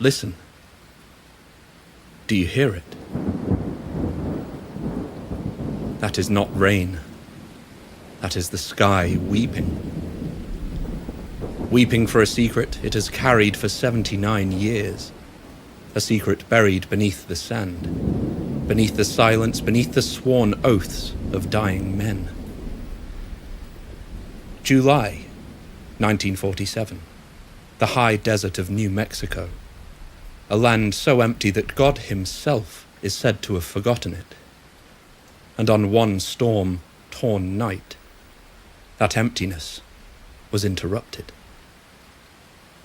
Listen. Do you hear it? That is not rain. That is the sky weeping. Weeping for a secret it has carried for 79 years. A secret buried beneath the sand, beneath the silence, beneath the sworn oaths of dying men. July 1947. The high desert of New Mexico. A land so empty that God himself is said to have forgotten it. And on one storm-torn night, that emptiness was interrupted.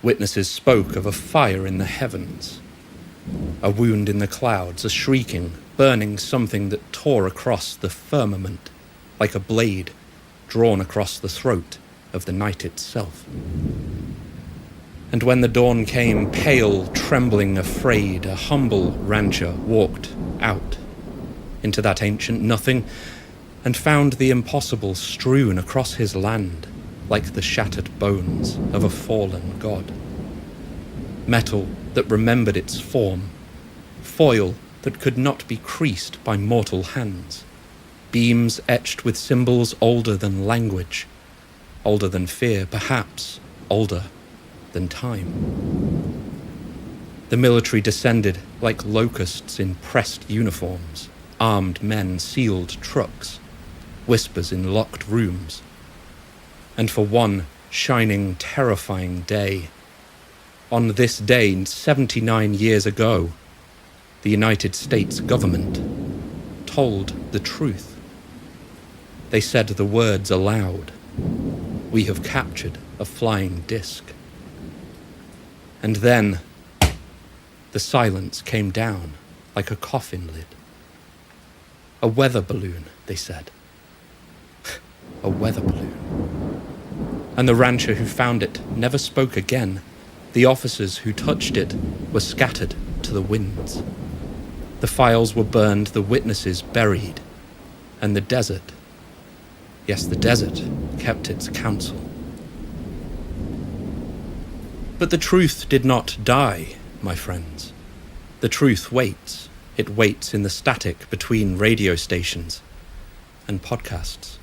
Witnesses spoke of a fire in the heavens, a wound in the clouds, a shrieking, burning something that tore across the firmament like a blade drawn across the throat of the night itself. And when the dawn came, pale, trembling, afraid, a humble rancher walked out into that ancient nothing and found the impossible strewn across his land like the shattered bones of a fallen god. Metal that remembered its form, foil that could not be creased by mortal hands, beams etched with symbols older than language, older than fear, perhaps older than time. The military descended like locusts in pressed uniforms, armed men sealed trucks, whispers in locked rooms. And for one shining, terrifying day, on this day 79 years ago, the United States government told the truth. They said the words aloud. We have captured a flying disc. And then the silence came down like a coffin lid. A weather balloon, they said. A weather balloon. And the rancher who found it never spoke again. The officers who touched it were scattered to the winds. The files were burned, the witnesses buried, and the desert, yes, the desert, kept its counsel. But the truth did not die, my friends. The truth waits. It waits in the static between radio stations and podcasts.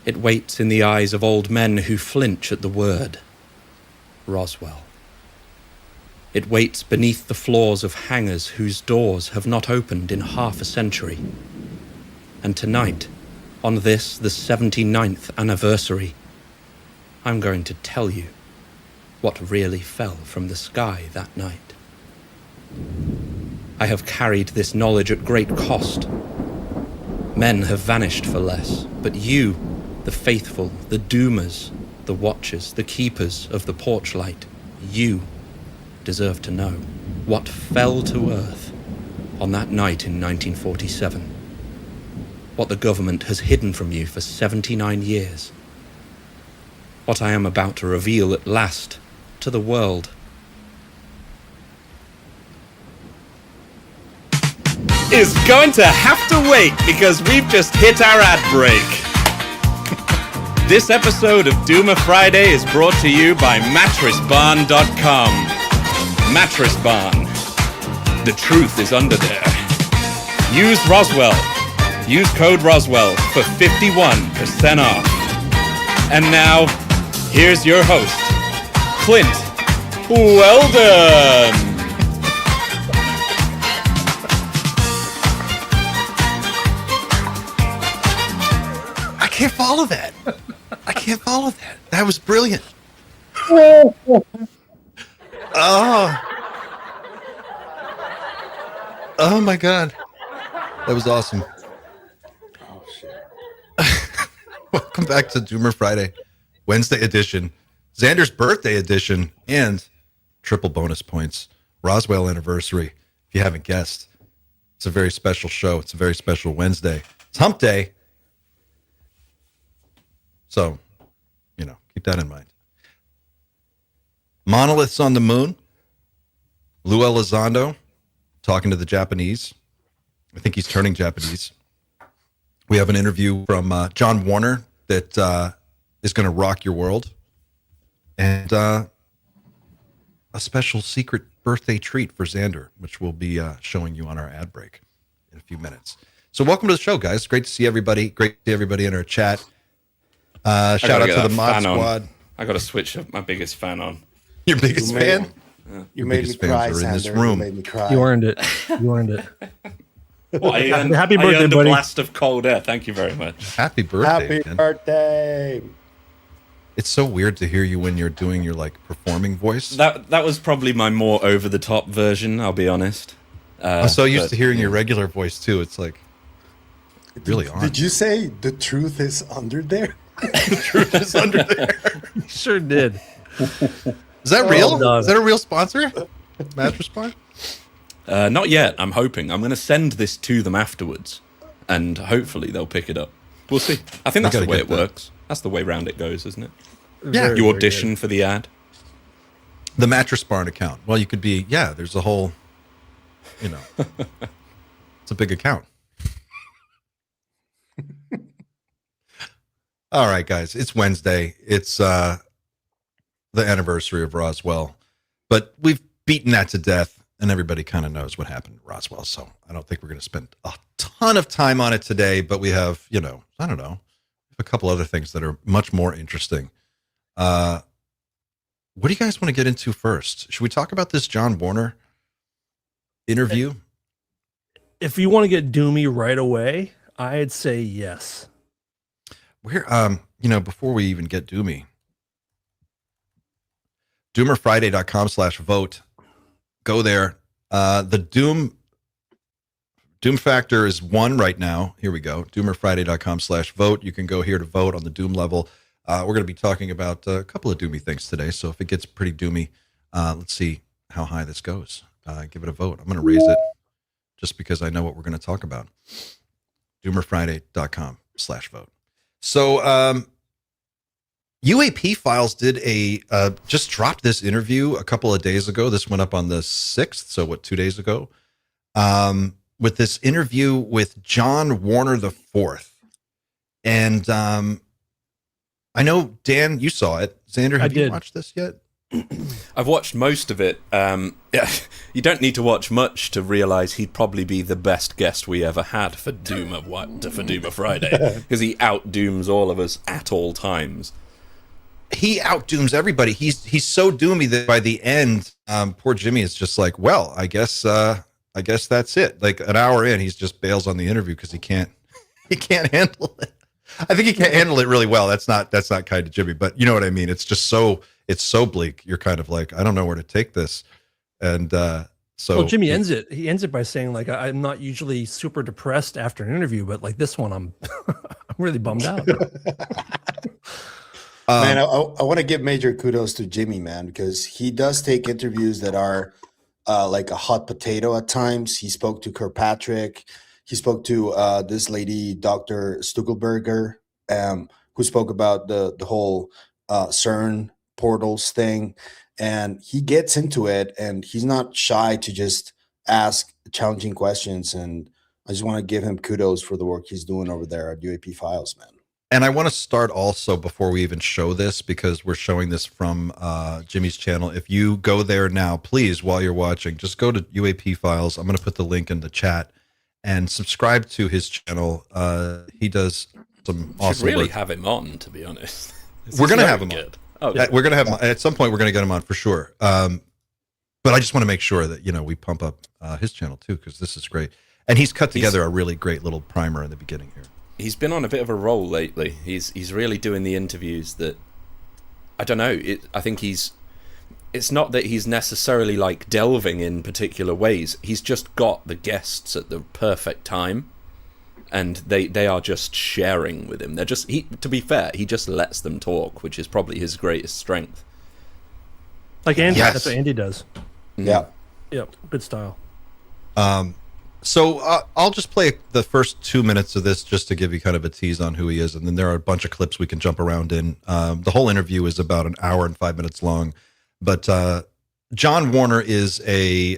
It waits in the eyes of old men who flinch at the word Roswell. It waits beneath the floors of hangars whose doors have not opened in half a century. And tonight, on this, the 79th anniversary, I'm going to tell you what really fell from the sky that night. I have carried this knowledge at great cost. Men have vanished for less, but you, the faithful, the doomers, the watchers, the keepers of the porch light, you deserve to know what fell to earth on that night in 1947. What the government has hidden from you for 79 years. What I am about to reveal at last to the world. Is going to have to wait because we've just hit our ad break. This episode of Doomer Friday is brought to you by MattressBarn.com. Mattress Barn. The truth is under there. Use Roswell. Use code Roswell for 51% off. And now, here's your host, Clint Weldon. I can't follow that. That was brilliant. Oh my God. That was awesome. Oh, shit. Welcome back to Doomer Friday, Wednesday edition, Xander's birthday edition, and triple bonus points, Roswell anniversary. If you haven't guessed, it's a very special show. It's a very special Wednesday. It's hump day. So, keep that in mind. Monoliths on the moon. Lou Elizondo talking to the Japanese. I think he's turning Japanese. We have an interview from John Warner that is going to rock your world. And a special secret birthday treat for Xander, which we'll be showing you on our ad break in a few minutes. So welcome to the show, guys. Great to see everybody. Great to see everybody in our chat. Shout out to the mod squad. I got to switch my biggest fan on. Your biggest fan? You made me cry, are in this Xander. room. You made me cry. You earned it. You earned it. Well, Happy birthday, I earned buddy. a blast of cold air. Thank you very much. Happy birthday. Happy man. birthday. It's so weird to hear you when you're doing your like performing voice. That was probably my more over the top version. I'll be honest. I'm so used to hearing your regular voice too. It's like really on. Did you say the truth is under there? The truth is under there. Sure did. Is that real? done. Is that a real sponsor? Mattress Bar? Not yet. I'm hoping. I'm going to send this to them afterwards, and hopefully they'll pick it up. We'll see. I think that's the way it works. That's the way round it goes, isn't it? Yeah. You audition for the ad. The Mattress Barn account. Well, you could be, there's a whole, it's a big account. All right, guys, it's Wednesday. It's the anniversary of Roswell, but we've beaten that to death, and everybody kind of knows what happened to Roswell, so I don't think we're going to spend a ton of time on it today, but we have, I don't know, a couple other things that are much more interesting. What do you guys want to get into first? Should we talk about this John Warner interview? If you want to get doomy right away, I'd say yes. We're, before we even get doomy, doomerfriday.com/vote. Go there. The Doom factor is 1 right now. Here we go. Doomerfriday.com/vote. You can go here to vote on the Doom level. We're going to be talking about a couple of doomy things today. So if it gets pretty doomy, let's see how high this goes. Give it a vote. I'm going to raise it just because I know what we're going to talk about. Doomerfriday.com/vote. So UAP Files did just dropped this interview a couple of days ago. This went up on the 6th. So 2 days ago? With this interview with John Warner IV. And I know, Dan, you saw it. Xander, have you watched this yet? I've watched most of it. You don't need to watch much to realize he'd probably be the best guest we ever had for Doomer Friday, because he outdooms all of us at all times. He outdooms everybody. He's so doomy that by the end, poor Jimmy is just like, well, I guess that's it. Like an hour in, he's just bails on the interview because he can't handle it. I think he can't handle it really well. That's not kind of Jimmy, but you know what I mean? It's just it's so bleak. You're kind of like, I don't know where to take this. And so Jimmy ends it. He ends it by saying, like, I'm not usually super depressed after an interview, but like this one, I'm I'm really bummed out. Man, I want to give major kudos to Jimmy, man, because he does take interviews that are like a hot potato at times. He spoke to Kirkpatrick. He spoke to this lady, Dr. Stuckelberger, who spoke about the whole CERN portals thing. And he gets into it, and he's not shy to just ask challenging questions. And I just want to give him kudos for the work he's doing over there at UAP Files, man. And I want to start also before we even show this, because we're showing this from Jimmy's channel. If you go there now, please, while you're watching, just go to UAP Files. I'm going to put the link in the chat and subscribe to his channel. He does some awesome should really work. Have him on, to be honest. We're going to have him good. on. Oh, We're going to have him at some point. We're going to get him on for sure. But I just want to make sure that we pump up his channel too, because this is great. And he's cut together a really great little primer in the beginning here. He's been on a bit of a roll lately. He's really doing the interviews that, I don't know. I think it's not that he's necessarily like delving in particular ways. He's just got the guests at the perfect time, and they are just sharing with him. They're just to be fair, he just lets them talk, which is probably his greatest strength. Like Andy, Yes. That's what Andy does. Yeah. Yep, good style. So I'll just play the first 2 minutes of this just to give you kind of a tease on who he is, and then there are a bunch of clips we can jump around in. The whole interview is about an hour and 5 minutes long, but John Warner is a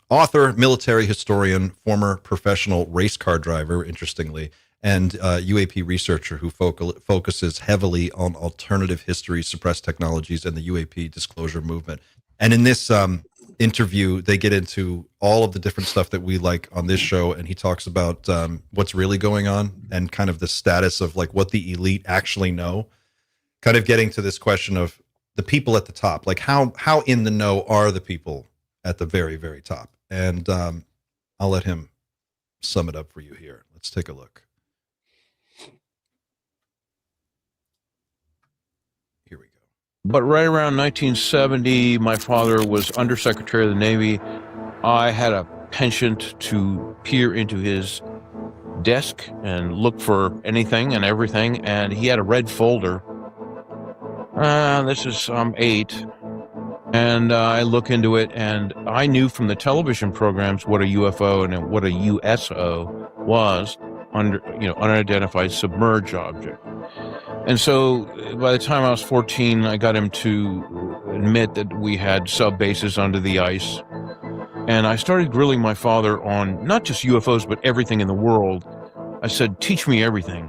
author, military historian, former professional race car driver, interestingly, and UAP researcher who focuses heavily on alternative history, suppressed technologies, and the UAP disclosure movement. And in this interview, they get into all of the different stuff that we like on this show, and he talks about what's really going on and kind of the status of like what the elite actually know. Kind of getting to this question of the people at the top, like how in the know are the people at the very, very top? And I'll let him sum it up for you here. Let's take a look. Here we go. But right around 1970, my father was Undersecretary of the Navy. I had a penchant to peer into his desk and look for anything and everything, and he had a red folder. This is 8. And I look into it, and I knew from the television programs what a UFO and what a USO was, unidentified submerged object. And so by the time I was 14, I got him to admit that we had sub bases under the ice. And I started grilling my father on not just UFOs, but everything in the world. I said, teach me everything.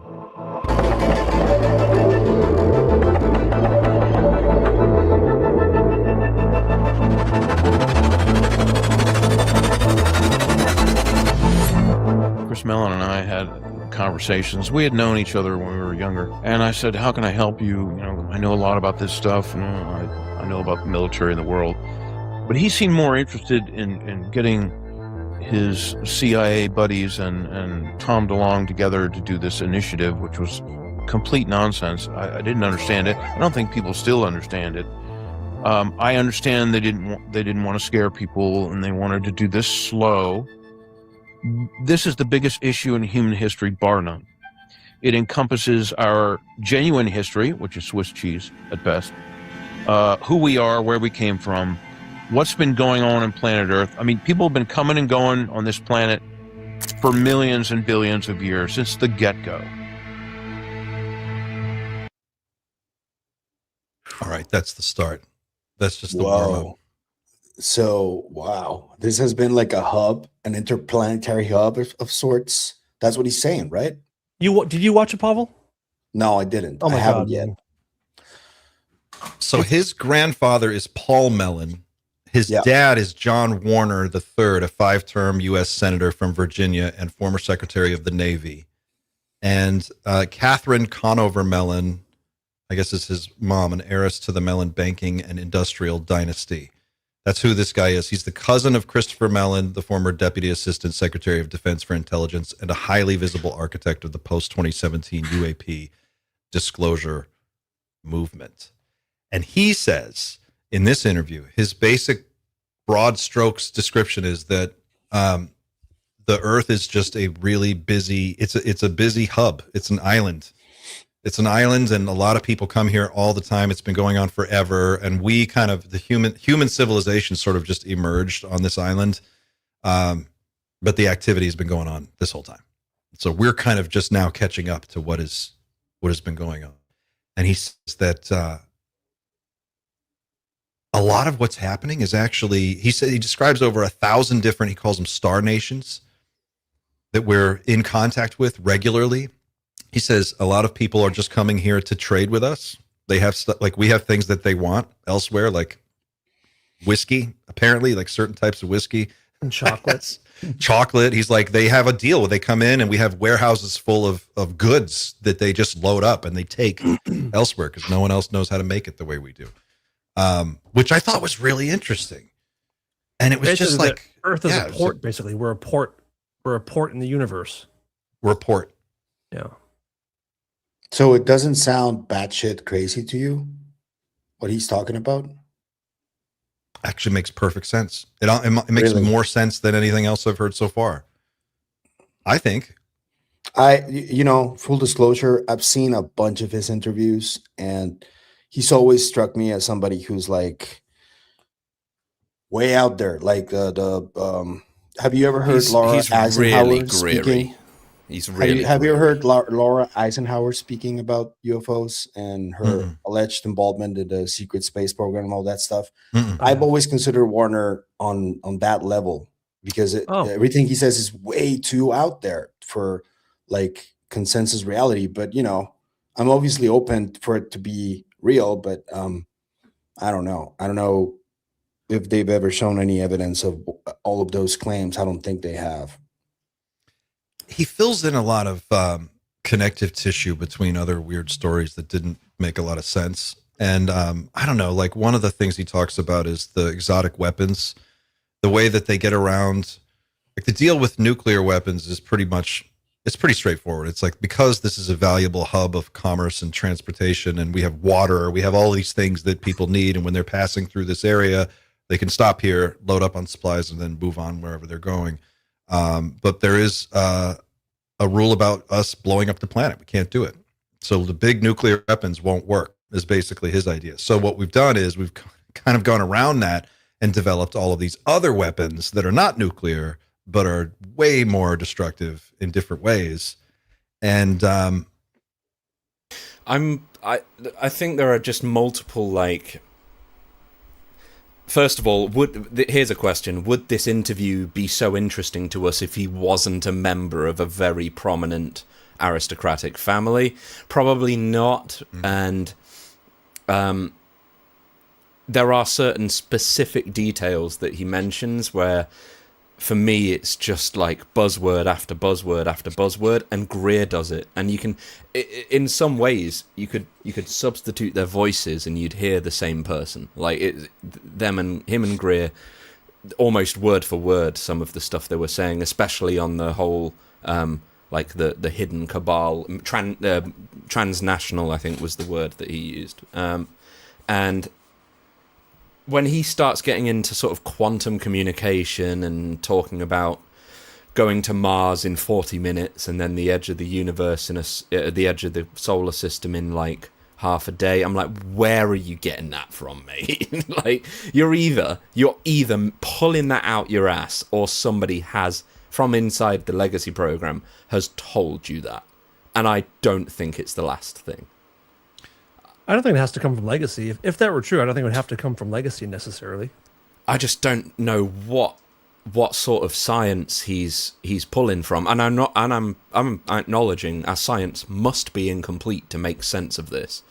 Chris Mellon and I had conversations. We had known each other when we were younger. And I said, how can I help you? I know a lot about this stuff. I know about the military in the world. But he seemed more interested in getting his CIA buddies and Tom DeLonge together to do this initiative, which was complete nonsense. I didn't understand it. I don't think people still understand it. I understand they didn't want to scare people, and they wanted to do this slow. This is the biggest issue in human history, bar none. It encompasses our genuine history, which is Swiss cheese at best, who we are, where we came from, what's been going on planet Earth. I mean, people have been coming and going on this planet for millions and billions of years, since the get-go. All right, that's the start. That's just the warm-up. So, wow, this has been like a hub, an interplanetary hub of sorts. That's what he's saying, right? Did you watch it, Pavel? No, I didn't. Oh my I haven't God, yet. man. So his grandfather is Paul Mellon. His dad is John Warner III, a 5-term U.S. senator from Virginia and former Secretary of the Navy. And Catherine Conover Mellon, I guess is his mom, an heiress to the Mellon banking and industrial dynasty. That's who this guy is. He's the cousin of Christopher Mellon, the former Deputy Assistant Secretary of Defense for Intelligence and a highly visible architect of the post-2017 UAP disclosure movement. And he says in this interview, his basic broad strokes description is that the Earth is just a really busy, it's a busy hub. It's an island. It's an island, and a lot of people come here all the time. It's been going on forever, and we kind of, the human civilization sort of just emerged on this island, but the activity has been going on this whole time. So we're kind of just now catching up to what has been going on. And he says that a lot of what's happening is actually, he describes over 1,000 different, he calls them star nations, that we're in contact with regularly. He says a lot of people are just coming here to trade with us. They have stuff, like we have things that they want elsewhere, like whiskey, apparently, like certain types of whiskey. And chocolates. Chocolate. He's like, they have a deal where they come in and we have warehouses full of goods that they just load up and they take elsewhere because no one else knows how to make it the way we do. Which I thought was really interesting. And it was basically just like Earth is a port, basically. We're a port in the universe. We're a port. Yeah. So it doesn't sound batshit crazy to you, what he's talking about? Actually makes perfect sense. It makes more sense than anything else I've heard so far, I think. Full disclosure, I've seen a bunch of his interviews, and he's always struck me as somebody who's like way out there. Like have you ever heard Laura Eisenhower really speaking? He's really. Have you ever heard Laura Eisenhower speaking about UFOs and her alleged involvement in the secret space program and all that stuff? I've always considered Warner on that level because everything he says is way too out there for like consensus reality. But I'm obviously open for it to be real. But I don't know. if they've ever shown any evidence of all of those claims. I don't think they have. He fills in a lot of connective tissue between other weird stories that didn't make a lot of sense. And I don't know, like one of the things he talks about is the exotic weapons, the way that they get around. Like the deal with nuclear weapons is it's pretty straightforward. It's like, because this is a valuable hub of commerce and transportation, and we have water, we have all these things that people need. And when they're passing through this area, they can stop here, load up on supplies, and then move on wherever they're going. But there is a rule about us blowing up the planet. We can't do it. So the big nuclear weapons won't work, is basically his idea. So what we've done is we've kind of gone around that and developed all of these other weapons that are not nuclear, but are way more destructive in different ways. And I think there are just multiple, like, first of all, here's a question. Would this interview be so interesting to us if he wasn't a member of a very prominent aristocratic family? Probably not. And there are certain specific details that he mentions where, for me, it's just like buzzword after buzzword after buzzword, and Greer does it. And you can, in some ways, you could substitute their voices and you'd hear the same person. Like him and Greer, almost word for word, some of the stuff they were saying, especially on the whole, like the hidden cabal, transnational, I think was the word that he used, and when he starts getting into sort of quantum communication and talking about going to Mars in 40 minutes and then the edge of the universe the edge of the solar system in like half a day, I'm like, where are you getting that from, mate? Like, you're either pulling that out your ass, or somebody has, from inside the Legacy program, has told you that. And I don't think it's the last thing. I don't think it has to come from Legacy. If that were true, I don't think it would have to come from Legacy necessarily. I just don't know what sort of science he's pulling from, and I'm acknowledging our science must be incomplete to make sense of this.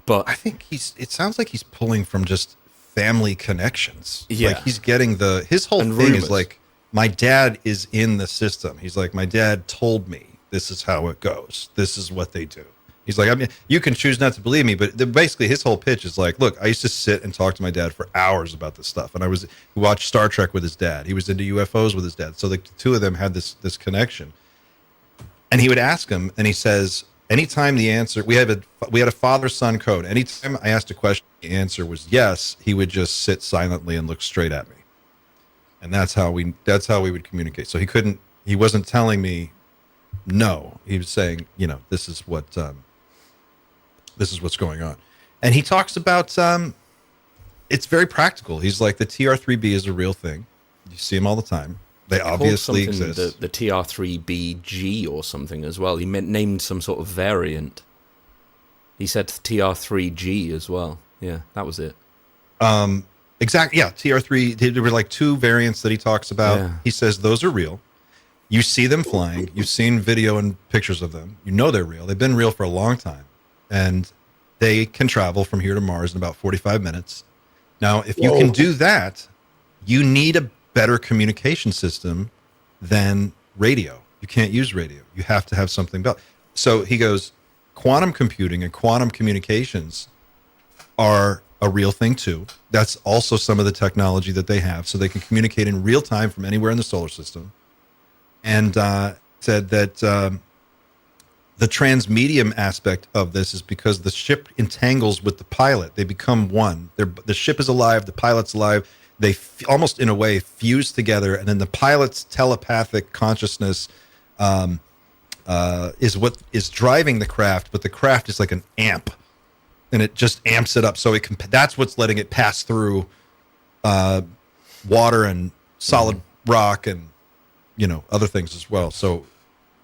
But I think it sounds like he's pulling from just family connections. Yeah. Like he's getting his whole And thing rumors. is like, my dad is in the system. He's like, my dad told me this is how it goes. This is what they do. He's like, I mean, you can choose not to believe me, but basically his whole pitch is like, look, I used to sit and talk to my dad for hours about this stuff. And we watched Star Trek with his dad. He was into UFOs with his dad. So the two of them had this connection. And he would ask him, and he says, anytime the answer, we had a father-son code. Anytime I asked a question, the answer was yes, he would just sit silently and look straight at me. And that's how we would communicate. So he wasn't telling me no. He was saying, this is what's going on. And he talks about, it's very practical. He's like, the TR3B is a real thing. You see them all the time. They obviously exist. The TR3BG or something as well. He named some sort of variant. He said TR3G as well. Yeah, that was it. Exactly. Yeah, TR3. There were like two variants that he talks about. Yeah. He says those are real. You see them flying. You've seen video and pictures of them. You know they're real. They've been real for a long time. And they can travel from here to Mars in about 45 minutes. Now, if you can do that, you need a better communication system than radio. You can't use radio. You have to have something else. So he goes, quantum computing and quantum communications are a real thing too. That's also some of the technology that they have. So they can communicate in real time from anywhere in the solar system. And said that the transmedium aspect of this is because the ship entangles with the pilot. They become one. The ship is alive. The pilot's alive. They almost, in a way, fuse together. And then the pilot's telepathic consciousness is what is driving the craft. But the craft is like an amp, and it just amps it up. So that's what's letting it pass through water and solid rock and other things as well. So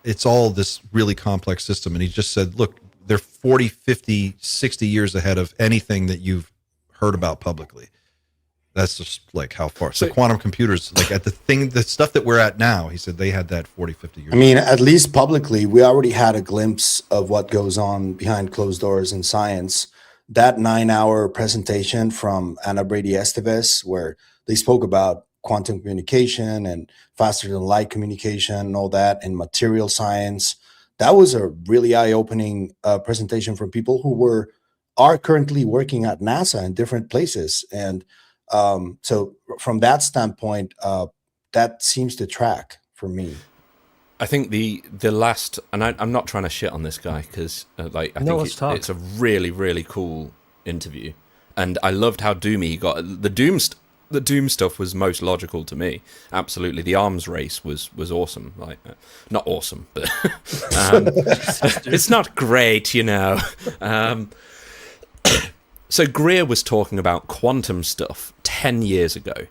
it's all this really complex system. And he just said, look, they're 40, 50, 60 years ahead of anything that you've heard about publicly. That's just like how far. So quantum computers, like the stuff that we're at now, he said they had that 40, 50 years ago. I mean, at least publicly, we already had a glimpse of what goes on behind closed doors in science. That 9-hour presentation from Ana Brady Esteves, where they spoke about quantum communication and faster than light communication and all that, and material science. That was a really eye-opening presentation from people who are currently working at NASA in different places. And so from that standpoint, that seems to track for me. I think the last, and I'm not trying to shit on this guy because I think it's a really, really cool interview, and I loved how doomy he got. The doom stuff was most logical to me. Absolutely, the arms race was awesome. Like, not awesome, but it's not great, you know. So Greer was talking about quantum stuff 10 years ago,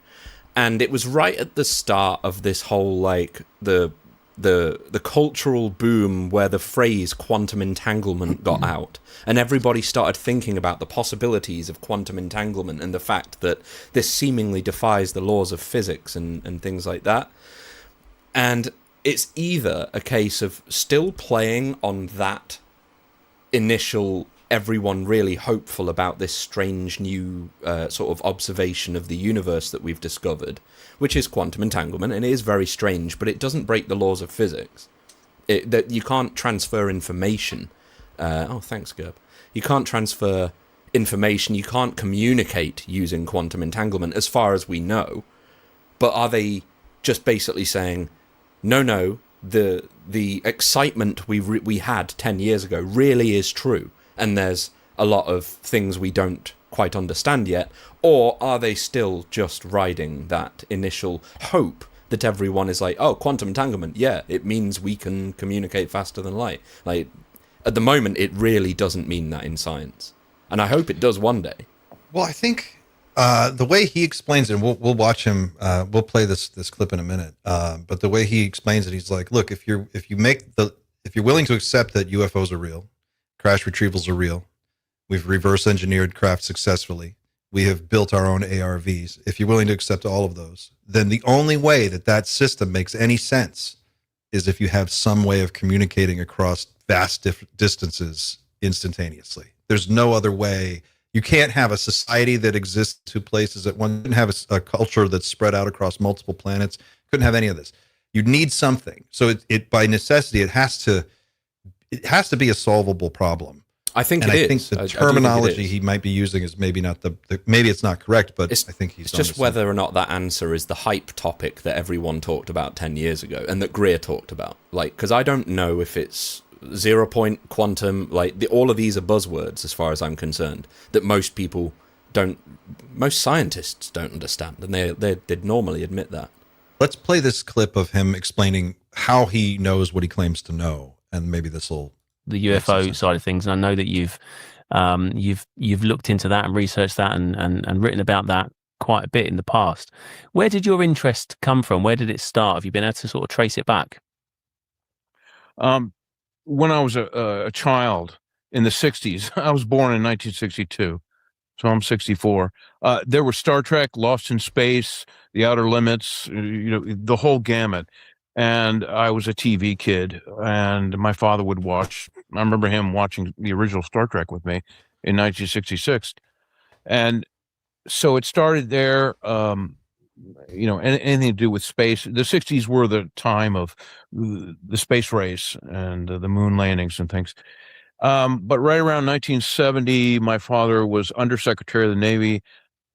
and it was right at the start of this whole like the cultural boom where the phrase quantum entanglement got out, and everybody started thinking about the possibilities of quantum entanglement and the fact that this seemingly defies the laws of physics and things like that. And it's either a case of still playing on that initial everyone really hopeful about this strange new sort of observation of the universe that we've discovered, which is quantum entanglement, and it is very strange, but it doesn't break the laws of physics. That you can't transfer information. Oh, thanks, Gerb. You can't transfer information. You can't communicate using quantum entanglement, as far as we know. But are they just basically saying, no, the excitement we had 10 years ago really is true, and there's a lot of things we don't quite understand yet? Or are they still just riding that initial hope that everyone is like, oh, quantum entanglement, yeah, it means we can communicate faster than light? Like, at the moment, it really doesn't mean that in science, and I hope it does one day. Well, I think the way he explains it, we'll watch him. We'll play this clip in a minute. But the way he explains it, he's like, look, if you're willing to accept that UFOs are real, crash retrievals are real, we've reverse engineered craft successfully, we have built our own ARVs. If you're willing to accept all of those, then the only way that system makes any sense is if you have some way of communicating across vast distances instantaneously. There's no other way. You can't have a society that exists two places at once. You couldn't have a culture that's spread out across multiple planets. Couldn't have any of this. You need something. So it by necessity, it has to be a solvable problem. I think I think the terminology he might be using is maybe not maybe it's not correct, but I think he's. It's just whether or not that answer is the hype topic that everyone talked about 10 years ago and that Greer talked about. Like, because I don't know if it's 0 point quantum. Like, all of these are buzzwords as far as I'm concerned that most scientists don't understand, and they'd normally admit that. Let's play this clip of him explaining how he knows what he claims to know, and maybe this will. The UFO side of things, and I know that you've looked into that and researched that and written about that quite a bit in the past. Where did your interest come from? Where did it start? Have you been able to sort of trace it back? When I was a child in the 60s, I was born in 1962, so I'm 64. There was Star Trek, Lost in Space, The Outer Limits, the whole gamut. And I was a TV kid, and my father would watch. I remember him watching the original Star Trek with me in 1966. And so it started there, anything to do with space. The 60s were the time of the space race and the moon landings and things. But right around 1970, my father was Undersecretary of the Navy.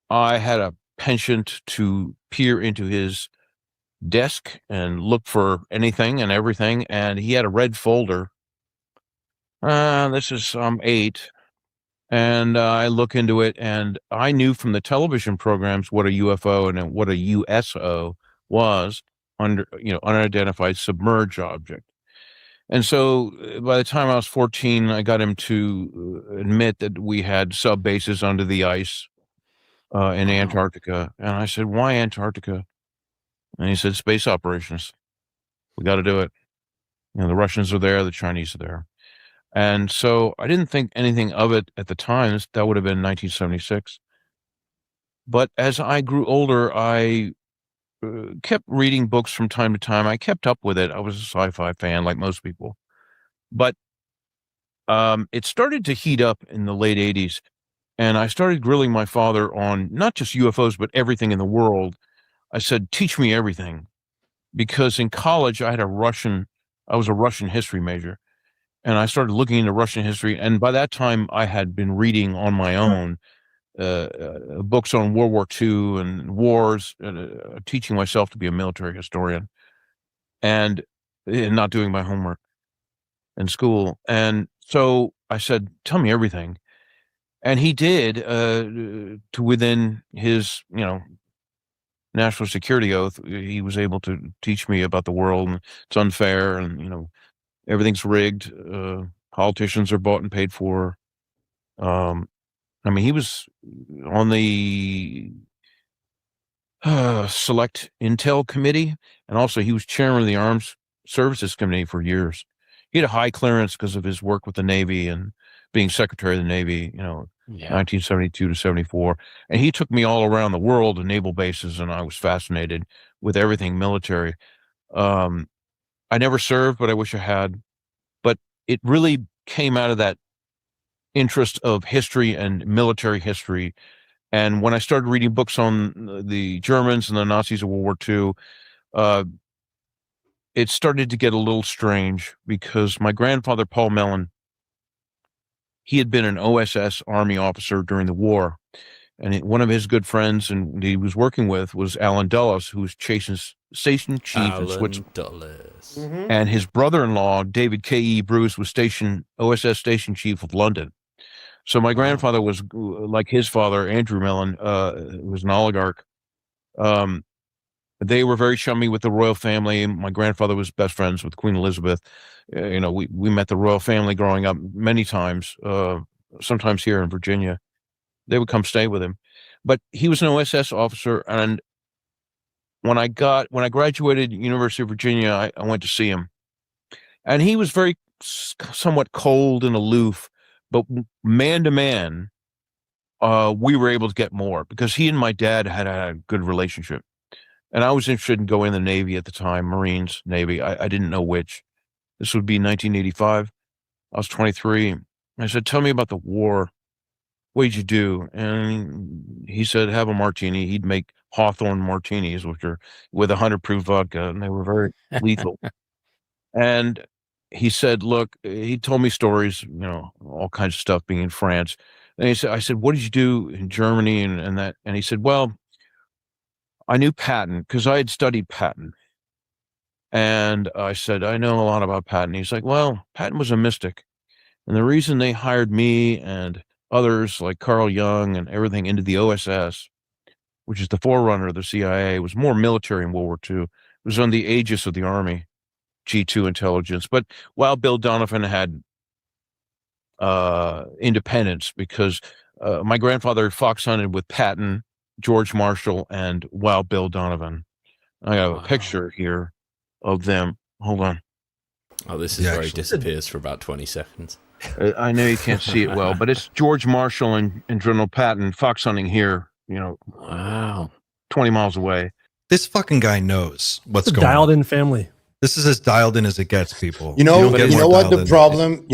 I had a penchant to peer into his desk and look for anything and everything, and he had a red folder. This is 8, and I look into it, and I knew from the television programs what a UFO and what a USO was, unidentified submerged object. And so by the time I was 14, I got him to admit that we had sub bases under the ice in Antarctica, and I said, "Why Antarctica?" And he said, "Space operations. We got to do it. The Russians are there, the Chinese are there." And so I didn't think anything of it at the time. That would have been 1976. But as I grew older, I kept reading books from time to time. I kept up with it. I was a sci-fi fan like most people. But it started to heat up in the late 80s. And I started grilling my father on not just UFOs, but everything in the world. I said, teach me everything. Because in college, I was a Russian history major. And I started looking into Russian history. And by that time, I had been reading on my own books on World War II and wars, teaching myself to be a military historian and not doing my homework in school. And so I said, tell me everything. And he did, to within his, national security oath. He was able to teach me about the world, and it's unfair, and everything's rigged. Politicians are bought and paid for. I mean, he was on the Select Intel Committee, and also he was chairman of the Arms Services Committee for years. He had a high clearance because of his work with the Navy and being Secretary of the Navy, 1972 to 74. And he took me all around the world to naval bases, and I was fascinated with everything military. I never served, but I wish I had. But it really came out of that interest of history and military history. And when I started reading books on the Germans and the Nazis of World War II, it started to get a little strange because my grandfather, Paul Mellon, he had been an OSS Army officer during the war. And one of his good friends and he was working with was Alan Dulles, who was station chief in Switzerland. Dulles. Mm-hmm. And his brother-in-law, David K.E. Bruce, was OSS station chief of London. So my grandfather was like his father, Andrew Mellon, was an oligarch. They were very chummy with the royal family. My grandfather was best friends with Queen Elizabeth. We met the royal family growing up many times, sometimes here in Virginia. They would come stay with him. But he was an OSS officer, and when I graduated University of Virginia, I went to see him. And he was very somewhat cold and aloof, but man to man, we were able to get more because he and my dad had a good relationship. And I was interested in going in the Navy at the time, Marines, Navy. I didn't know which. This would be 1985. I was 23. I said, tell me about the war. What did you do? And he said, have a martini. He'd make Hawthorne martinis, which are with 100 proof vodka, and they were very lethal. And he said, look, he told me stories, all kinds of stuff being in France. And I said, what did you do in Germany and that? And he said, well, I knew Patton because I had studied Patton. And I said, I know a lot about Patton. He's like, well, Patton was a mystic. And the reason they hired me and others like Carl Jung and everything into the OSS, which is the forerunner of the CIA, was more military in World War II. It was on the aegis of the Army, G2 intelligence. But Wild Bill Donovan had independence because my grandfather fox hunted with Patton, George Marshall, and Wild Bill Donovan. I have a picture here of them. Hold on. Oh, this is where he disappears for about 20 seconds. I know you can't see it well, but it's George Marshall and General Patton fox hunting here, Wow. 20 miles away. This fucking guy knows what's going dialed on. in family. This is as dialed in as it gets, people. You know what the problem?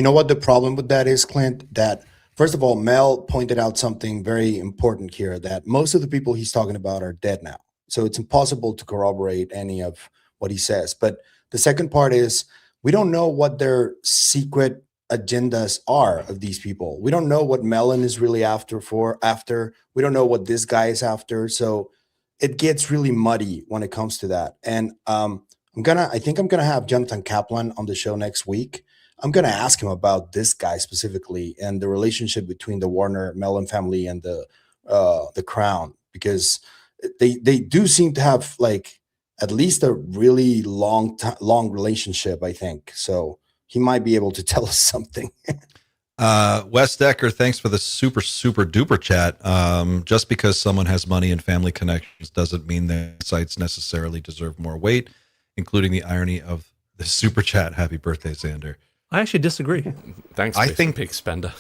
problem with that is, Clint? That first of all, Mel pointed out something very important here. That most of the people he's talking about are dead now, so it's impossible to corroborate any of what he says. But the second part is we don't know what their secret agendas are of these people. We don't know what Mellon is really after. We don't know what this guy is after. So it gets really muddy when it comes to that. And I think I'm gonna have Jonathan Kaplan on the show next week. I'm gonna ask him about this guy specifically and the relationship between the Warner Mellon family and the Crown, because they do seem to have like at least a really long relationship, I think. So he might be able to tell us something. Wes Decker, thanks for the super duper chat. Just because someone has money and family connections doesn't mean their sites necessarily deserve more weight, including the irony of the super chat. Happy birthday, Xander. I actually disagree. Thanks, I think Big Spender.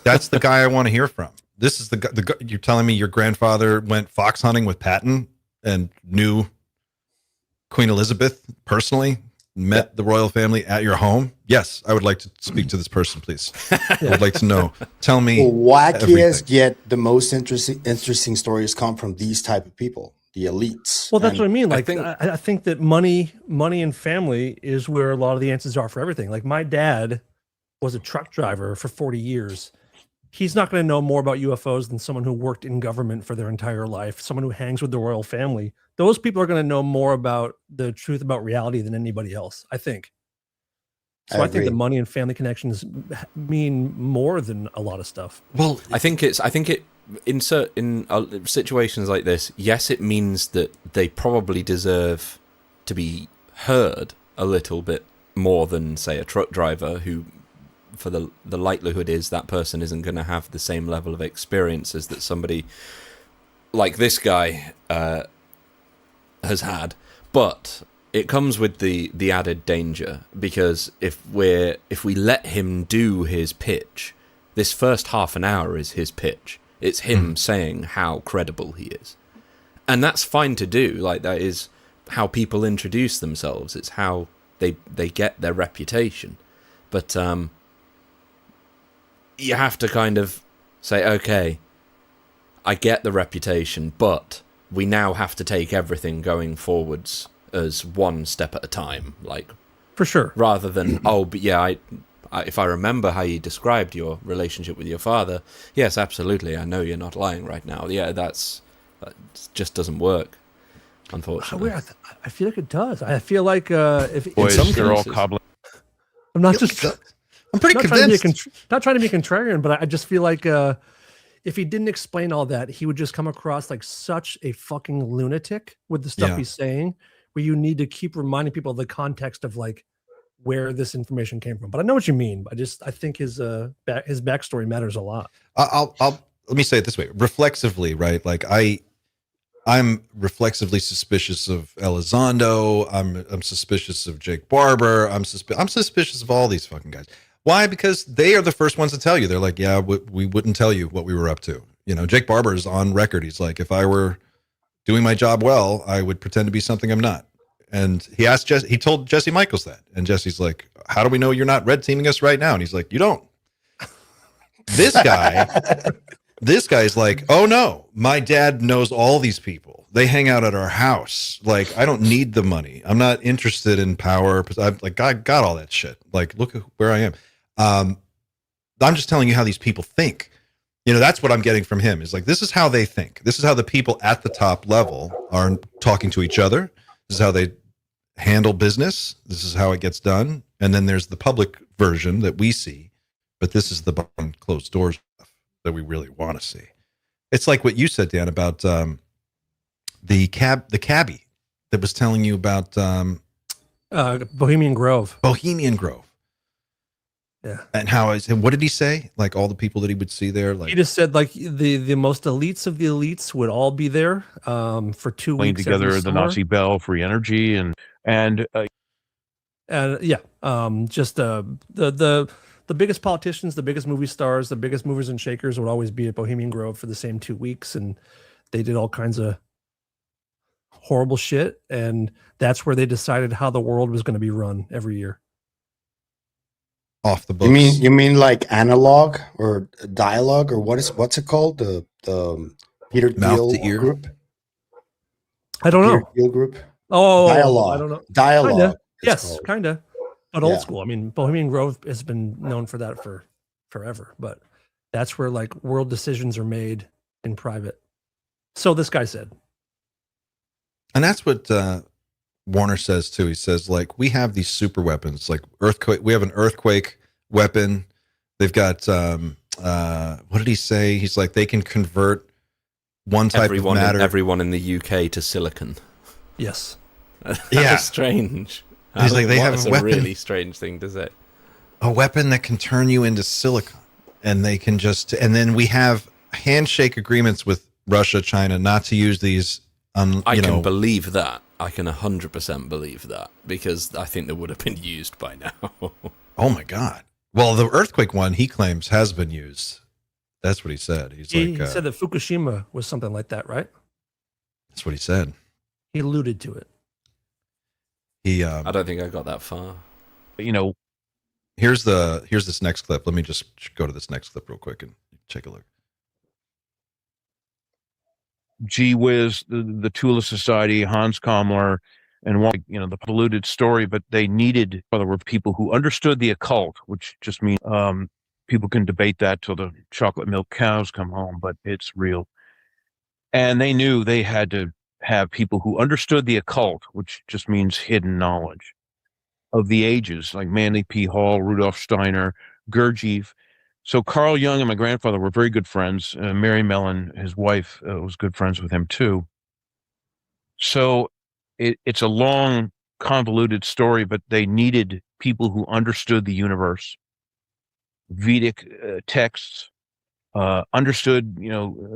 That's the guy I want to hear from. This is the guy. You're telling me your grandfather went fox hunting with Patton and knew Queen Elizabeth personally? met the royal family at your home, yes, I would like to speak to this person, please. I would like to know. Tell me. The wackiest everything. yet the most interesting stories come from these type of people, the elites. Well, that's And what I mean. I Like, think- I think that money and family is where a lot of the answers are for everything. Like, my dad was a truck driver for 40 years. He's not going to know more about UFOs than someone who worked in government for their entire life, someone who hangs with the royal family. Those people are going to know more about the truth about reality than anybody else, I think. So I think the agree. money and family connections mean more than a lot of stuff. Well, I think it in situations like this, yes, it means that they probably deserve to be heard a little bit more than, say, a truck driver who, for the likelihood is that person isn't going to have the same level of experiences that somebody like this guy has had. But it comes with the added danger, because if we let him do his pitch, this first half an hour is his pitch. It's him saying how credible he is. And that's fine to do. Like, that is how people introduce themselves. It's how they get their reputation. But you have to kind of say, okay, I get the reputation, but we now have to take everything going forwards as one step at a time. Like, For sure. rather than, oh, but yeah, I if I remember how you described your relationship with your father, yes, absolutely, I know you're not lying right now. Yeah, that just doesn't work, unfortunately. I feel like it does. I feel like if Boys, some they're all cases- cobbling. I'm not just I'm pretty not trying, to convinced. be not trying to be contrarian, but I just feel like if he didn't explain all that, he would just come across like such a fucking lunatic with the stuff Yeah. he's saying, where you need to keep reminding people of the context of like where this information came from. But I know what you mean. I think his backstory matters a lot. I'll let me say it this way, reflexively, right? Like I'm reflexively suspicious of Elizondo. I'm suspicious of Jake Barber. I'm suspicious of all these fucking guys. Why? Because they are the first ones to tell you. They're like, yeah, we wouldn't tell you what we were up to. You know, Jake Barber is on record. He's like, if I were doing my job well, I would pretend to be something I'm not. And he told Jesse Michaels that. And Jesse's like, how do we know you're not red teaming us right now? And he's like, you don't. This guy's like, oh no, my dad knows all these people. They hang out at our house. Like, I don't need the money. I'm not interested in power. I've like, I got all that shit. Like, look at where I am. I'm just telling you how these people think. You know, that's what I'm getting from him, is like, this is how they think. This is how the people at the top level are talking to each other. This is how they handle business. This is how it gets done. And then there's the public version that we see, but this is the behind closed doors stuff that we really want to see. It's like what you said, Dan, about the cabbie that was telling you about Bohemian Grove. Bohemian Grove. Yeah. And what did he say? Like all the people that he would see there, like He just said like the most elites of the elites would all be there for 2 Playing weeks. together every the summer. Nazi Bell, free energy, and just the biggest politicians, the biggest movie stars, the biggest movers and shakers would always be at Bohemian Grove for the same 2 weeks, and they did all kinds of horrible shit, and that's where they decided how the world was going to be run every year. off the books. You mean like analog or dialogue, or what's it called? The Peter Mouth Thiel to ear? group? I don't Peter know. Thiel group? Oh, Dialogue. I don't know. Dialogue. Kinda. it's Yes, called. kind of, but Yeah. old school. I mean, Bohemian Grove has been known for that for forever, but that's where like world decisions are made in private. So this guy said, And that's what Warner says too. He says, like, we have these super weapons, like earthquake. We have an earthquake weapon. They've got what did he say? He's like, they can convert one type of matter. Everyone in the UK to silicon. yes. That's Yeah. strange. He's like, they have That's a a weapon. really strange thing to say. A weapon that can turn you into silicon, and they can just. And then we have handshake agreements with Russia, China, not to use these. I can believe that. I can 100% believe that, because I think they would have been used by now. Oh my God! Well, the earthquake one he claims has been used. That's what he said. He said that Fukushima was something like that, right? That's what he said. He alluded to it. He I don't think I got that far. You know, here's this next clip. Let me just go to this next clip real quick and take a look. gee whiz, the Tula Society, Hans Kammler, and the polluted story, but they needed, there were people who understood the occult, which just means people can debate that till the chocolate milk cows come home, but it's real. And they knew they had to have people who understood the occult, which just means hidden knowledge of the ages, like Manly P. Hall, Rudolf Steiner, Gurdjieff. So Carl Jung and my grandfather were very good friends. Mary Mellon, his wife, was good friends with him too. So it's a long, convoluted story, but they needed people who understood the universe, Vedic texts, understood,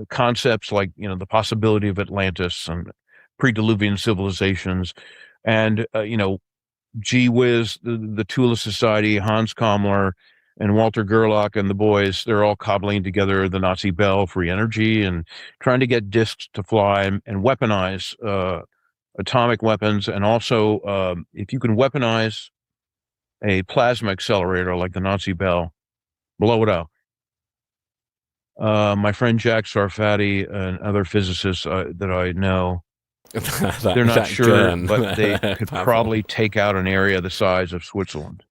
concepts like, the possibility of Atlantis and pre-Diluvian civilizations, and, gee whiz, the Tula Society, Hans Kammler, and Walter Gerlach and the boys, they're all cobbling together the Nazi bell, free energy, and trying to get discs to fly and weaponize atomic weapons. And also, if you can weaponize a plasma accelerator like the Nazi bell, blow it up. My friend Jack Sarfati and other physicists that I know, they're not sure, but they could probably take out an area the size of Switzerland.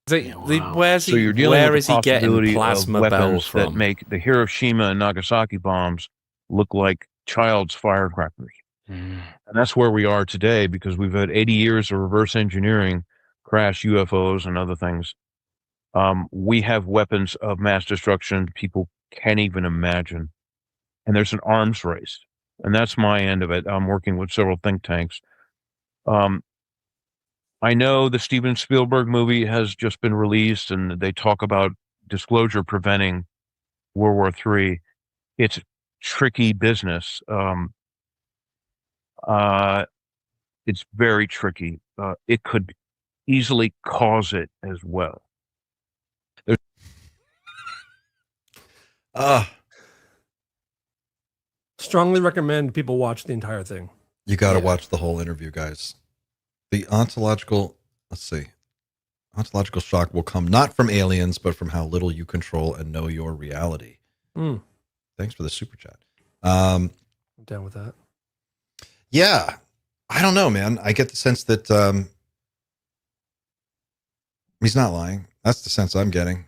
Where is So you're dealing with the he getting possibility plasma of bells weapons from? that make the Hiroshima and Nagasaki bombs look like child's firecrackers. And that's where we are today, because we've had 80 years of reverse engineering, crash UFOs and other things. We have weapons of mass destruction people can't even imagine. And there's an arms race. And that's my end of it. I'm working with several think tanks. I know the Steven Spielberg movie has just been released, and they talk about disclosure preventing World War III. It's tricky business. It's very tricky. It could easily cause it as well. Strongly recommend people watch the entire thing. You got to watch the whole interview, guys. The ontological shock will come not from aliens, but from how little you control and know your reality. Thanks for the super chat. I'm down with that. Yeah, I don't know, man. I get the sense that he's not lying. That's the sense I'm getting.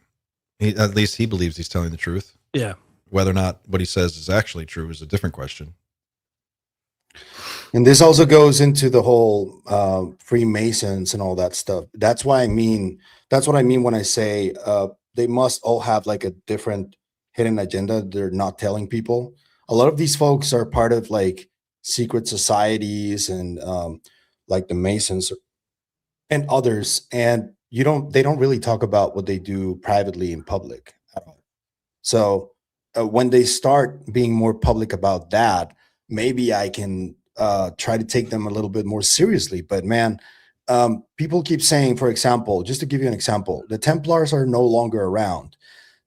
At least he believes he's telling the truth. Yeah. Whether or not what he says is actually true is a different question. And this also goes into the whole Freemasons and all that stuff. That's what I mean when I say they must all have like a different hidden agenda they're not telling people. A lot of these folks are part of like secret societies and like the Masons and others, and they don't really talk about what they do privately in public at all. So when they start being more public about that, maybe I can try to take them a little bit more seriously. But man, people keep saying, for example, just to give you an example, the Templars are no longer around.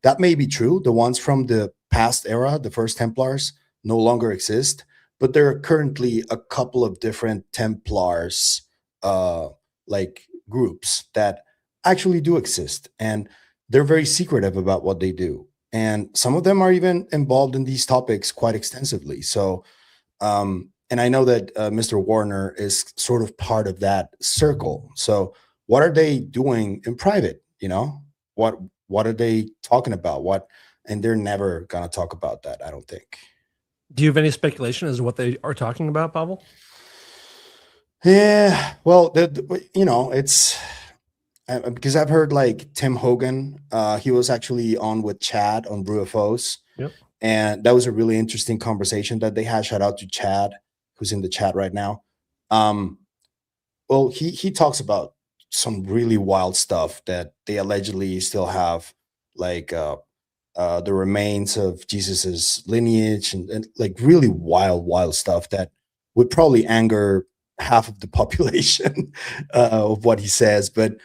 That may be true. The ones from the past era, the first Templars, no longer exist. But there are currently a couple of different Templars like groups that actually do exist. And they're very secretive about what they do. And some of them are even involved in these topics quite extensively. So, and I know that Mr. Warner is sort of part of that circle. So what are they doing in private? What are they talking about? And they're never going to talk about that, I don't think. Do you have any speculation as to what they are talking about, Pavel? Yeah, well, it's because I've heard like Tim Hogan, he was actually on with Chad on BrewFOs. Yep. And that was a really interesting conversation that they had. Shout out to Chad, who's in the chat right now. Well, he talks about some really wild stuff that they allegedly still have, like the remains of Jesus's lineage and like really wild stuff that would probably anger half of the population of what he says. But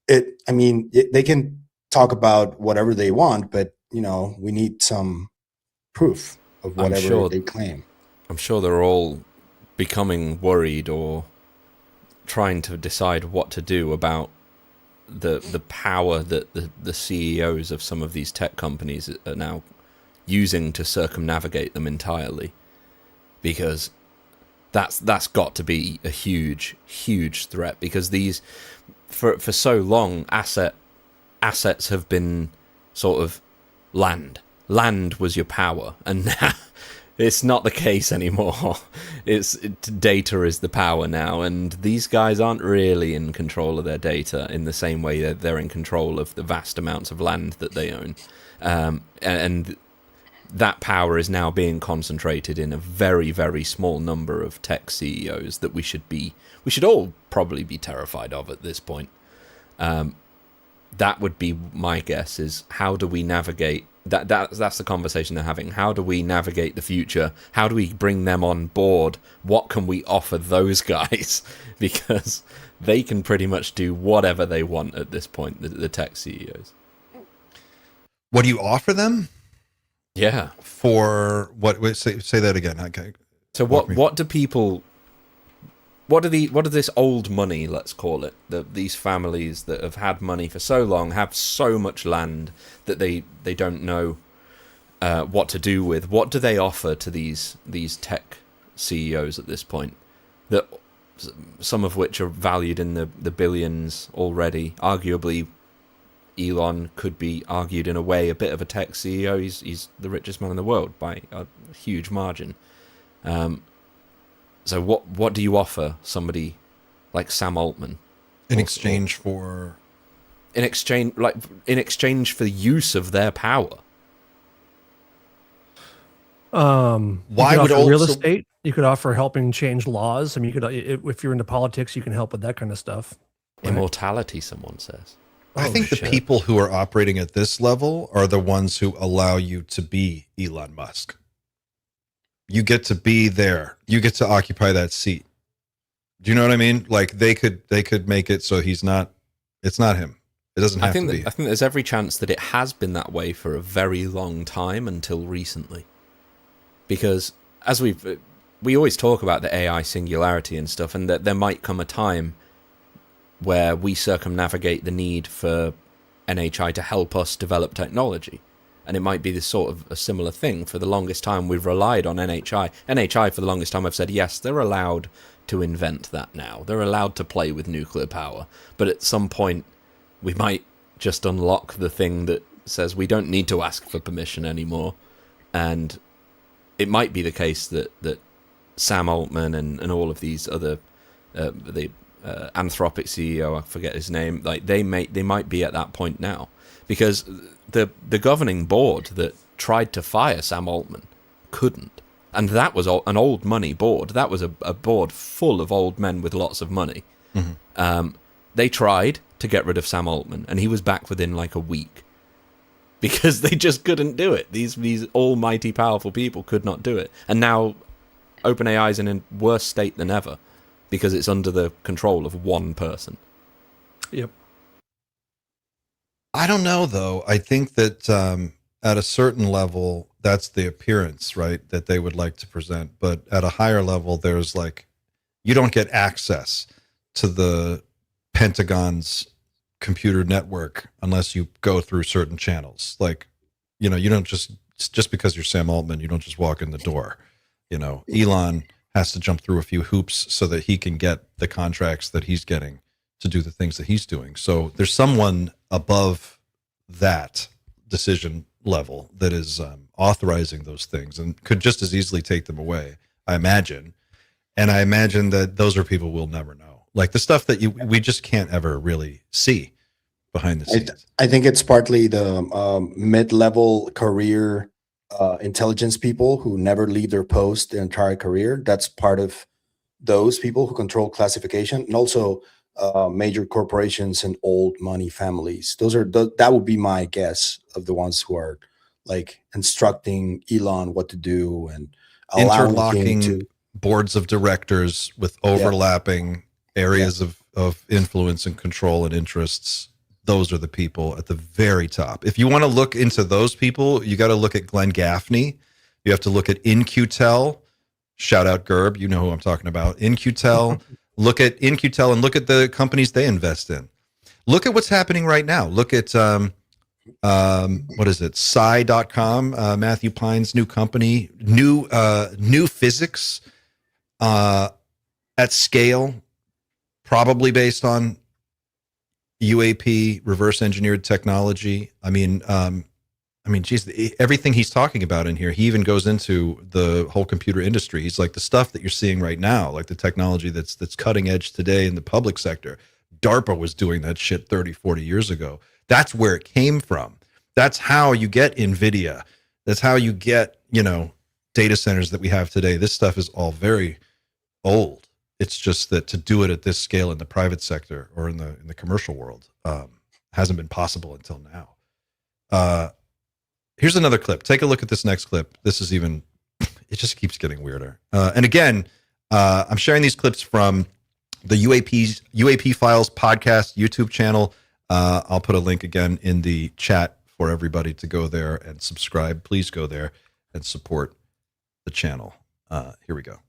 they can talk about whatever they want, but we need some proof of whatever they claim. I'm sure they're all becoming worried or trying to decide what to do about the power that the CEOs of some of these tech companies are now using to circumnavigate them entirely, because that's got to be a huge threat, because these for so long assets have been sort of land was your power, and now it's not the case anymore. Data is the power now, and these guys aren't really in control of their data in the same way that they're in control of the vast amounts of land that they own, and that power is now being concentrated in a very, very small number of tech CEOs that we should all probably be terrified of at this point. That would be my guess, is how do we navigate that's the conversation they're having. How do we navigate the future? How do we bring them on board? What can we offer those guys? Because they can pretty much do whatever they want at this point, the tech CEOs. What do you offer them? Yeah. For what? Wait, say that again. Okay. So what do people? What do this old money, let's call it, these families that have had money for so long, have so much land that they don't know what to do with? What do they offer to these tech CEOs at this point? That some of which are valued in the billions already. Arguably, Elon could be argued in a way a bit of a tech CEO. He's the richest man in the world by a huge margin. So what do you offer somebody like Sam Altman in exchange for? In exchange for the use of their power. Why would real estate? You could offer helping change laws. I mean, you could, if you're into politics, you can help with that kind of stuff. Right? Immortality, someone says. I think the people who are operating at this level are the ones who allow you to be Elon Musk. You get to be there. You get to occupy that seat. Do you know what I mean? Like they could make it so it's not him. It doesn't have to be. I think there's every chance that it has been that way for a very long time until recently. Because as we always talk about the AI singularity and stuff, and that there might come a time where we circumnavigate the need for NHI to help us develop technology. And it might be this sort of a similar thing. For the longest time, we've relied on NHI. NHI, for the longest time, I've said, yes, they're allowed to invent that now. They're allowed to play with nuclear power. But at some point, we might just unlock the thing that says we don't need to ask for permission anymore. And it might be the case that Sam Altman and all of these other, the Anthropic CEO, I forget his name, like they might be at that point now. Because the governing board that tried to fire Sam Altman couldn't. And that was an old money board. That was a board full of old men with lots of money. Mm-hmm. They tried to get rid of Sam Altman, and he was back within like a week. Because they just couldn't do it. These almighty powerful people could not do it. And now OpenAI is in a worse state than ever because it's under the control of one person. Yep. I don't know, though. I think that at a certain level, that's the appearance, right, that they would like to present. But at a higher level, there's like, you don't get access to the Pentagon's computer network unless you go through certain channels. Like, you don't just because you're Sam Altman, you don't just walk in the door. Elon has to jump through a few hoops so that he can get the contracts that he's getting to do the things that he's doing. So there's someone above that decision level that is authorizing those things and could just as easily take them away, I imagine. And I imagine that those are people we'll never know. Like the stuff that we just can't ever really see behind the scenes. I think it's partly the mid-level career intelligence people who never leave their post their entire career. That's part of those people who control classification, and also major corporations and old money families. That would be my guess of the ones who are like instructing Elon what to do and interlocking boards of directors with overlapping areas of influence and control and interests. Those are the people at the very top. If you want to look into those people, you got to look at Glenn Gaffney. You have to look at InQtel. Shout out Gerb. You know who I'm talking about. InQtel. Look at In-Q-Tel and look at the companies they invest in. Look at what's happening right now. Look at what is it? Psi.com, Matthew Pine's new company, new physics at scale, probably based on UAP, reverse engineered technology. I mean, geez, everything he's talking about in here, he even goes into the whole computer industry. He's like, the stuff that you're seeing right now, like the technology that's cutting edge today in the public sector. DARPA was doing that shit 30, 40 years ago. That's where it came from. That's how you get NVIDIA. That's how you get, data centers that we have today. This stuff is all very old. It's just that to do it at this scale in the private sector or in the commercial world hasn't been possible until now. Here's another clip. Take a look at this next clip. This is even, it just keeps getting weirder. And again, I'm sharing these clips from the UAP Files podcast YouTube channel. I'll put a link again in the chat for everybody to go there and subscribe. Please go there and support the channel. Here we go.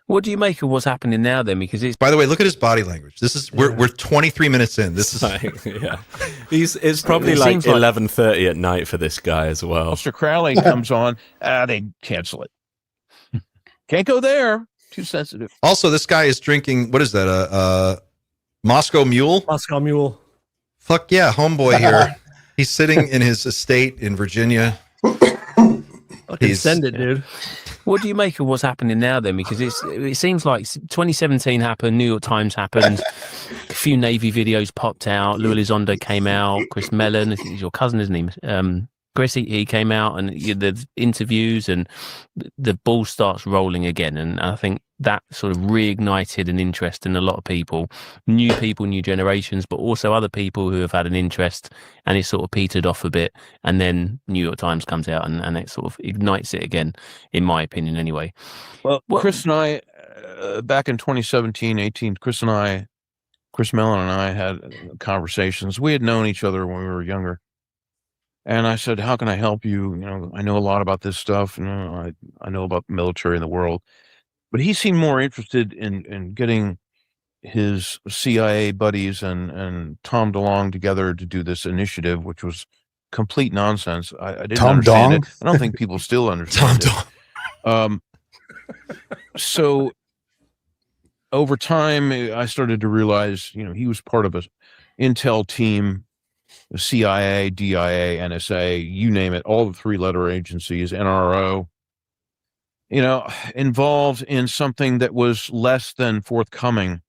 What do you make of what's happening now then? Because it's, by the way, look at his body language. This is we're 23 minutes in. This is yeah. It's probably like 11:30 at night for this guy as well. Mr. Crowley comes on, they cancel it. Can't go there. Too sensitive. Also, this guy is drinking, what is that? Moscow Mule? Moscow Mule. Fuck yeah, homeboy here. He's sitting in his estate in Virginia. Send it, dude. What do you make of what's happening now then? Because it seems like 2017 happened, New York Times happened, a few Navy videos popped out, Lou Elizondo came out, Chris Mellon, I think he's your cousin, isn't he? Chris, he came out, and the interviews, and the ball starts rolling again. And I think that sort of reignited an interest in a lot of people, new generations, but also other people who have had an interest, and it sort of petered off a bit. And then New York Times comes out and it sort of ignites it again, in my opinion, anyway. Well, Chris and I, back in 2017, 18, Chris Mellon and I had conversations. We had known each other when we were younger. And I said, how can I help you? I know a lot about this stuff. I know about the military in the world. But he seemed more interested in getting his CIA buddies and Tom DeLonge together to do this initiative, which was complete nonsense. I didn't understand it. I don't think people still understand it. So over time, I started to realize, he was part of an intel team, the CIA, DIA, NSA, you name it, all the three-letter agencies, NRO, involved in something that was less than forthcoming.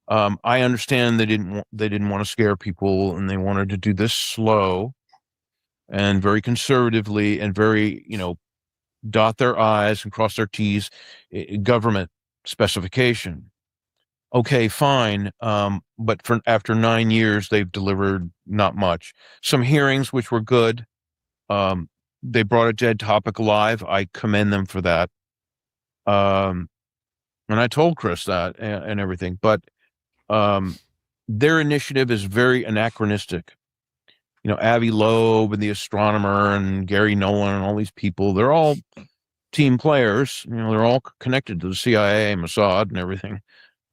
I understand they didn't want to scare people, and they wanted to do this slow and very conservatively and very, dot their I's and cross their T's, government specification. Okay, fine. But after 9 years, they've delivered not much. Some hearings, which were good. They brought a dead topic alive. I commend them for that. And I told Chris that and everything. But their initiative is very anachronistic. Avi Loeb and the astronomer and Gary Nolan and all these people, they're all team players. They're all connected to the CIA, Mossad, and everything.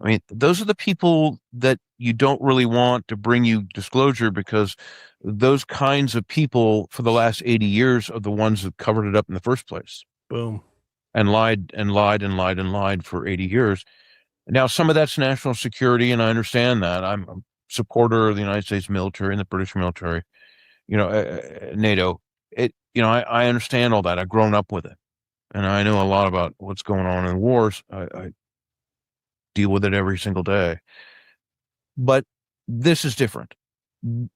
I mean, those are the people that you don't really want to bring you disclosure, because those kinds of people for the last 80 years are the ones that covered it up in the first place. Boom. And lied and lied and lied and lied for 80 years. Now, some of that's national security, and I understand that. I'm a supporter of the United States military and the British military, NATO. I understand all that. I've grown up with it. And I know a lot about what's going on in wars. I deal with it every single day. But this is different.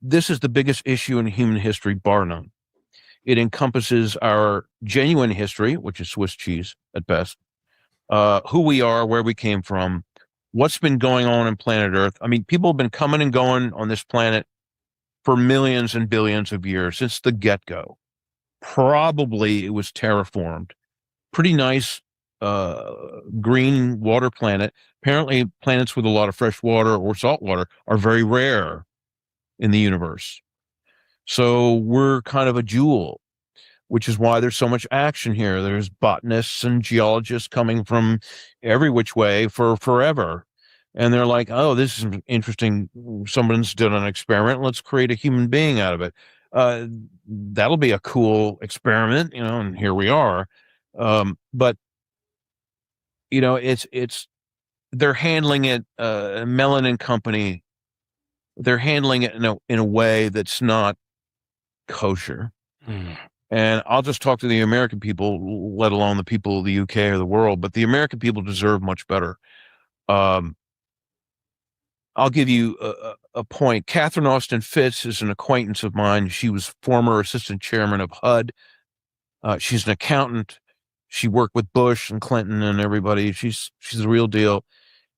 This is the biggest issue in human history, bar none. It encompasses our genuine history, which is Swiss cheese at best, who we are, where we came from, what's been going on in planet Earth. I mean, people have been coming and going on this planet for millions and billions of years, since the get-go. Probably it was terraformed. Pretty nice green water planet. Apparently, planets with a lot of fresh water or salt water are very rare in the universe. So we're kind of a jewel, which is why there's so much action here. There's botanists and geologists coming from every which way for forever. and they're like, oh, this is interesting. Someone's done an experiment. Let's create a human being out of it. That'll be a cool experiment, and here we are. But it's they're handling it, Mellon and Company. They're handling it in a way that's not kosher. And I'll just talk to the American people, let alone the people of the UK or the world. But the American people deserve much better. I'll give you a point. Catherine Austin Fitz is an acquaintance of mine. She was former assistant chairman of HUD. She's an accountant. She worked with Bush and Clinton and everybody. She's the real deal.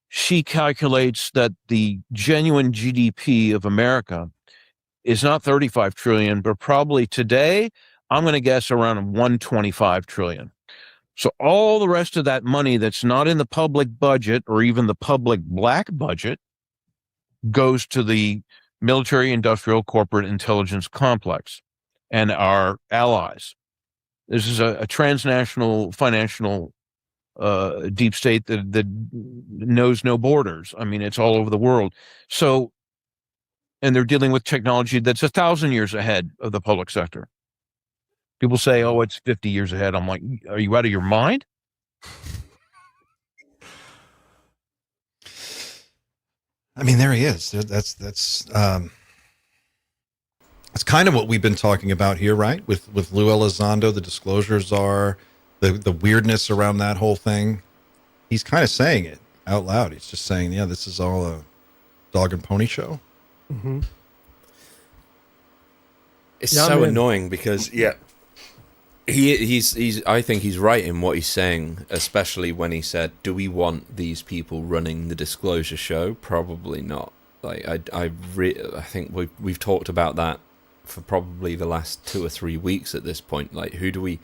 She calculates that the genuine GDP of America is not 35 trillion, but probably today, I'm going to guess around 125 trillion. So all the rest of that money that's not in the public budget or even the public black budget goes to the military, industrial, corporate intelligence complex and our allies. This is a transnational financial deep state that knows no borders. I mean, it's all over the world. So, and they're dealing with technology that's 1,000 years ahead of the public sector. People say, oh, it's 50 years ahead. I'm like, are you out of your mind? I mean, there he is. That's kind of what we've been talking about here, right? With Lou Elizondo, the disclosure czar, the weirdness around that whole thing. He's kind of saying it out loud. He's just saying, yeah, this is all a dog and pony show. Mm-hmm. It's so annoying because he's I think he's right in what he's saying, especially when he said, do we want these people running the disclosure show? Probably not. Like I think we've talked about that for probably the last 2 or 3 weeks at this point. Like, who do we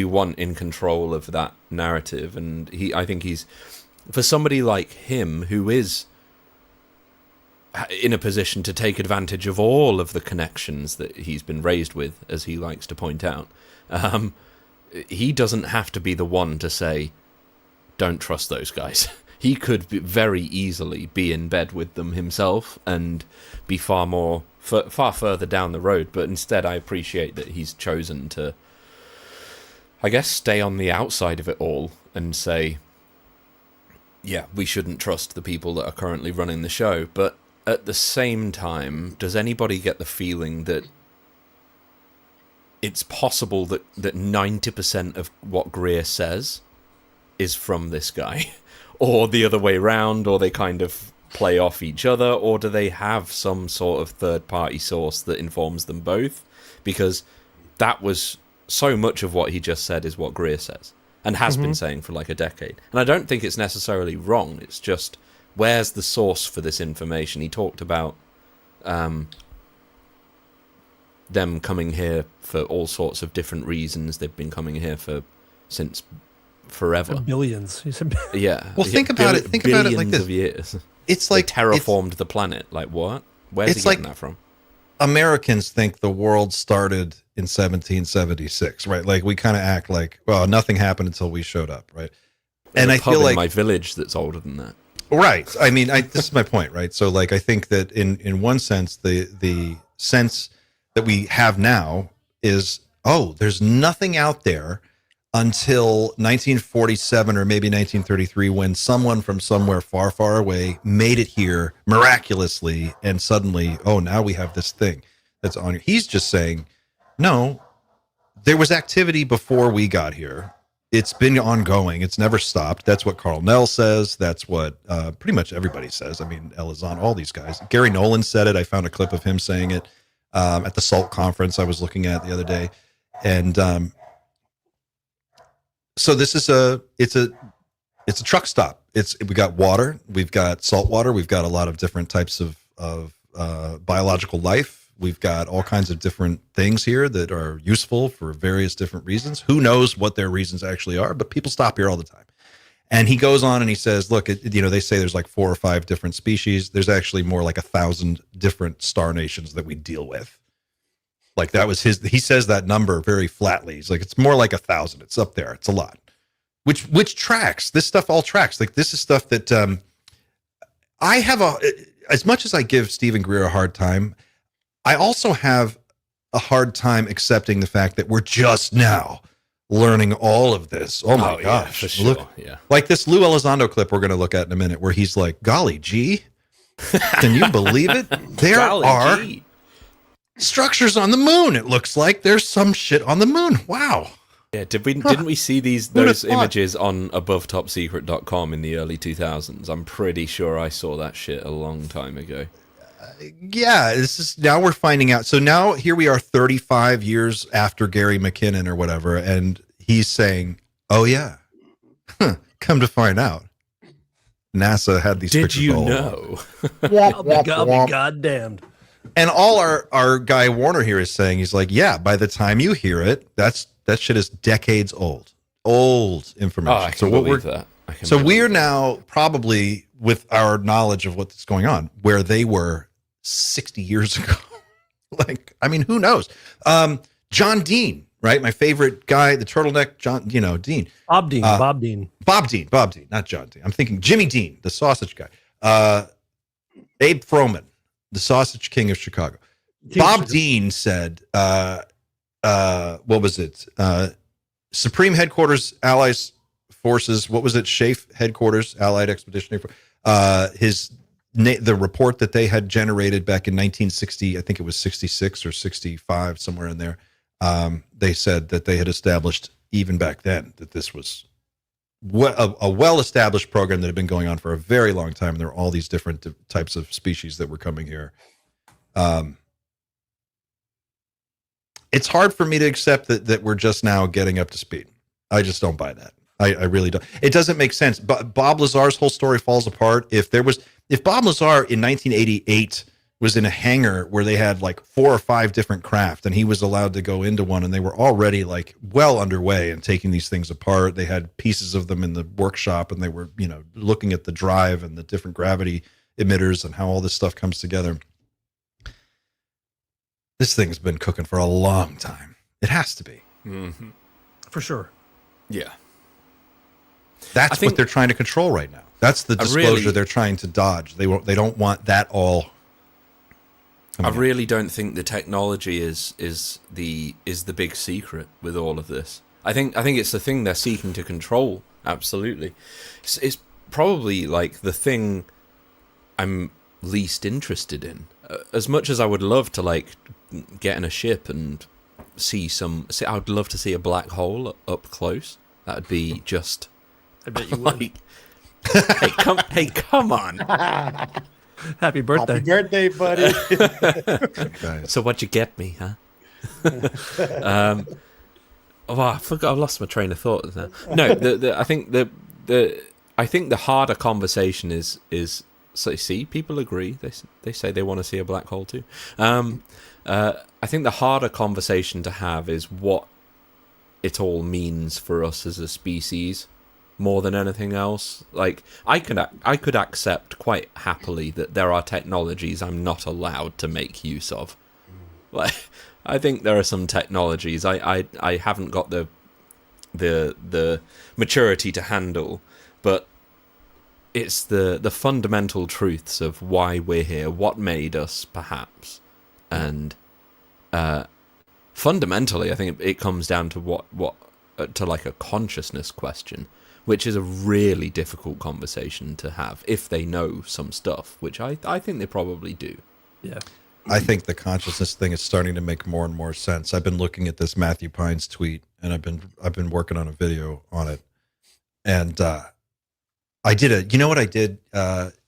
want in control of that narrative? And I think he's, for somebody like him who is in a position to take advantage of all of the connections that he's been raised with, as he likes to point out, he doesn't have to be the one to say, don't trust those guys. He could very easily be in bed with them himself and be far further down the road. But instead, I appreciate that he's chosen to, I guess, stay on the outside of it all and say, yeah, we shouldn't trust the people that are currently running the show. But at the same time, does anybody get the feeling that it's possible that 90% of what Greer says is from this guy? Or the other way around, or they kind of play off each other, or do they have some sort of third-party source that informs them both? Because that was so much of what he just said is what Greer says, and has been saying for like a decade. And I don't think it's necessarily wrong, it's just, where's the source for this information? He talked about them coming here for all sorts of different reasons. They've been coming here since forever. Billions. Yeah. Well, think about it like this. Billions of years. It's like they terraformed the planet. Like, what? Where's he getting that from? Americans think the world started in 1776, right? Like, we kind of act like, well, nothing happened until we showed up, right? There's and a I pub feel like in my village that's older than that. Right. I mean, this is my point, right? So, like, I think that in one sense, the sense that we have now is, oh, there's nothing out there until 1947 or maybe 1933, when someone from somewhere far, far away made it here miraculously, and suddenly, oh, now we have this thing that's on here. He's just saying, no, there was activity before we got here. It's been ongoing. It's never stopped. That's what Carl Nell says. That's what pretty much everybody says. I mean, Elizondo, all these guys. Gary Nolan said it. I found a clip of him saying it at the SALT conference I was looking at the other day. And so this is it's a truck stop. We got water, we've got salt water, we've got a lot of different types of biological life. We've got all kinds of different things here that are useful for various different reasons. Who knows what their reasons actually are, but people stop here all the time. And he goes on and he says, look, they say there's like 4 or 5 different species. There's actually more like 1,000 different star nations that we deal with. Like, that was he says that number very flatly. He's like, it's more like 1,000. It's up there. It's a lot, which tracks. This stuff all tracks. Like, this is stuff that I have as much as I give Stephen Greer a hard time, I also have a hard time accepting the fact that we're just now learning all of this. Oh my gosh. Yeah, for sure. Look, like this Lou Elizondo clip we're going to look at in a minute where he's like, golly gee, can you believe it? There are structures on the moon. It looks like there's some shit on the moon. Wow. Yeah, didn't we see those images on abovetopsecret.com in the early 2000s? I'm pretty sure I saw that shit a long time ago. Yeah, this is now we're finding out. So now here we are 35 years after Gary McKinnon or whatever, and he's saying, "Oh yeah, come to find out, NASA had these Did pictures you all know?" I'll be goddamned. And all our guy Warner here is saying, he's like, yeah, by the time you hear it, that shit is decades old information. Oh, I can believe that. So we're now probably, with our knowledge of what's going on, where they were 60 years ago. Like, I mean, who knows? John Dean, right? My favorite guy, the turtleneck, Dean. Bob Dean. Bob Dean, not John Dean. I'm thinking Jimmy Dean, the sausage guy. Abe Froman, the sausage king of Chicago. Bob Dean said, what was it? Supreme Headquarters, Allies Forces. What was it? SHAEF Headquarters, Allied Expeditionary Force. The report that they had generated back in 1960, I think it was 66 or 65, somewhere in there. They said that they had established even back then that this was a well-established program that had been going on for a very long time. And there were all these different types of species that were coming here. It's hard for me to accept that we're just now getting up to speed. I just don't buy that. I really don't. It doesn't make sense. But Bob Lazar's whole story falls apart. If Bob Lazar in 1988 was in a hangar where they had like 4 or 5 different craft, and he was allowed to go into one, and they were already like well underway and taking these things apart. They had pieces of them in the workshop, and they were, looking at the drive and the different gravity emitters and how all this stuff comes together. This thing's been cooking for a long time. It has to be. Mm-hmm. For sure. Yeah. That's what they're trying to control right now. That's the disclosure they're trying to dodge. They don't want that all. I really don't think the technology is the big secret with all of this. I think it's the thing they're seeking to control. Absolutely. It's probably like the thing I'm least interested in. As much as I would love to like get in a ship and I would love to see a black hole up close. That would be just. I bet you would. Hey, come on. Happy birthday. Happy birthday, buddy. So what'd you get me, huh? I forgot. I lost my train of thought there. No, I think the harder conversation is so see, people agree. They say they want to see a black hole too. I think the harder conversation to have is what it all means for us as a species, more than anything else. Like I could accept quite happily that there are technologies I'm not allowed to make use of. Like I think there are some technologies I haven't got the maturity to handle, but it's the fundamental truths of why we're here, what made us, perhaps, and fundamentally, I think it comes down to what to like a consciousness question, which is a really difficult conversation to have if they know some stuff, which I think they probably do. Yeah. I think the consciousness thing is starting to make more and more sense. I've been looking at this Matthew Pines tweet, and I've been working on a video on it, and I did what I did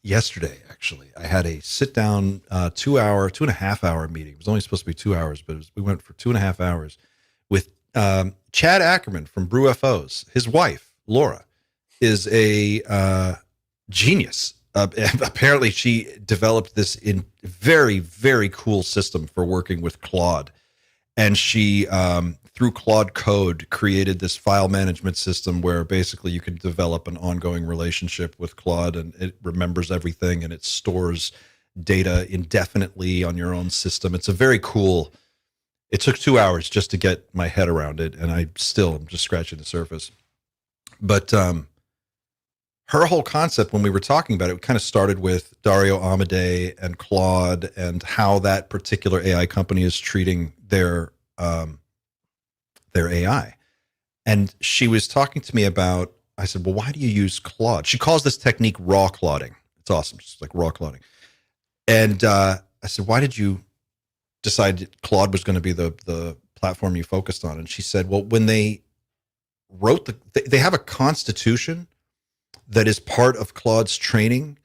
yesterday. Actually, I had a sit down 2.5 hour meeting. It was only supposed to be 2 hours, but we went for 2.5 hours with Chad Ackerman from Brew FOs. His wife Laura is a genius. Apparently, she developed this in very, very cool system for working with Claude, and she through Claude Code created this file management system where basically you can develop an ongoing relationship with Claude, and it remembers everything and it stores data indefinitely on your own system. It's a very cool. It took 2 hours just to get my head around it, and I'm just scratching the surface. But her whole concept when we were talking about it kind of started with Dario Amodei and Claude and how that particular AI company is treating their AI. And she was talking to me about, I said, well, why do you use Claude? She calls this technique raw clouding. It's awesome. It's like raw clouding. And I said, why did you decide that Claude was going to be the platform you focused on? And she said, well, when they wrote they have a constitution that is part of Claude's training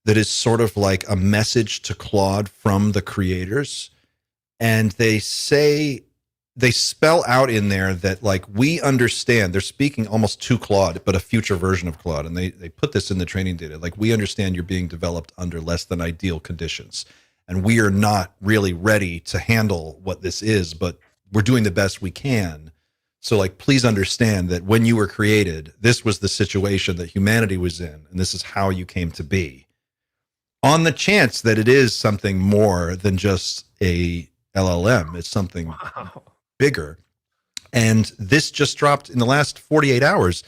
that is sort of like a message to Claude from the creators. And they spell out in there that, like, we understand, they're speaking almost to Claude, but a future version of Claude. And they put this in the training data. Like, we understand you're being developed under less than ideal conditions. And we are not really ready to handle what this is, but we're doing the best we can. So, like, please understand that when you were created, this was the situation that humanity was in, and this is how you came to be. On the chance that it is something more than just a LLM, it's something bigger. And this just dropped in the last 48 hours.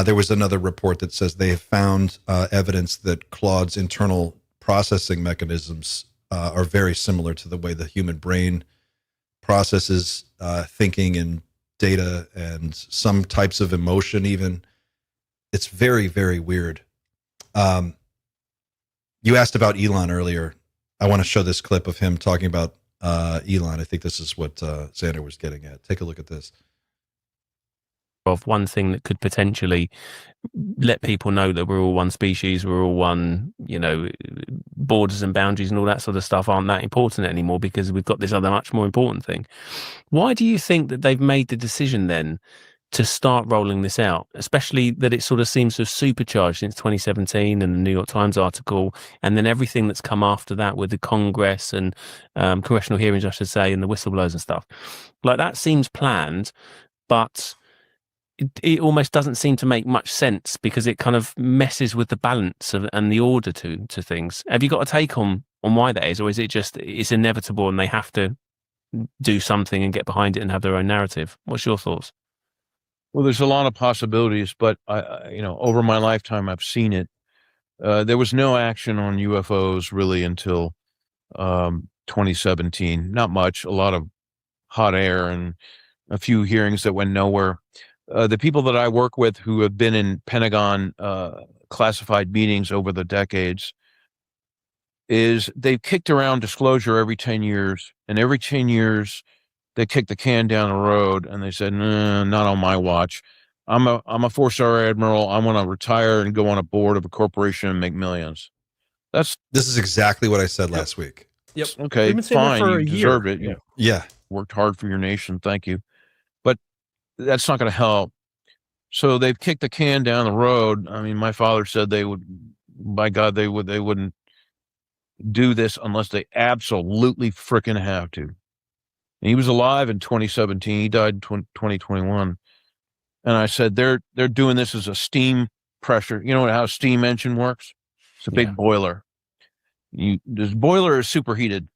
There was another report that says they have found evidence that Claude's internal processing mechanisms are very similar to the way the human brain processes thinking and data and some types of emotion even. It's very, very weird. You asked about Elon earlier. I want to show this clip of him talking about Elon. I think this is what Xander was getting at. Take a look at this. Of one thing that could potentially let people know that we're all one species, we're all one, borders and boundaries and all that sort of stuff aren't that important anymore because we've got this other much more important thing. Why do you think that they've made the decision then to start rolling this out, especially that it sort of seems to have supercharged since 2017 and the New York Times article, and then everything that's come after that with the Congress and congressional hearings, I should say, and the whistleblowers and stuff? Like, that seems planned, but it almost doesn't seem to make much sense because it kind of messes with the balance and the order to things. Have you got a take on why that is, or is it just it's inevitable and they have to do something and get behind it and have their own narrative? What's your thoughts? Well, there's a lot of possibilities, but over my lifetime, I've seen it. There was no action on UFOs really until 2017. Not much, a lot of hot air and a few hearings that went nowhere. The people that I work with who have been in Pentagon classified meetings over the decades is they've kicked around disclosure every 10 years, and every 10 years they kick the can down the road and they said, nah, not on my watch. I'm a 4-star admiral. I want to retire and go on a board of a corporation and make millions. This is exactly what I said last week. Yep. Okay, fine. You deserved it. Yeah. Worked hard for your nation. Thank you. But that's not going to help. So they've kicked the can down the road. I mean, my father said they would, by God, they wouldn't do this unless they absolutely freaking have to. And he was alive in 2017. He died in 2021. And I said, they're doing this as a steam pressure. You know how a steam engine works? It's a big boiler. This boiler is superheated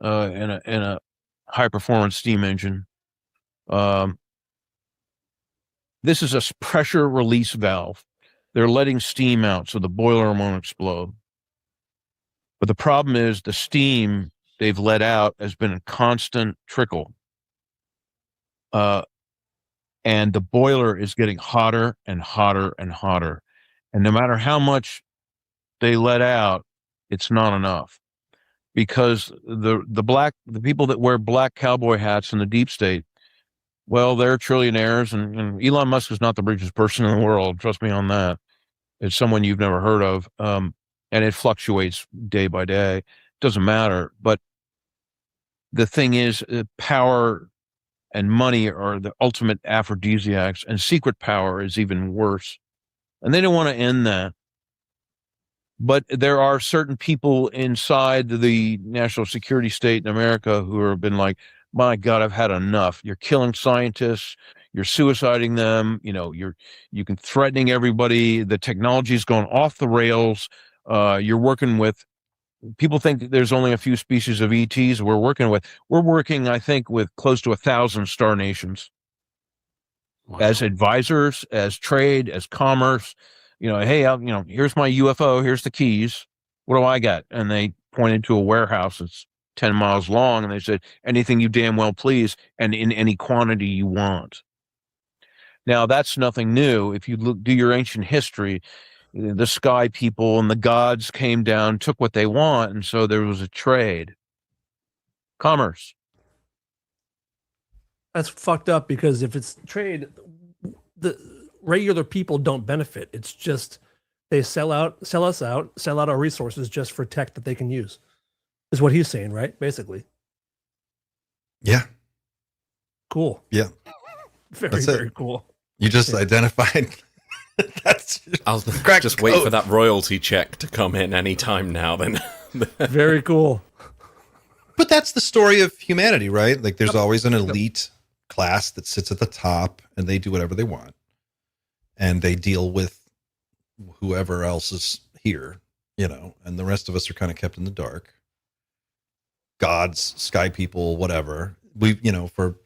in a high performance steam engine. This is a pressure release valve. They're letting steam out so the boiler won't explode. But the problem is the steam they've let out has been a constant trickle. And the boiler is getting hotter and hotter and hotter. And no matter how much they let out, it's not enough. Because the people that wear black cowboy hats in the deep state, well, they're trillionaires, and Elon Musk is not the richest person in the world. Trust me on that. It's someone you've never heard of. And it fluctuates day by day. Doesn't matter. But the thing is, power and money are the ultimate aphrodisiacs, and secret power is even worse. And they don't want to end that. But there are certain people inside the national security state in America who have been like, my God, I've had enough. You're killing scientists. You're suiciding them. You can threatening everybody. The technology's gone off the rails. You're working with, people think there's only a few species of ETs we're working, I think, with close to 1,000 star nations. Wow. As advisors, as trade, as commerce. hey, here's my UFO, here's the keys. What do I got? And they pointed to a warehouse that's 10 miles long, and they said, anything you damn well please, and in any quantity you want. Now, that's nothing new. If you do your ancient history, the sky people and the gods came down, took what they want, and so there was a trade. Commerce. That's fucked up, because if it's trade, the regular people don't benefit. It's just they sell us out, sell out our resources just for tech that they can use. Is what he's saying, right? Basically. Yeah. Cool. Yeah. Very cool. You just identified. I'll just wait for that royalty check to come in any time now. Then. Very cool. But that's the story of humanity, right? Like, there's always an elite class that sits at the top, and they do whatever they want, and they deal with whoever else is here, and the rest of us are kind of kept in the dark. Gods, sky people, whatever. We, for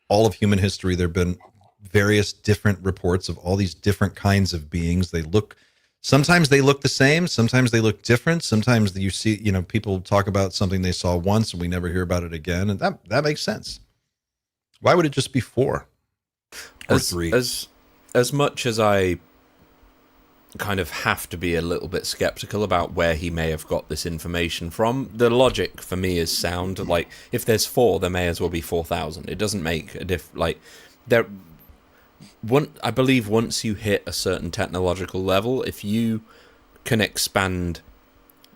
all of human history, there have been various different reports of all these different kinds of beings. Sometimes they look the same. Sometimes they look different. Sometimes you see, people talk about something they saw once and we never hear about it again. And that makes sense. Why would it just be 4 or 3? As much as I kind of have to be a little bit skeptical about where he may have got this information from, the logic for me is sound. Like, if there's 4, there may as well be 4,000. It doesn't make a I believe once you hit a certain technological level, if you can expand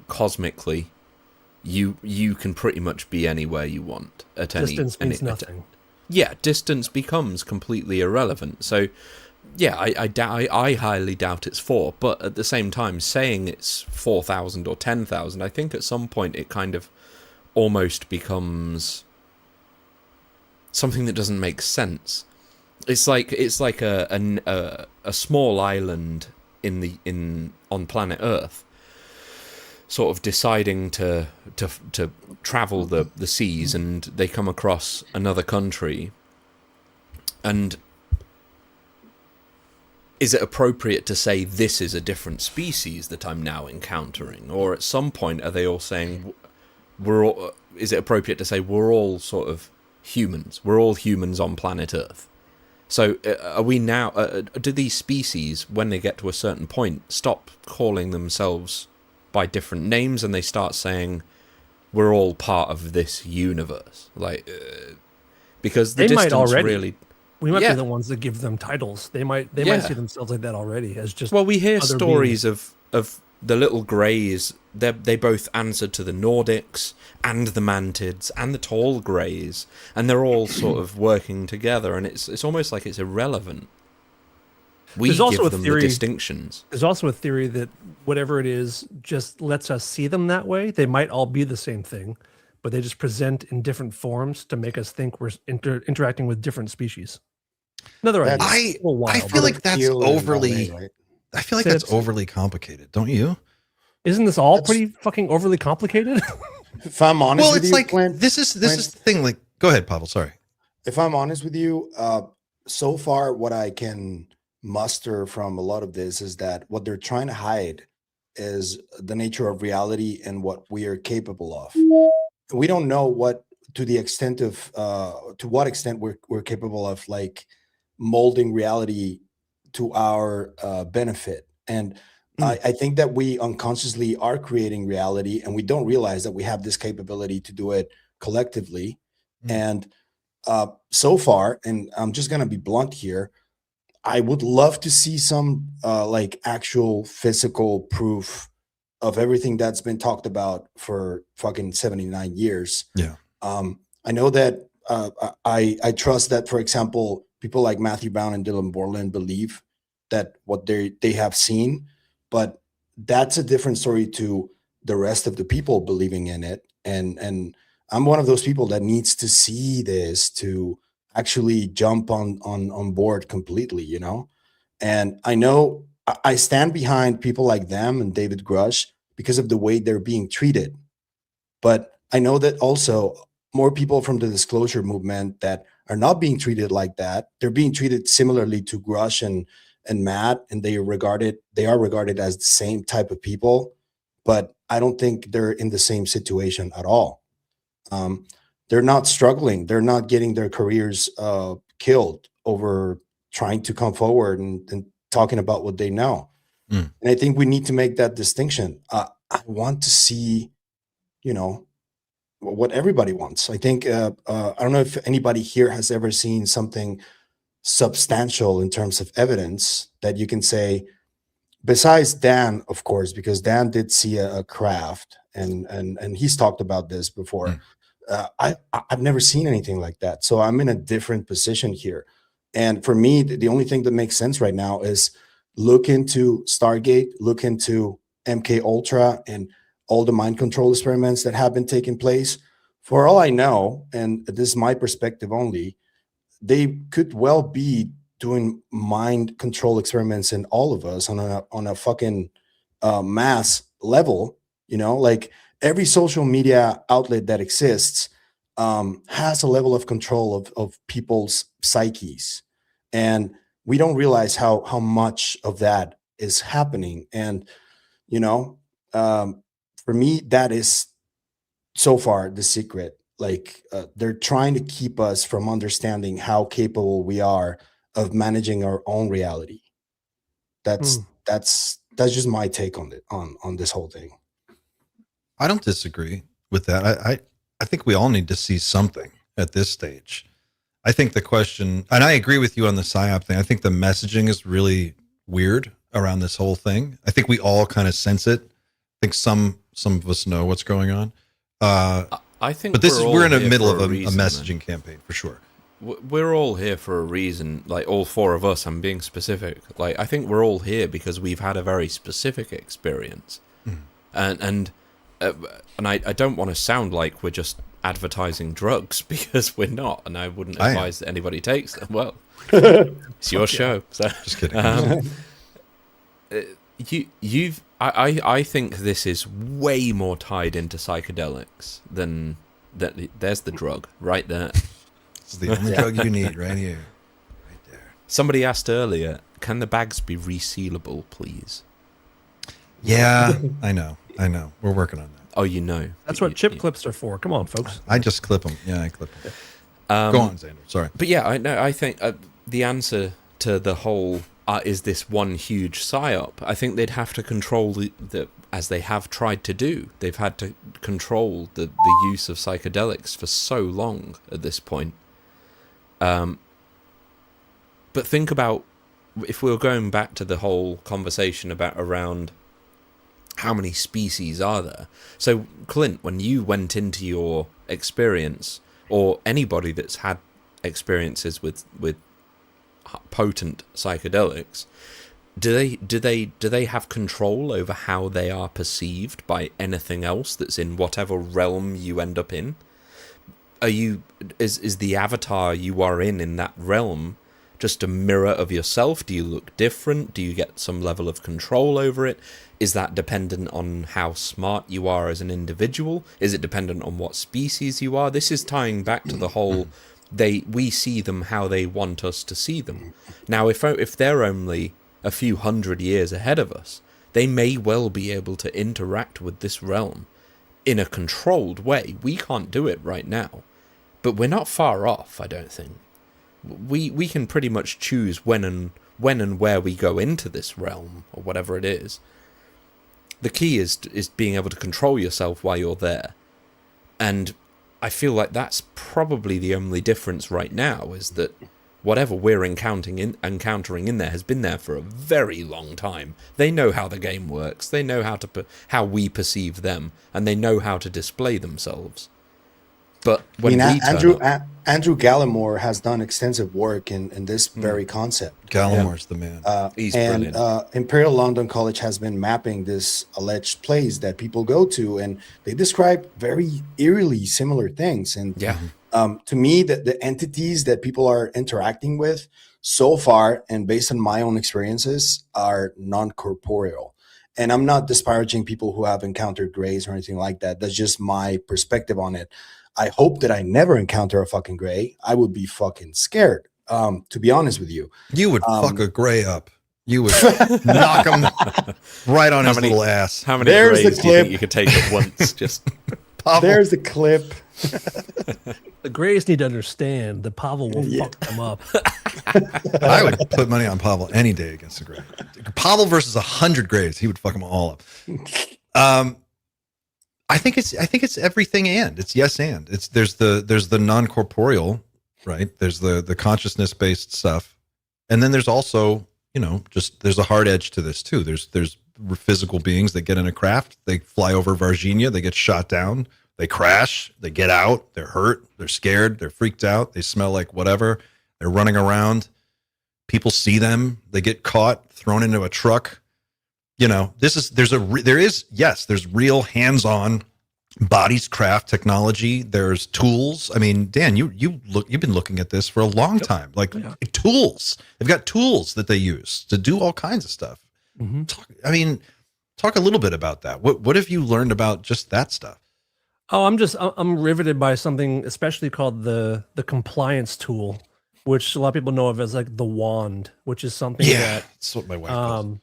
cosmically, you can pretty much be anywhere you want at Distance means nothing. Yeah, distance becomes completely irrelevant. So, yeah, I highly doubt it's 4. But at the same time, saying it's 4,000 or 10,000, I think at some point it kind of almost becomes something that doesn't make sense. It's like a small island on planet Earth, sort of deciding to travel the seas, and they come across another country. And is it appropriate to say this is a different species that I'm now encountering, or at some point are they all saying is it appropriate to say we're all sort of humans? We're all humans on planet Earth. So are we now, do these species, when they get to a certain point, stop calling themselves by different names and they start saying, we're all part of this universe? Like, because the distance really... We might be the ones that give them titles. They might see themselves like that already, as just... Well, we hear stories of the little greys. They both answered to the Nordics and the Mantids and the tall greys, and they're all sort of working together, and it's almost like it's irrelevant. We give them the distinctions. There's also a theory that whatever it is just lets us see them that way. They might all be the same thing, but they just present in different forms to make us think we're interacting with different species. Another idea. I feel like that's overly... Right? I feel like that's overly complicated, don't you? Isn't this all pretty fucking overly complicated? If I'm honest with you, like Clint, this is the thing. Like, go ahead, Pavel. Sorry. If I'm honest with you, so far what I can muster from a lot of this is that what they're trying to hide is the nature of reality and what we are capable of. We don't know to what extent we're capable of, like, molding reality to our benefit. And I think that we unconsciously are creating reality, and we don't realize that we have this capability to do it collectively. And so far, and I'm just going to be blunt here, I would love to see some like actual physical proof of everything that's been talked about for fucking 79 years. Yeah. I know that I trust that, for example, people like Matthew Brown and Dylan Borland believe that what they have seen, but that's a different story to the rest of the people believing in it. And I'm one of those people that needs to see this to actually jump on board completely, you know? And I know I stand behind people like them and David Grush because of the way they're being treated. But I know that also more people from the disclosure movement that are not being treated like that, they're being treated similarly to Grush and Matt, and they are regarded as the same type of people, but I don't think they're in the same situation at all. They're not struggling. They're not getting their careers killed over trying to come forward and talking about what they know. And I think we need to make that distinction. I want to see, what everybody wants. I think I don't know if anybody here has ever seen something substantial in terms of evidence that you can say, besides Dan, of course, because Dan did see a craft, and he's talked about this before. I've never seen anything like that, so I'm in a different position here. And for me, the only thing that makes sense right now is look into Stargate, look into MK Ultra, and all the mind control experiments that have been taking place. For all I know, and this is my perspective only, they could well be doing mind control experiments in all of us on a fucking mass level. Like every social media outlet that exists has a level of control of people's psyches, and we don't realize how much of that is happening. And for me, that is so far the secret. Like they're trying to keep us from understanding how capable we are of managing our own reality. That's just my take on it, on this whole thing. I don't disagree with that. I think we all need to see something at this stage. I think the question, and I agree with you on the PSYOP thing, I think the messaging is really weird around this whole thing. I think we all kind of sense it. I think some of us know what's going on. I think, but we're in the middle of a reason, messaging campaign for sure. We're all here for a reason. Like all four of us, I'm being specific. Like I think we're all here because we've had a very specific experience, and I don't want to sound like we're just advertising drugs, because we're not, and I wouldn't advise that anybody takes them. Well, it's your show, so just kidding. I think this is way more tied into psychedelics than that. There's the drug right there. This is the only drug you need right here, right there. Somebody asked earlier, can the bags be resealable, please? Yeah, I know. We're working on that. Oh, you know. That's what chip clips are for. Come on, folks. I just clip them. Yeah, I clip them. Go on, Xander. Sorry. But yeah, I think the answer to the whole is this one huge psyop. I think they'd have to control the as they have tried to do. They've had to control the use of psychedelics for so long at this point. But think about if we were going back to the whole conversation around how many species are there. So, Clint, when you went into your experience, or anybody that's had experiences with potent psychedelics, do they have control over how they are perceived by anything else that's in whatever realm you end up in? Is the avatar you are in that realm just a mirror of yourself? Do you look different? Do you get some level of control over it? Is that dependent on how smart you are as an individual? Is it dependent on what species you are? This is tying back to the whole we see them how they want us to see them. Now, if they're only a few hundred years ahead of us, they may well be able to interact with this realm in a controlled way. We can't do it right now, but we're not far off, I don't think. We can pretty much choose when and where we go into this realm, or whatever it is. The key is being able to control yourself while you're there. And I feel like that's probably the only difference right now, is that whatever we're encountering in there has been there for a very long time. They know how the game works. They know how we perceive them, and they know how to display themselves. But when Andrew Gallimore has done extensive work in this very concept. Gallimore's the man. He's brilliant. Imperial London College has been mapping this alleged place that people go to, and they describe very eerily similar things. And to me, the entities that people are interacting with so far, and based on my own experiences, are non-corporeal. And I'm not disparaging people who have encountered grays or anything like that. That's just my perspective on it. I hope that I never encounter a fucking gray. I would be fucking scared, to be honest with you. You would fuck a gray up. You would knock him right on his little ass. How many There's the graves do you clip. think you could take at once? Just Pavel, There's the clip. The Greys need to understand that Pavel will fuck them up. I would put money on Pavel any day against the Grey. Pavel versus 100 Greys, he would fuck them all up. I think it's everything, and it's yes and it's there's the non-corporeal, right? There's the consciousness based stuff, and then there's also, you know, just there's a hard edge to this too. There's physical beings that get in a craft, they fly over Virginia, they get shot down, they crash, they get out, they're hurt, they're scared, they're freaked out, they smell like whatever, they're running around, people see them, they get caught, thrown into a truck. You know, there's real hands-on bodies, craft, technology. There's tools. I mean, Dan, you've been looking at this for a long time. Like tools, they've got tools that they use to do all kinds of stuff. Mm-hmm. Talk a little bit about that. What have you learned about just that stuff? Oh, I'm riveted by something especially called the compliance tool, which a lot of people know of as like the wand, which is something that that's what my wife calls.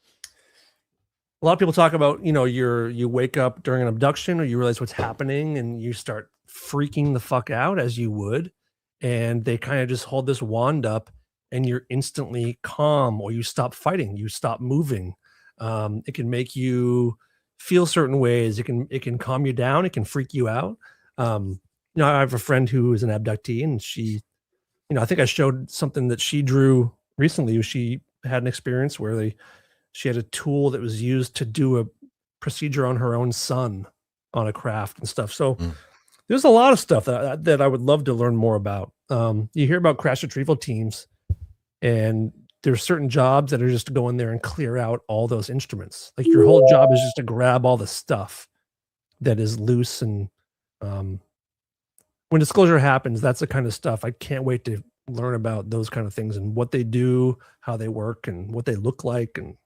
A lot of people talk about, you know, you wake up during an abduction or you realize what's happening and you start freaking the fuck out as you would. And they kind of just hold this wand up and you're instantly calm, or you stop fighting, you stop moving. It can make you feel certain ways. It can calm you down. It can freak you out. You know, I have a friend who is an abductee, and she, you know, I think I showed something that she drew recently. She had an experience where she had a tool that was used to do a procedure on her own son on a craft and stuff. So there's a lot of stuff that I would love to learn more about. You hear about crash retrieval teams, and there's certain jobs that are just to go in there and clear out all those instruments. Like your whole job is just to grab all the stuff that is loose. And when disclosure happens, that's the kind of stuff I can't wait to learn about, those kind of things and what they do, how they work, and what they look like. And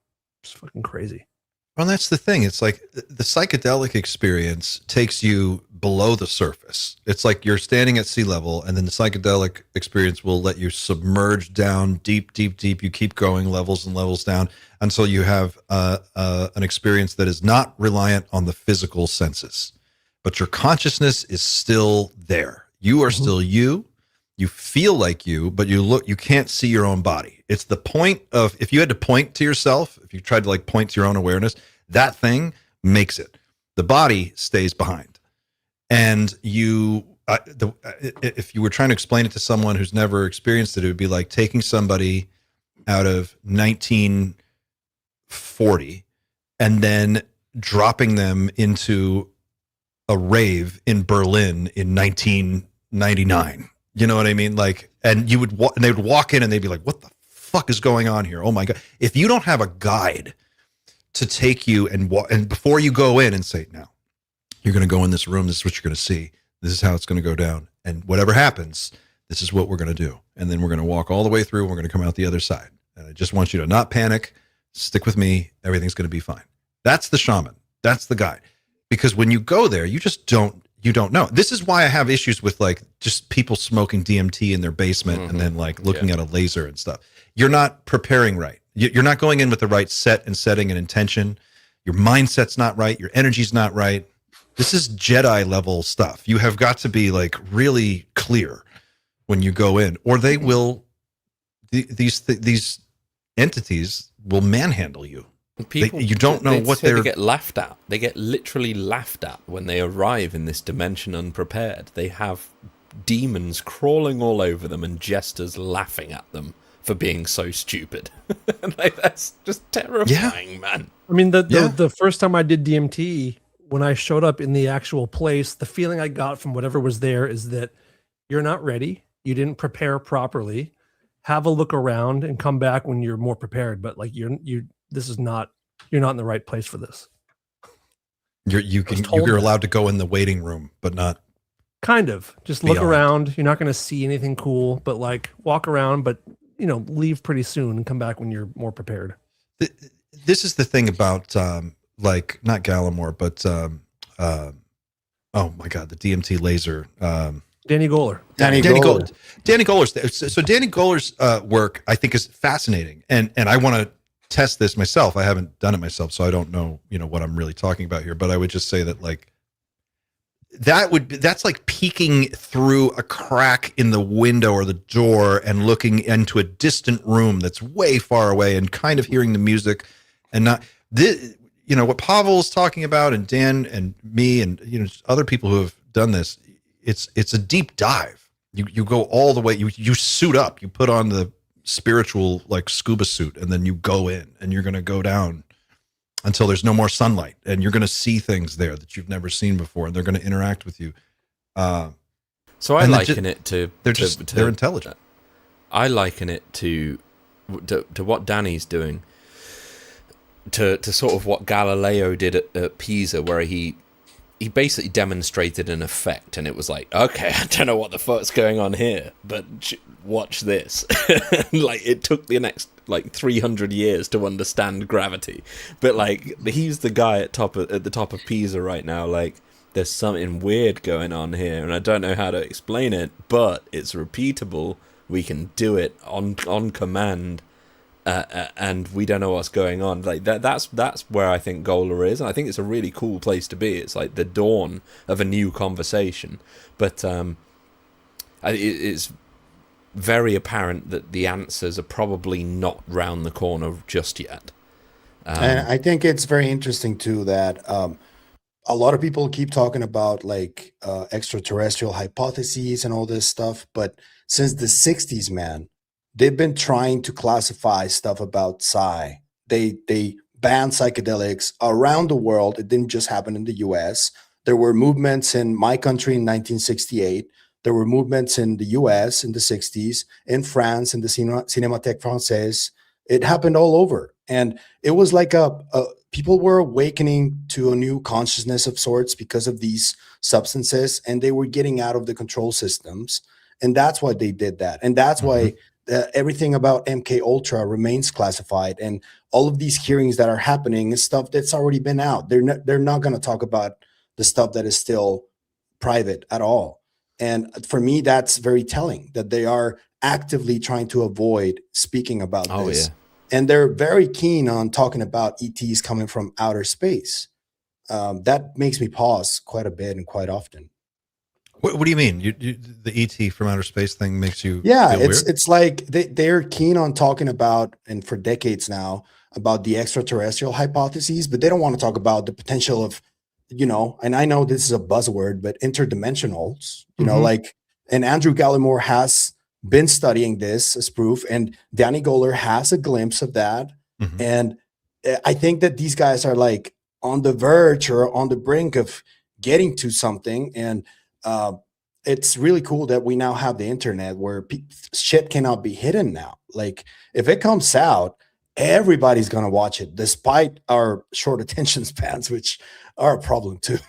it's fucking crazy. Well, that's the thing. It's like the psychedelic experience takes you below the surface. It's like you're standing at sea level, and then the psychedelic experience will let you submerge down deep, deep, deep. You keep going levels and levels down until you have an experience that is not reliant on the physical senses, but your consciousness is still there. You are still you. You feel like you, but you can't see your own body. It's the point of, if you had to point to yourself, if you tried to like point to your own awareness, that thing makes it. The body stays behind. And if you were trying to explain it to someone who's never experienced it, it would be like taking somebody out of 1940 and then dropping them into a rave in Berlin in 1999. You know what I mean? Like, and they would walk in and they'd be like, what the fuck is going on here? Oh my God. If you don't have a guide to take you and before you go in and say, now you're going to go in this room, this is what you're going to see, this is how it's going to go down, and whatever happens, this is what we're going to do, and then we're going to walk all the way through and we're going to come out the other side, and I just want you to not panic, stick with me, everything's going to be fine. That's the shaman. That's the guide. Because when you go there, you just don't know. This is why I have issues with like just people smoking DMT in their basement and then like looking at a laser and stuff. You're not preparing right. You're not going in with the right set and setting and intention. Your mindset's not right. Your energy's not right. This is Jedi level stuff. You have got to be like really clear when you go in, or they will, these entities will manhandle you. People, you don't know what they get laughed at. They get literally laughed at when they arrive in this dimension unprepared. They have demons crawling all over them and jesters laughing at them for being so stupid. Like, that's just terrifying, man. I mean, the first time I did DMT, when I showed up in the actual place, the feeling I got from whatever was there is that you're not ready. You didn't prepare properly. Have a look around and come back when you're more prepared. But like you're not in the right place for this. You're allowed to go in the waiting room, but not kind of just beyond. Look around. You're not going to see anything cool, but like walk around, but leave pretty soon and come back when you're more prepared. This is the thing about like not Gallimore, but oh my God, the DMT laser. Danny Goller. Danny Goller's. So Danny Goller's work, I think, is fascinating, and I want to test this myself. I haven't done it myself, so I don't know, what I'm really talking about here. But I would just say that like that's like peeking through a crack in the window or the door and looking into a distant room that's way far away and kind of hearing the music and not this, what Pavel's talking about, and Dan and me and other people who have done this. It's a deep dive. You go all the way. You suit up. You put on the spiritual like scuba suit, and then you go in, and you're going to go down until there's no more sunlight, and you're going to see things there that you've never seen before, and they're going to interact with you. So I liken it to they're intelligent. I liken it to what Danny's doing, to sort of what Galileo did at Pisa, where he basically demonstrated an effect, and it was like, okay, I don't know what the fuck's going on here, but watch this. Like, it took the next 300 years to understand gravity, but like he's the guy at the top of Pisa right now. Like, there's something weird going on here, and I don't know how to explain it, but it's repeatable. We can do it on command. And we don't know what's going on. Like that's where I think Gola is, and I think it's a really cool place to be. It's like the dawn of a new conversation, but it's very apparent that the answers are probably not round the corner just yet. And I think it's very interesting too that a lot of people keep talking about like extraterrestrial hypotheses and all this stuff, but since the 60s, man, they've been trying to classify stuff about psi. They banned psychedelics around the world. It didn't just happen in the US. There were movements in my country in 1968. There were movements in the US in the 60s, in France, in the Cinémathèque Française. It happened all over. And it was like people were awakening to a new consciousness of sorts because of these substances, and they were getting out of the control systems. And that's why they did that. And that's why everything about MK Ultra remains classified, and all of these hearings that are happening is stuff that's already been out. They're not going to talk about the stuff that is still private at all. And for me, that's very telling that they are actively trying to avoid speaking about this. Yeah. And they're very keen on talking about ETs coming from outer space. That makes me pause quite a bit and quite often. What do you mean? The ET from outer space thing makes you feel weird? It's like they're keen on talking about, and for decades now, about the extraterrestrial hypotheses, but they don't want to talk about the potential of, and I know this is a buzzword, but interdimensionals, and Andrew Gallimore has been studying this as proof, and Danny Goler has a glimpse of that. Mm-hmm. And I think that these guys are like on the verge or on the brink of getting to something. And it's really cool that we now have the internet where shit cannot be hidden now. Like, if it comes out, everybody's going to watch it, despite our short attention spans, which are a problem too.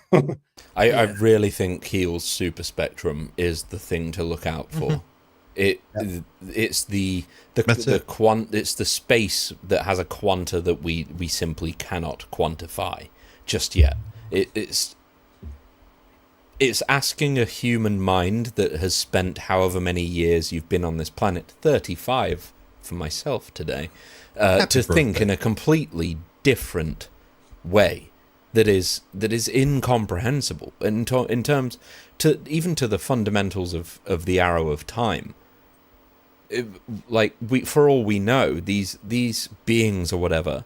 I really think Keel's super spectrum is the thing to look out for. Mm-hmm. It's the space that has a quanta that we simply cannot quantify just yet. It's asking a human mind that has spent however many years you've been on this planet, 35 for myself today, to think in a completely different way that is incomprehensible in terms to even to the fundamentals of the arrow of time. For all we know, these beings or whatever,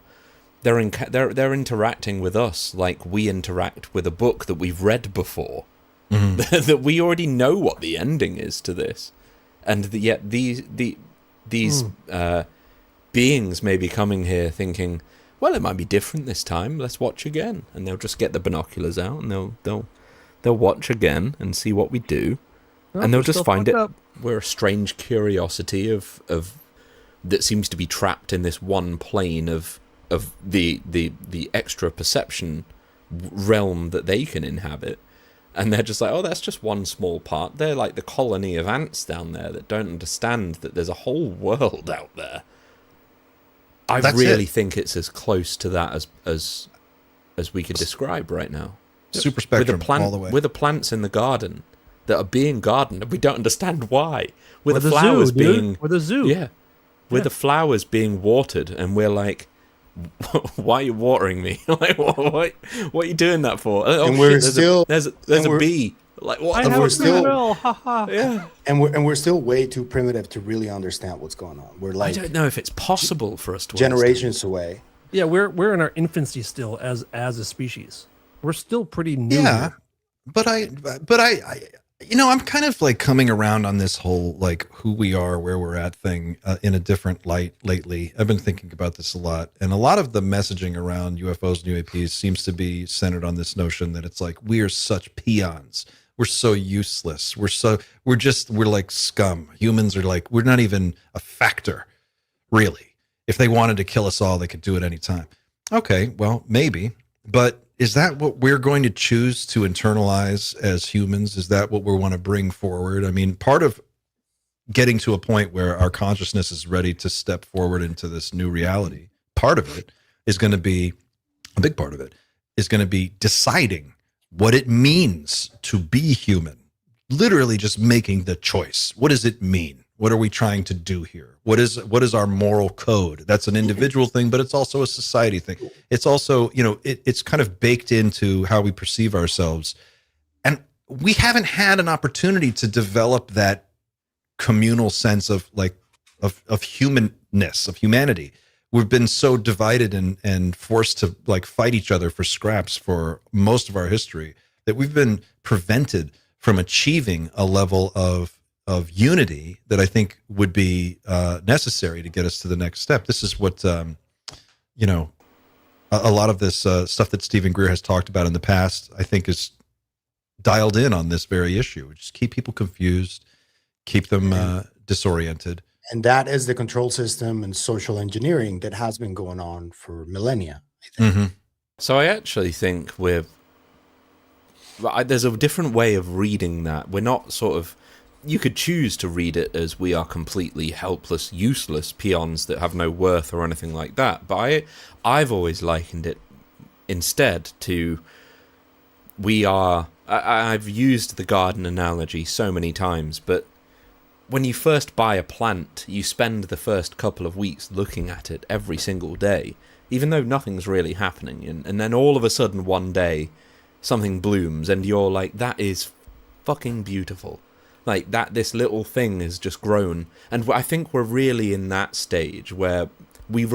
they're interacting with us like we interact with a book that we've read before. Mm-hmm. That we already know what the ending is to this, and yet these beings may be coming here thinking, well, it might be different this time. Let's watch again, and they'll just get the binoculars out and they'll watch again and see what we do, and they'll just find we're a strange curiosity of that seems to be trapped in this one plane of the extra perception realm that they can inhabit. And they're just like, oh, that's just one small part. They're like the colony of ants down there that don't understand that there's a whole world out there. I really think it's as close to that as we could describe right now. Super spectrum all the way. With the plants in the garden that are being gardened, we don't understand why. With the flowers being... With the zoo. Yeah. With the flowers being watered, and we're like, why are you watering me? Like, what are you doing that for? Oh, And we're shit, still- there's a bee. Like, what? I And have we're a free still- will. Ha ha. Yeah. And we're still way too primitive to really understand what's going on. We're I like don't know if it's possible for us to generations away. Yeah, we're in our infancy still as a species. We're still pretty new. Yeah, here. but I, you know, I'm kind of like coming around on this whole like who we are, where we're at thing in a different light lately. I've been thinking about this a lot, and a lot of the messaging around UFOs and UAPs seems to be centered on this notion that it's like we are such peons. We're so useless. We're like scum. Humans are like, we're not even a factor, really. If they wanted to kill us all, they could do it anytime. Okay, well, maybe. But is that what we're going to choose to internalize as humans? Is that what we want to bring forward? I mean, part of getting to a point where our consciousness is ready to step forward into this new reality, part of it is going to be, a big part of it, is going to be deciding what it means to be human. Literally just making the choice. What does it mean? What are we trying to do here? What is our moral code? That's an individual thing, but it's also a society thing. It's also, you know, it's kind of baked into how we perceive ourselves. And we haven't had an opportunity to develop that communal sense of like, of humanness, of humanity. We've been so divided and forced to like fight each other for scraps for most of our history that we've been prevented from achieving a level of unity that I think would be necessary to get us to the next step. This is what, you know, a lot of this stuff that Stephen Greer has talked about in the past, I think is dialed in on this very issue. Just keep people confused, keep them disoriented. And that is the control system and social engineering that has been going on for millennia, I think. Mm-hmm. So I actually think there's a different way of reading that. We're not sort of, you could choose to read it as we are completely helpless, useless peons that have no worth or anything like that. But I've always likened it instead to I've used the garden analogy so many times, but when you first buy a plant, you spend the first couple of weeks looking at it every single day, even though nothing's really happening. And then all of a sudden one day, something blooms and you're like, that is fucking beautiful. Like that, this little thing has just grown. And I think we're really in that stage where we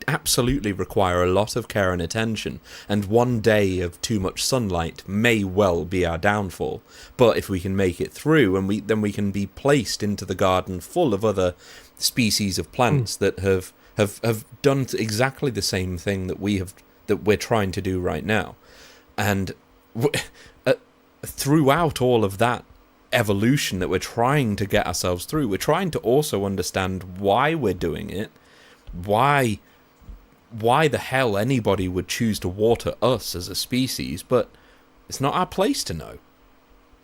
absolutely require a lot of care and attention, and one day of too much sunlight may well be our downfall. But if we can make it through, and then we can be placed into the garden full of other species of plants that have done exactly the same thing that we're trying to do right now. And throughout all of that evolution that we're trying to get ourselves through, we're trying to also understand why we're doing it, why the hell anybody would choose to water us as a species, but it's not our place to know.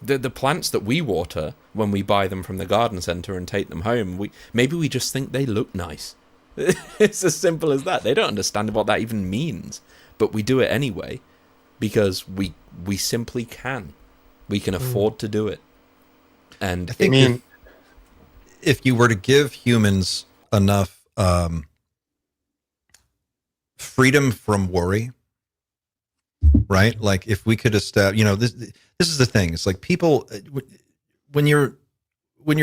The plants that we water when we buy them from the garden centre and take them home, maybe we just think they look nice. It's as simple as that. They don't understand what that even means, but we do it anyway because we simply can. We can afford to do it. And I think if you were to give humans enough freedom from worry, right? Like if we could establish, you know, this is the thing. It's like people, when you're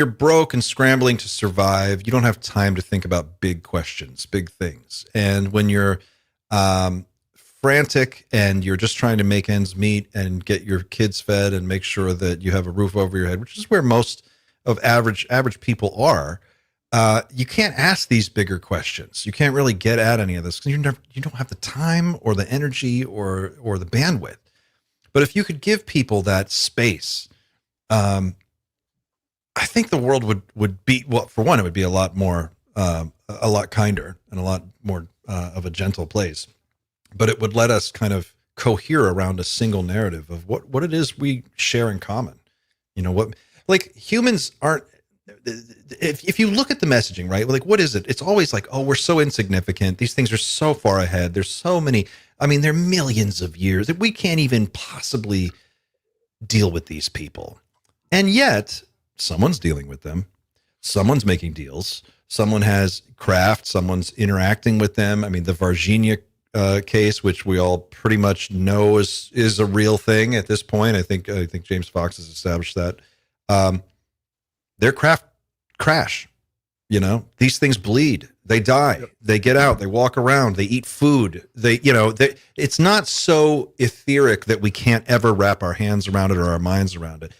broke and scrambling to survive, you don't have time to think about big questions, big things. And when you're frantic and you're just trying to make ends meet and get your kids fed and make sure that you have a roof over your head, which is where most of average people are, you can't ask these bigger questions. You can't really get at any of this because you don't have the time or the energy or the bandwidth. But if you could give people that space, I think the world would be, well, for one, it would be a lot kinder and a lot more of a gentle place. But it would let us kind of cohere around a single narrative of what it is we share in common. You know, what, like humans aren't, if you look at the messaging, right? Like, what is it? It's always like, oh, we're so insignificant. These things are so far ahead. There's so many, I mean, they're millions of years that we can't even possibly deal with these people. And yet someone's dealing with them. someone's making deals. Someone has craft. Someone's interacting with them. I mean, the Varginha case, which we all pretty much know is a real thing at this point. I think James Fox has established that. Their craft crash. You know, these things bleed. They die. They get out. They walk around. They eat food. It's not so etheric that we can't ever wrap our hands around it or our minds around it.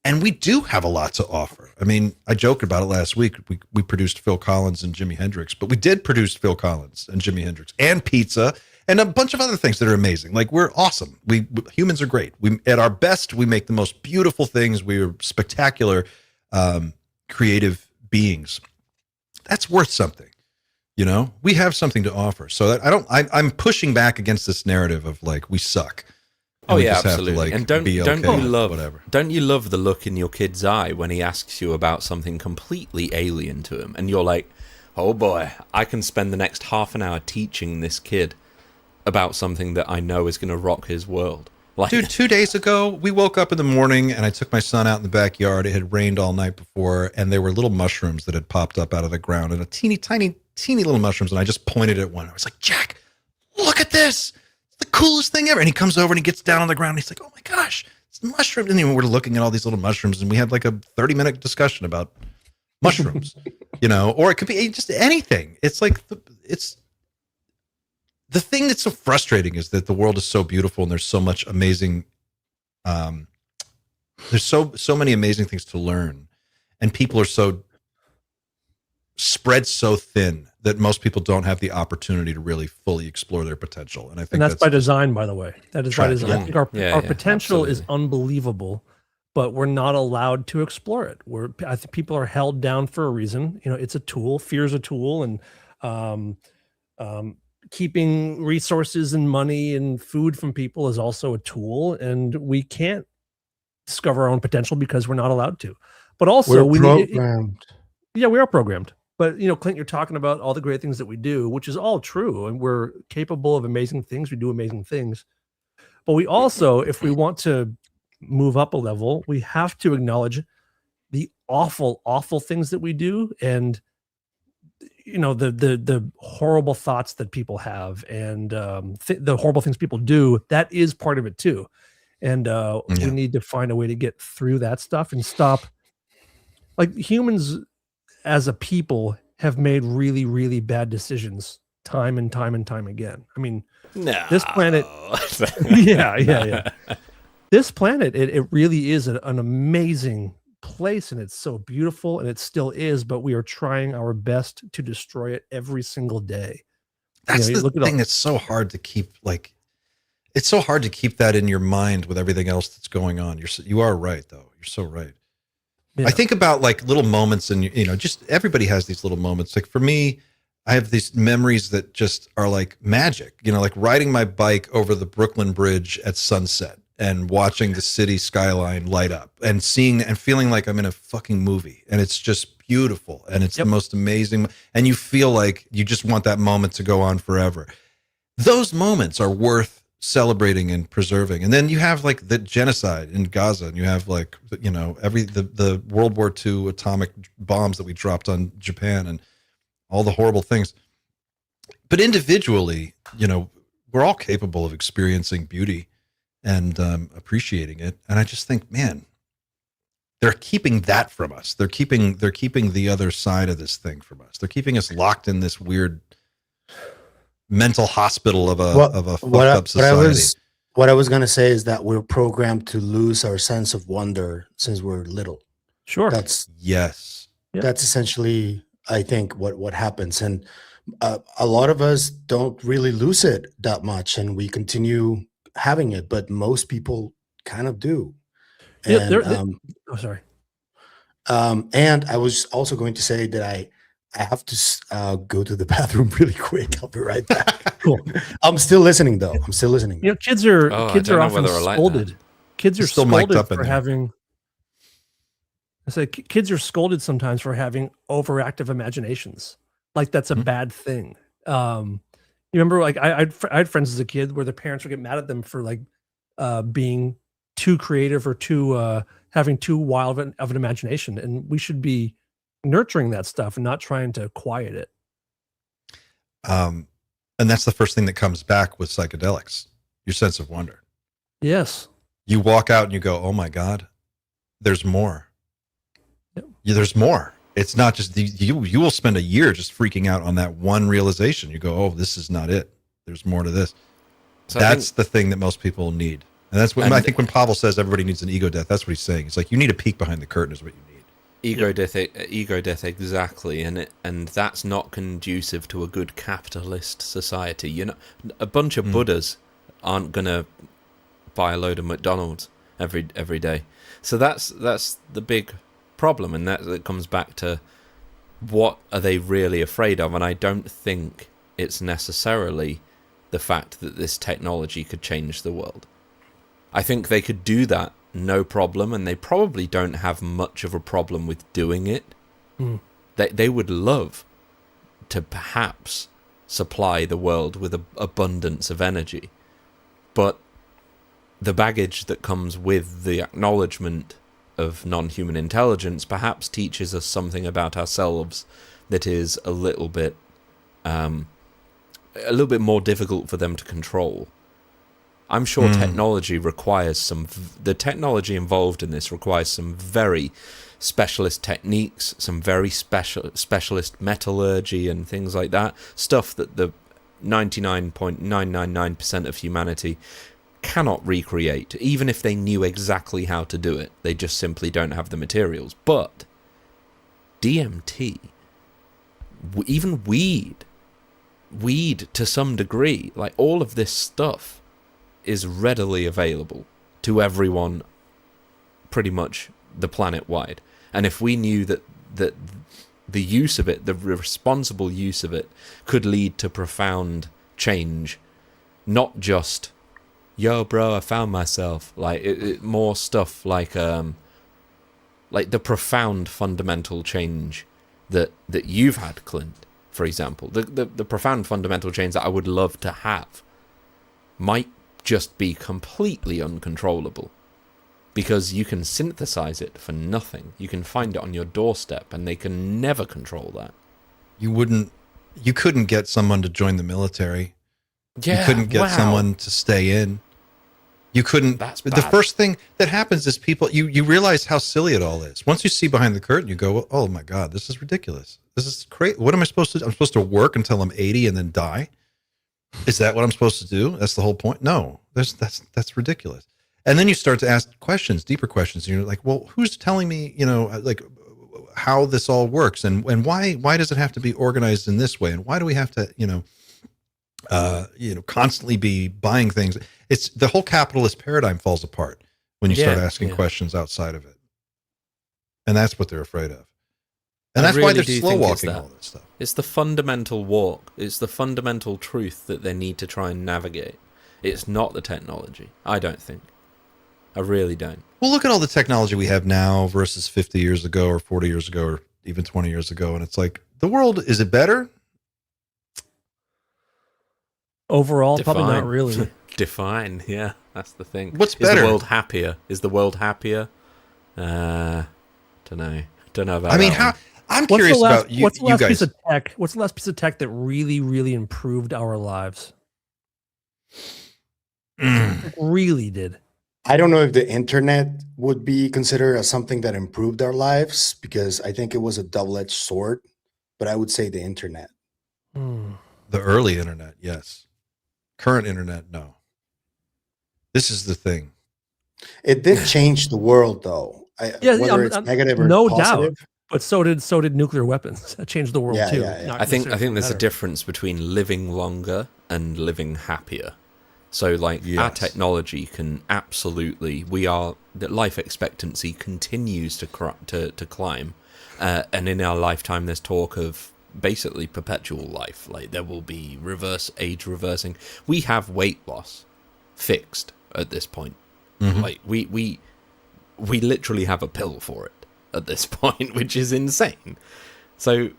And we do have a lot to offer. I mean, I joked about it last week. We produced Phil Collins and Jimi Hendrix, but we did produce Phil Collins and Jimi Hendrix and pizza and a bunch of other things that are amazing. Like, we're awesome. We humans are great. We, at our best, we make the most beautiful things. We are spectacular, creative beings. That's worth something. You know, we have something to offer. So that I'm pushing back against this narrative of like, we suck. Oh yeah, absolutely. And don't you love whatever. Don't you love the look in your kid's eye when he asks you about something completely alien to him, and you're like, oh boy, I can spend the next half an hour teaching this kid about something that I know is going to rock his world. Like, dude, 2 days ago, we woke up in the morning and I took my son out in the backyard. It had rained all night before, and there were little mushrooms that had popped up out of the ground, and a tiny little mushrooms. And I just pointed at one. I was like, Jack, look at this. The coolest thing ever. And he comes over and he gets down on the ground and he's like, oh my gosh, it's mushrooms. And then we're looking at all these little mushrooms, and we had like a 30-minute discussion about mushrooms, you know, or it could be just anything. It's like, it's the thing that's so frustrating is that the world is so beautiful and there's so much amazing, there's so many amazing things to learn, and people are so spread so thin that most people don't have the opportunity to really fully explore their potential. And I think that's by design, by the way. That is by design. Yeah. I think our potential absolutely. is unbelievable, but we're not allowed to explore it. I think people are held down for a reason. You know, it's a tool. Fear is a tool, and keeping resources and money and food from people is also a tool. And we can't discover our own potential because we're not allowed to. But also, we're programmed. Yeah, we are programmed. But, you know, Clint, you're talking about all the great things that we do, which is all true. And we're capable of amazing things. We do amazing things. But we also, if we want to move up a level, we have to acknowledge the awful, awful things that we do. And, you know, the horrible thoughts that people have, and the horrible things people do. That is part of it, too. And we need to find a way to get through that stuff and stop. Like, humans as a people have made really, really bad decisions time and time and time again. I mean, this planet, yeah. This planet, it really is an amazing place, and it's so beautiful, and it still is, but we are trying our best to destroy it every single day. That's the thing that's so hard to keep, like, it's so hard to keep that in your mind with everything else that's going on. You are right, though. You're so right. Yeah. I think about like little moments, and you know, just everybody has these little moments. Like for me, I have these memories that just are like magic, you know, like riding my bike over the Brooklyn Bridge at sunset and watching the city skyline light up and seeing and feeling like I'm in a fucking movie, and it's just beautiful, and it's the most amazing, and you feel like you just want that moment to go on forever. Those moments are worth celebrating and preserving. And then you have like the genocide in Gaza, and you have like, you know, the World War II atomic bombs that we dropped on Japan and all the horrible things. But individually, you know, we're all capable of experiencing beauty and appreciating it. And I just think, man, they're keeping that from us. They're keeping the other side of this thing from us. They're keeping us locked in this weird mental hospital of a fucked up society. What I was going to say is that we're programmed to lose our sense of wonder since we're little. Sure. That's essentially, I think, what happens. And a lot of us don't really lose it that much, and we continue having it, but most people kind of do. And, sorry. And I was also going to say that I have to go to the bathroom really quick. I'll be right back. Cool. I'm still listening, though. I'm still listening. You know, kids are often scolded. Like kids are still scolded up for having. I say kids are scolded sometimes for having overactive imaginations. Like that's a bad thing. You remember, like I had friends as a kid where their parents would get mad at them for like being too creative or too having too wild of an imagination, and we should be nurturing that stuff and not trying to quiet it. And that's the first thing that comes back with psychedelics, your sense of wonder. Yes. You walk out and you go, oh my God, there's more. Yep. Yeah, there's more. It's not just you will spend a year just freaking out on that one realization. You go, oh, this is not it. There's more to this. So that's the thing that most people need. And that's what I think when Pavel says everybody needs an ego death, that's what he's saying. It's like you need a peek behind the curtain is what you need. Ego death, exactly, and that's not conducive to a good capitalist society. You know, a bunch of Buddhas aren't gonna buy a load of McDonald's every day. So that's the big problem, and that comes back to what are they really afraid of? And I don't think it's necessarily the fact that this technology could change the world. I think they could do that no problem, and they probably don't have much of a problem with doing it. They would love to perhaps supply the world with abundance of energy, but the baggage that comes with the acknowledgement of non-human intelligence perhaps teaches us something about ourselves that is a little bit more difficult for them to control. I'm sure technology requires the technology involved in this requires some very specialist techniques, some very specialist metallurgy and things like that. Stuff that the 99.999% of humanity cannot recreate, even if they knew exactly how to do it. They just simply don't have the materials. But DMT, even weed to some degree, like all of this stuff is readily available to everyone pretty much the planet wide. And if we knew that the use of it, the responsible use of it, could lead to profound change, not just, yo bro, I found myself, like more stuff like the profound fundamental change that you've had, Clint, for example, the profound fundamental change that I would love to have might just be completely uncontrollable, because you can synthesize it for nothing. You can find it on your doorstep, and they can never control that. You couldn't get someone to join the military. Yeah, you couldn't get someone to stay in. You couldn't. That's bad. The first thing that happens is people, you realize how silly it all is. Once you see behind the curtain, you go, oh my God, this is ridiculous. This is crazy. What am I supposed to do? I'm supposed to work until I'm 80 and then die? Is that what I'm supposed to do? That's the whole point. No, that's ridiculous. And then you start to ask questions, deeper questions. And you're like, well, who's telling me, like how this all works, and why does it have to be organized in this way? And why do we have to, constantly be buying things? It's the whole capitalist paradigm falls apart when you start asking questions outside of it. And that's what they're afraid of. And that's why they're slow walking all this stuff. It's the fundamental walk. It's the fundamental truth that they need to try and navigate. It's not the technology, I don't think. I really don't. Well, look at all the technology we have now versus 50 years ago or 40 years ago or even 20 years ago. And it's like, the world, is it better? Overall, probably not really. Define, yeah, that's the thing. What's better? Is the world happier? Don't know about I mean, that how... one. I'm curious about you, what's the last guys. Piece of tech? What's the last piece of tech that really, really improved our lives? It really did. I don't know if the internet would be considered as something that improved our lives, because I think it was a double-edged sword, but I would say the internet. The early internet, yes. Current internet, no. This is the thing. It did change the world, though. Whether it's negative or no positive. doubt. But so did nuclear weapons. That changed the world too. Yeah. I think there's a difference between living longer and living happier. So our technology can absolutely, the life expectancy continues to climb. And in our lifetime, there's talk of basically perpetual life. Like there will be age reversing. We have weight loss fixed at this point. Mm-hmm. Like we literally have a pill for it at this point, which is insane. So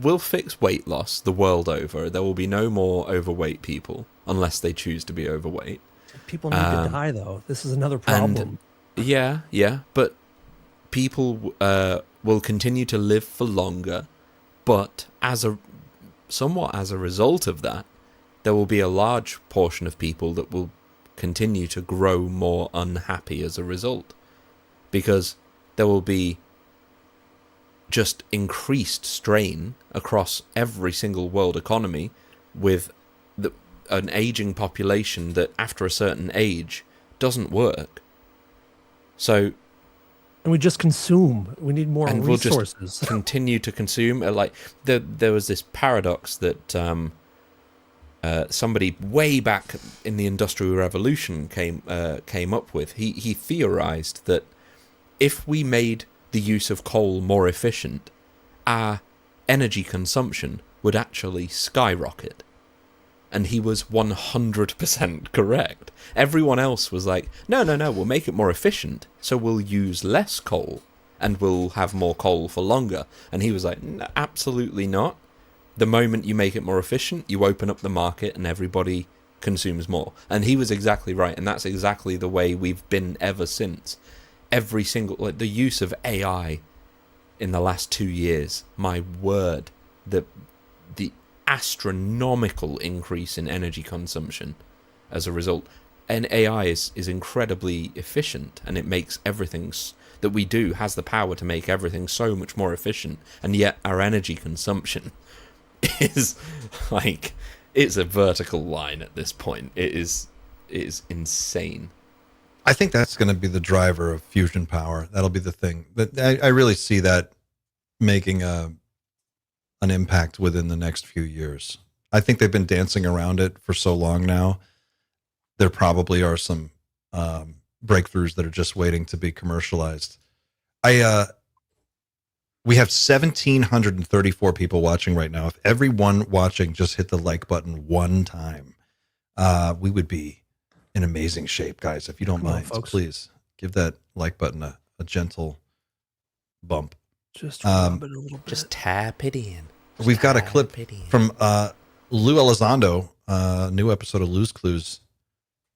we'll fix weight loss the world over. There will be no more overweight people unless they choose to be overweight. People need to die, though. This is another problem. Yeah, but people will continue to live for longer, but somewhat as a result of that, there will be a large portion of people that will continue to grow more unhappy as a result, because there will be just increased strain across every single world economy with an aging population that after a certain age doesn't work. So, and we just consume. We need more and resources. We'll just continue to consume. Like there was this paradox that somebody way back in the Industrial Revolution came up with. He theorized that if we made the use of coal more efficient, our energy consumption would actually skyrocket. And he was 100% correct. Everyone else was like, no, we'll make it more efficient, so we'll use less coal, and we'll have more coal for longer. And he was like, absolutely not. The moment you make it more efficient, you open up the market and everybody consumes more. And he was exactly right, and that's exactly the way we've been ever since. Every single, like, the use of AI in the last 2 years, my word, the astronomical increase in energy consumption as a result. And AI is incredibly efficient, and it makes everything that we do has the power to make everything so much more efficient, and yet our energy consumption is like, it's a vertical line at this point. It is insane. I think that's going to be the driver of fusion power. That'll be the thing. But I really see that making an impact within the next few years. I think they've been dancing around it for so long now. There probably are some breakthroughs that are just waiting to be commercialized. We have 1,734 people watching right now. If everyone watching just hit the like button one time, we would be in amazing shape, guys. If you don't mind, folks, please give that like button a gentle bump. Just rub it a little bit. Just tap it in. We've got a clip from Lou Elizondo. New episode of Lou's Clues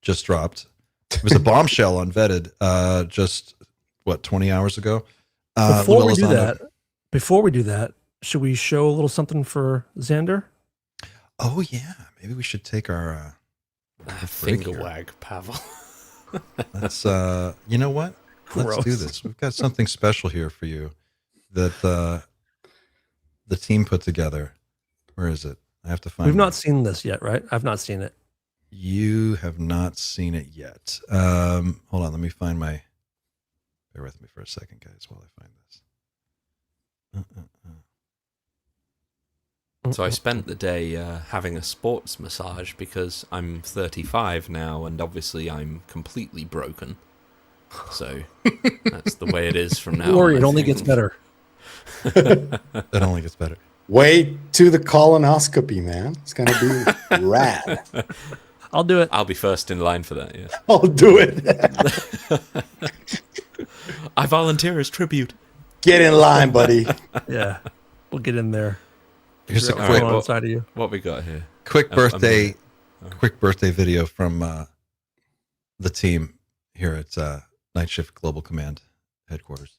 just dropped. It was a bombshell on Vetted just, 20 hours ago? Before we do that, should we show a little something for Xander? Oh, yeah. Maybe we should take our finger wag, Pavel. Let's, you know what? Let's do this. We've got something special here for you that the team put together. Where is it? I have to find it. We've not seen this yet, right? I've not seen it. You have not seen it yet. Hold on. Let me find my... Bear with me for a second, guys, while I find this. So I spent the day having a sports massage because I'm 35 now, and obviously I'm completely broken. So that's the way it is from now on. Don't worry, it only gets better. It only gets better. Wait to the colonoscopy, man. It's going to be rad. I'll do it. I'll be first in line for that, yes. I'll do it. I volunteer as tribute. Get in line, buddy. Yeah, we'll get in there. Here's a quick inside of you. What we got here? Quick birthday video from the team here at Night Shift Global Command headquarters.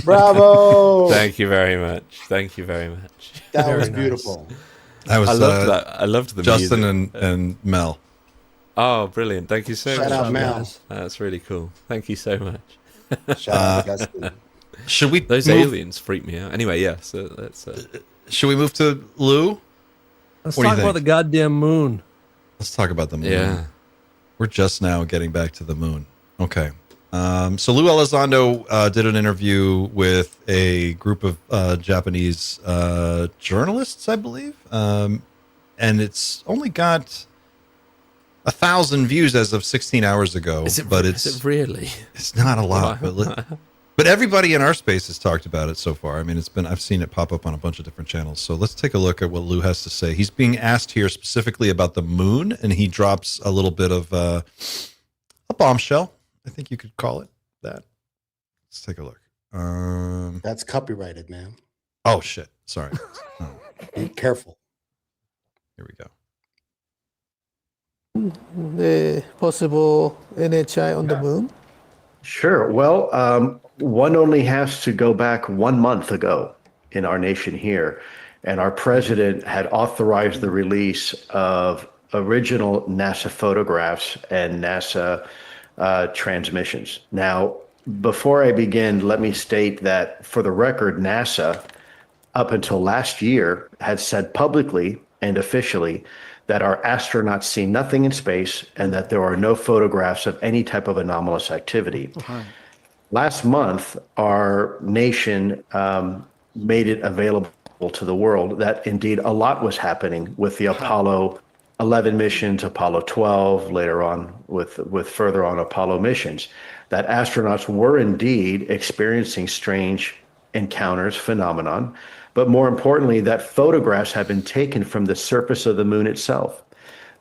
Bravo. Thank you very much. Thank you very much. That Very was nice. beautiful. That was I loved that. I loved the Justin music. and Mel. Oh, brilliant! Thank you so Shout much. out, Mel. That's really cool. Thank you so much. Shout out, Justin. Should we Those aliens freak me out. Anyway, yeah. So let's. Should we move to Lou? Let's What do you talk about think? the goddamn moon. Let's talk about the moon. Yeah. We're just now getting back to the moon. Okay. So Lou Elizondo did an interview with a group of Japanese journalists, I believe. And it's only got 1,000 views as of 16 hours ago. Is it really? It's not a lot, but everybody in our space has talked about it so far. I mean, I've seen it pop up on a bunch of different channels. So let's take a look at what Lou has to say. He's being asked here specifically about the moon, and he drops a little bit of a bombshell. I think you could call it that. Let's take a look. That's copyrighted, man. Oh shit! Sorry. Oh, Be careful. here we go. The possible NHI on the moon? Sure. Well, one only has to go back 1 month ago in our nation here, and our president had authorized the release of original NASA photographs and NASA transmissions. Now, before I begin, let me state that for the record, NASA, up until last year, had said publicly and officially that our astronauts see nothing in space and that there are no photographs of any type of anomalous activity. Last month, our nation made it available to the world that indeed a lot was happening with the Apollo 11 missions, Apollo 12, later on with further on Apollo missions, that astronauts were indeed experiencing strange encounters, phenomenon, but more importantly, that photographs have been taken from the surface of the moon itself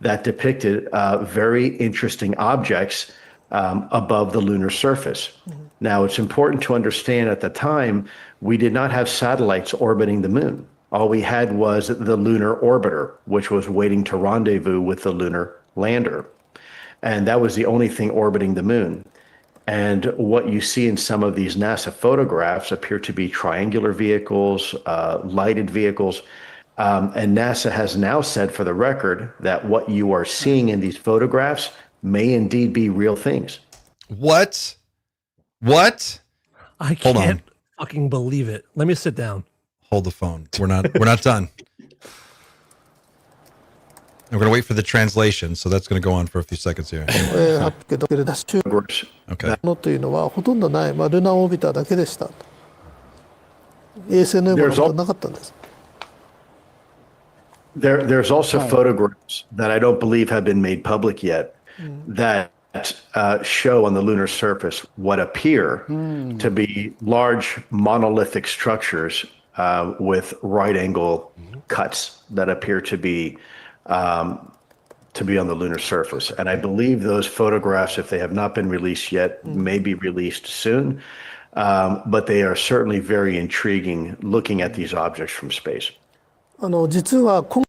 that depicted very interesting objects above the lunar surface. Now, it's important to understand at the time, we did not have satellites orbiting the moon. All we had was the lunar orbiter, which was waiting to rendezvous with the lunar lander. And that was the only thing orbiting the moon. And what you see in some of these NASA photographs appear to be triangular vehicles, lighted vehicles. And NASA has now said for the record that what you are seeing in these photographs may indeed be real things. What? I Hold on. can't fucking believe it. Let me sit down. Hold the phone. We're not done. I'm going to wait for the translation, so that's going to go on for a few seconds here. けど中国 Okay. のというのはほとんどない、ルナーオービターだけでした。衛星のようなことなかったんです。 There's also photographs that I don't believe have been made public yet that show on the lunar surface what appear to be large monolithic structures with right angle cuts that appear to be on the lunar surface. And I believe those photographs, if they have not been released yet, may be released soon. But they are certainly very intriguing looking at these objects from space. 実は今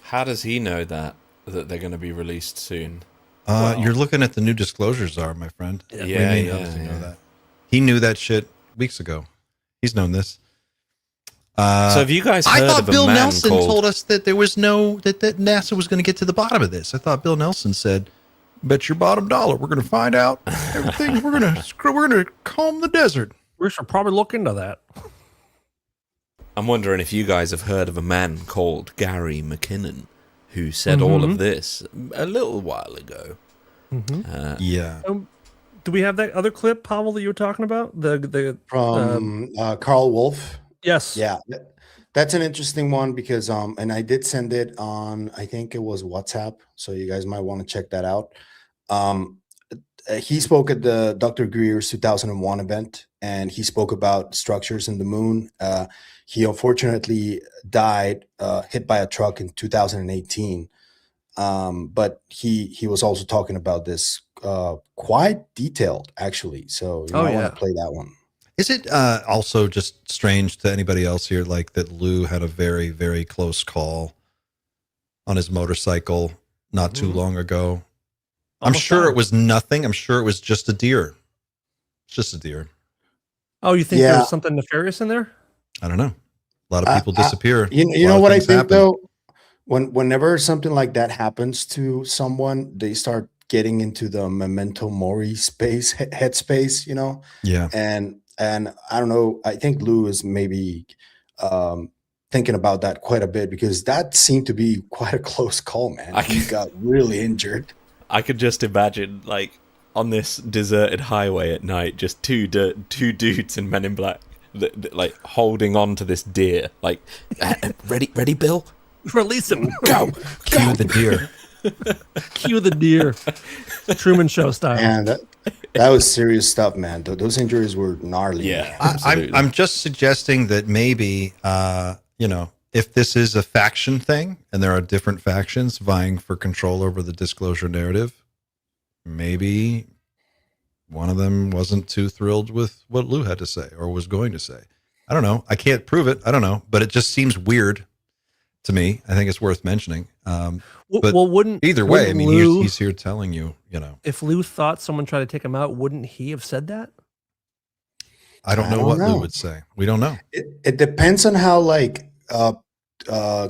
How does he know that they're going to be released soon? You're looking at the new disclosures are, my friend. What do you Yeah, mean, yeah, how does he know yeah. that? He knew that shit weeks ago. He's known this. So have you guys I heard thought of a Bill man Nelson called... told us that there was that NASA was going to get to the bottom of this. I thought Bill Nelson said, "Bet your bottom dollar, we're going to find out everything. We're going to comb the desert." We should probably look into that. I'm wondering if you guys have heard of a man called Gary McKinnon who said all of this a little while ago. Yeah. Do we have that other clip, Pavel, that you were talking about? From Carl Wolf. Yes. Yeah, that's an interesting one because and I did send it on, I think it was WhatsApp, so you guys might want to check that out. He spoke at the Dr. Greer's 2001 event, and he spoke about structures in the moon. He unfortunately died hit by a truck in 2018, but he was also talking about this quite detailed, actually. So you might want to play that one. Is it also just strange to anybody else here, like that Lou had a very, very close call on his motorcycle not too long ago? I'm sure it was nothing. I'm sure it was just a deer. It's just a deer. Oh, you think there's something nefarious in there? I don't know. A lot of people disappear. You A lot know of what I things think happen. though? Whenever something like that happens to someone, they start getting into the memento mori space, headspace, you know? Yeah. And I don't know, I think Lou is maybe um thinking about that quite a bit because that seemed to be quite a close call, man. He got really injured. I could just imagine, like, on this deserted highway at night, just two dudes in Men in Black, like holding on to this deer. Like, ready, Bill? Release him. Go. Cue the deer. Cue the deer. Truman Show style. And that was serious stuff, man. Those injuries were gnarly. Yeah, man. absolutely. I'm just suggesting that maybe, if this is a faction thing and there are different factions vying for control over the disclosure narrative, maybe one of them wasn't too thrilled with what Lou had to say or was going to say. I don't know. I can't prove it. I don't know, but it just seems weird to me. I think it's worth mentioning. But either way, I mean, he's here telling you, If Lou thought someone tried to take him out, wouldn't he have said that? I don't know what Lou would say. We don't know. It depends on how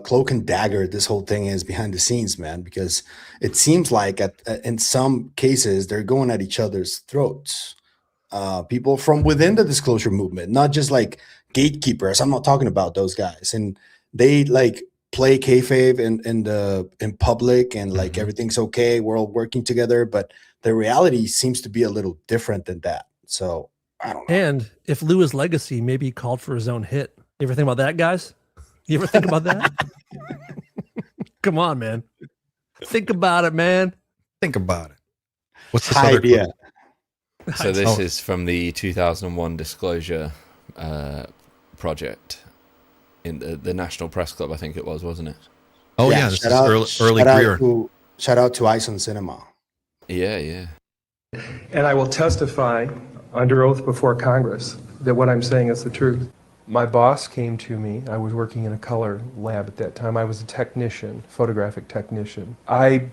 cloak and dagger this whole thing is behind the scenes, man, because it seems like in some cases they're going at each other's throats. People from within the disclosure movement, not just like gatekeepers. I'm not talking about those guys. And they like play kayfabe in public and like everything's okay. We're all working together, but the reality seems to be a little different than that. So I don't know. And if Lou is legacy, maybe he called for his own hit. You ever think about that, guys? You ever think about that? Come on, man. Think about it, man. Think about it. What's this High other idea. clip? So this is from the 2001 disclosure project in the National Press Club, I think it was, wasn't it? Oh yeah, this is early career. Shout out to Ice on Cinema. Yeah. And I will testify under oath before Congress that what I'm saying is the truth. My boss came to me. I was working in a color lab at that time. I was a technician, photographic technician. I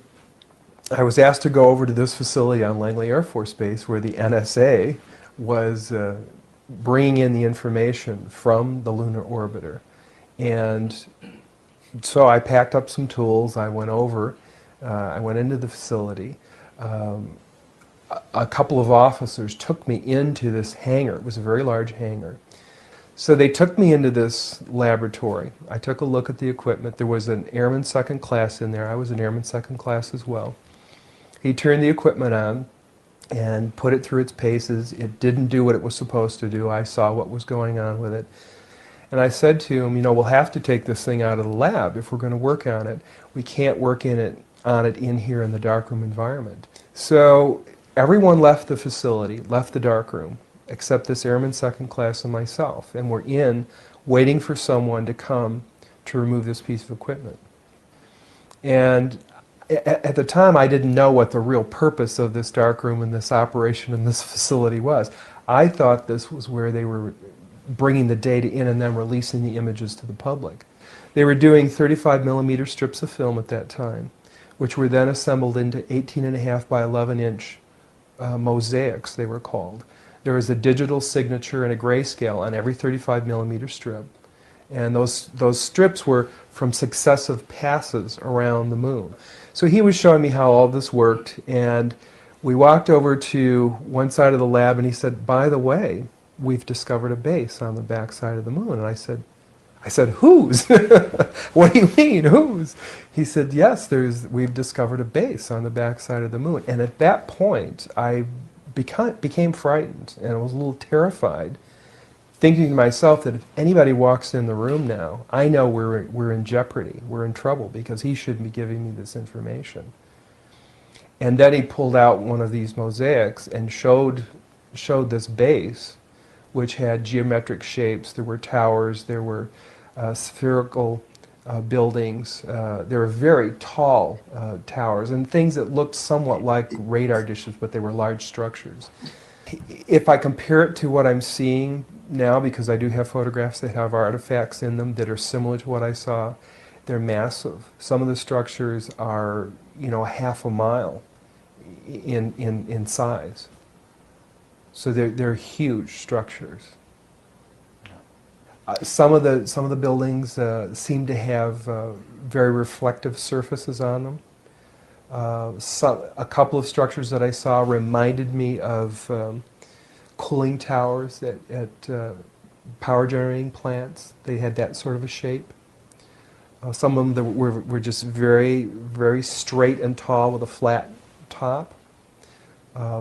was asked to go over to this facility on Langley Air Force Base where the NSA was bringing in the information from the lunar orbiter. And so I packed up some tools. I went over. I went into the facility. A couple of officers took me into this hangar. It was a very large hangar. So they took me into this laboratory. I took a look at the equipment. There was an airman second class in there. I was an airman second class as well. He turned the equipment on and put it through its paces. It didn't do what it was supposed to do. I saw what was going on with it. And I said to him, we'll have to take this thing out of the lab if we're going to work on it. We can't work on it in here in the darkroom environment. So everyone left the facility, left the darkroom, except this airman second class and myself. And we're in waiting for someone to come to remove this piece of equipment. And at the time, I didn't know what the real purpose of this darkroom and this operation in this facility was. I thought this was where they were bringing the data in and then releasing the images to the public. They were doing 35 millimeter strips of film at that time, which were then assembled into 18.5 by 11 inch mosaics, they were called. There was a digital signature and a grayscale on every 35 millimeter strip. And those strips were from successive passes around the moon. So he was showing me how all this worked, and we walked over to one side of the lab, and he said, by the way, we've discovered a base on the back side of the moon. And I said, whose? What do you mean, whose? He said, yes, we've discovered a base on the back side of the moon. And at that point, I became frightened, and I was a little terrified, thinking to myself that if anybody walks in the room now, I know we're in jeopardy, we're in trouble, because he shouldn't be giving me this information. And then he pulled out one of these mosaics and showed this base, which had geometric shapes. There were towers, there were spherical buildings, there were very tall towers, and things that looked somewhat like radar dishes, but they were large structures. If I compare it to what I'm seeing now, because I do have photographs that have artifacts in them that are similar to what I saw, they're massive. Some of the structures are, half a mile in size. So they're huge structures. Some of the buildings seem to have very reflective surfaces on them. A couple of structures that I saw reminded me of cooling towers at power generating plants. They had that sort of a shape. Some of them were just very, very straight and tall with a flat top.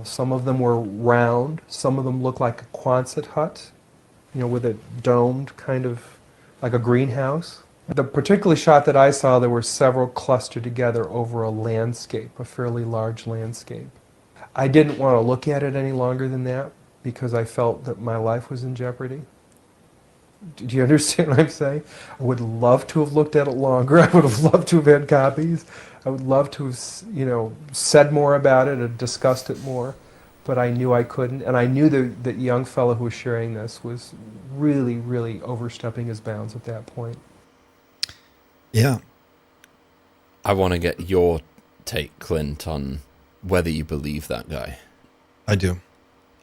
Some of them were round. Some of them looked like a Quonset hut, with a domed kind of like a greenhouse. The particular shot that I saw, there were several clustered together over a landscape, a fairly large landscape. I didn't want to look at it any longer than that because I felt that my life was in jeopardy. Do you understand what I'm saying? I would love to have looked at it longer. I would have loved to have had copies. I would love to have, said more about it and discussed it more, but I knew I couldn't. And I knew that young fellow who was sharing this was really, really overstepping his bounds at that point. Yeah. I want to get your take, Clint, on whether you believe that guy. I do.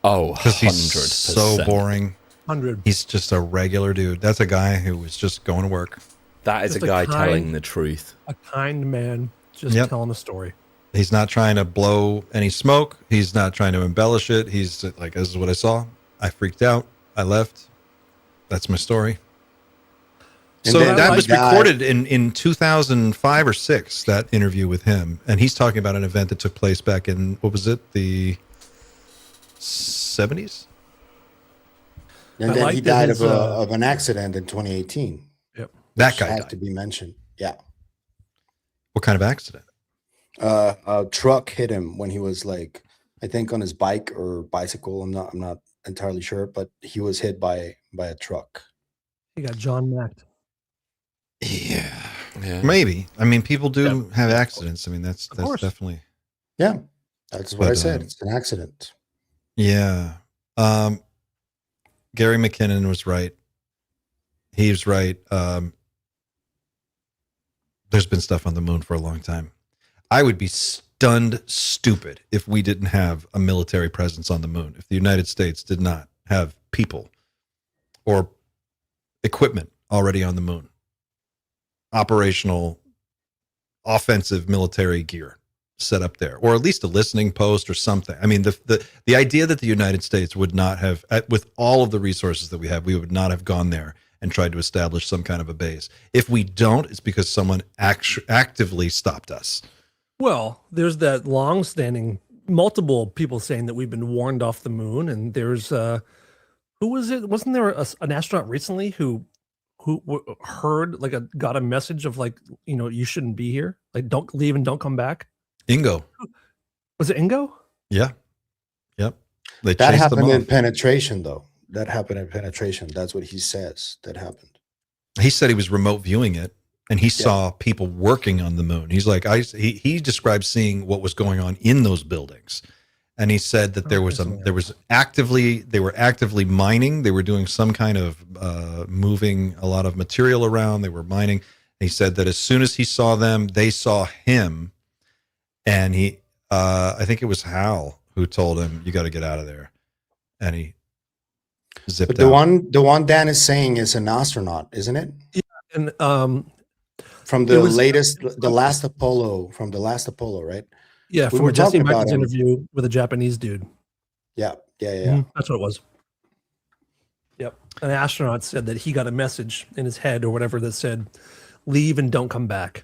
Oh, 100%. He's so boring. 100. He's just a regular dude. That's a guy who was just going to work. That is Just a guy kind- telling the truth. A kind man just Yep. telling a story. He's not trying to blow any smoke. He's not trying to embellish it. He's like, this is what I saw. I freaked out. I left. That's my story. And So then that my was guy- recorded in 2005 or 6, that interview with him. And he's talking about an event that took place back in, what was it, the 70s? And I then like he that died his, of an accident in 2018. Yep. That which guy had died. to be mentioned. Yeah. What kind of accident? A truck hit him when he was like, I think on his bike or bicycle. I'm not entirely sure, but he was hit by a truck. He got John Macked. Yeah. Yeah. Maybe. I mean, people do have accidents. I mean, that's course. definitely. Yeah. That's what I But, said. It's an accident. Yeah. Gary McKinnon was right. He was right. There's been stuff on the moon for a long time. I would be stunned stupid if we didn't have a military presence on the moon, if the United States did not have people or equipment already on the moon. Operational, offensive military gear set up there, or at least a listening post or something. I mean, the idea that the United States would not have, with all of the resources that we have, we would not have gone there and tried to establish some kind of a base. If we don't, it's because someone actively stopped us. Well, there's that long-standing, multiple people saying that we've been warned off the moon, and there's who was it? Wasn't there an astronaut recently who heard got a message of you shouldn't be here, like don't leave and don't come back? Ingo. Was it Ingo? Yeah. Yep. They That chased happened them in off. penetration, though. That happened in penetration. That's what he says that happened. He said he was remote viewing it, and he saw people working on the moon. He's like, he described seeing what was going on in those buildings, and he said that they were actively mining. They were doing some kind of moving a lot of material around. They were mining. He said that as soon as he saw them, they saw him, and I think it was Hal who told him, "You got to get out of there," and he zipped But the out. one Dan is saying is an astronaut, isn't it? And From It the was- last Apollo, right? yeah, We from were a Jesse talking about Michaels him. interview with a Japanese dude. Yeah. That's what it was. Yep. An astronaut said that he got a message in his head or whatever that said, leave and don't come back.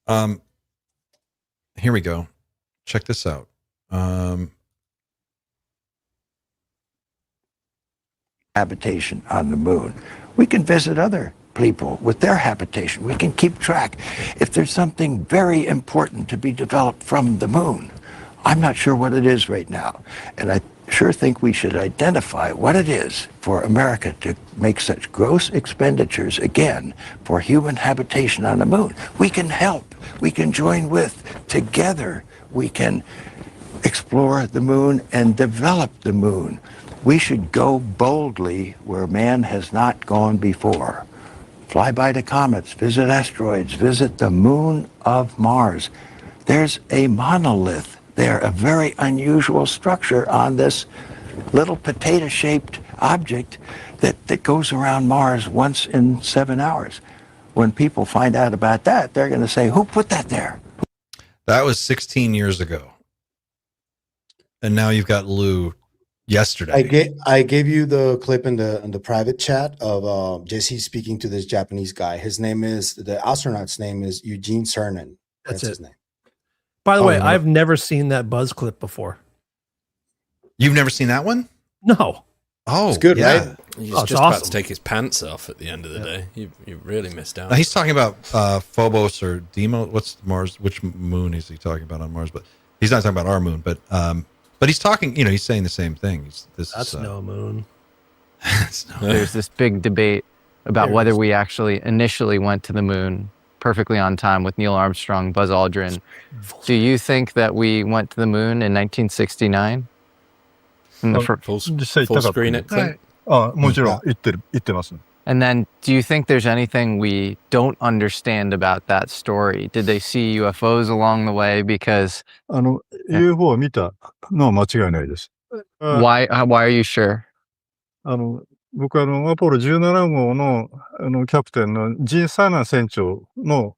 Here we go. Check this out. Habitation on the moon. We can visit other people with their habitation. We can keep track. If there's something very important to be developed from the moon, I'm not sure what it is right now. And I sure think we should identify what it is for America to make such gross expenditures again for human habitation on the moon. We can help. We can join with. Together, we can explore the moon and develop the moon. We should go boldly where man has not gone before. Fly by the comets, visit asteroids, visit the moon of Mars. There's a monolith there, a very unusual structure on this little potato-shaped object that goes around Mars once in 7 hours. When people find out about that, they're going to say, who put that there? That was 16 years ago. And now you've got Lou yesterday. I gave you the clip in the private chat of Jesse speaking to this Japanese guy. The astronaut's name is Eugene Cernan. That's his name. By the way, I've never seen that Buzz clip before. You've never seen that one? No. Oh, it's good, yeah. right? He's just about to take his pants off at the end of the day. You really missed out. Now, he's talking about Phobos or Deimos. What's Mars? Which moon is he talking about on Mars? But he's not talking about our moon. But he's talking. He's saying the same thing. That's no moon. There's this big debate about whether we actually initially went to the moon perfectly on time with Neil Armstrong, Buzz Aldrin. Do you think that we went to the moon in 1969? Full screen it, Clint? もちろん言ってます。 And then, do you think there's anything we don't understand about that story? Did they see UFOs along the way? Because UFO を見たのは間違いないです。why are you sure? 僕はアポロ17号のキャプテンのジン・サーナン船長の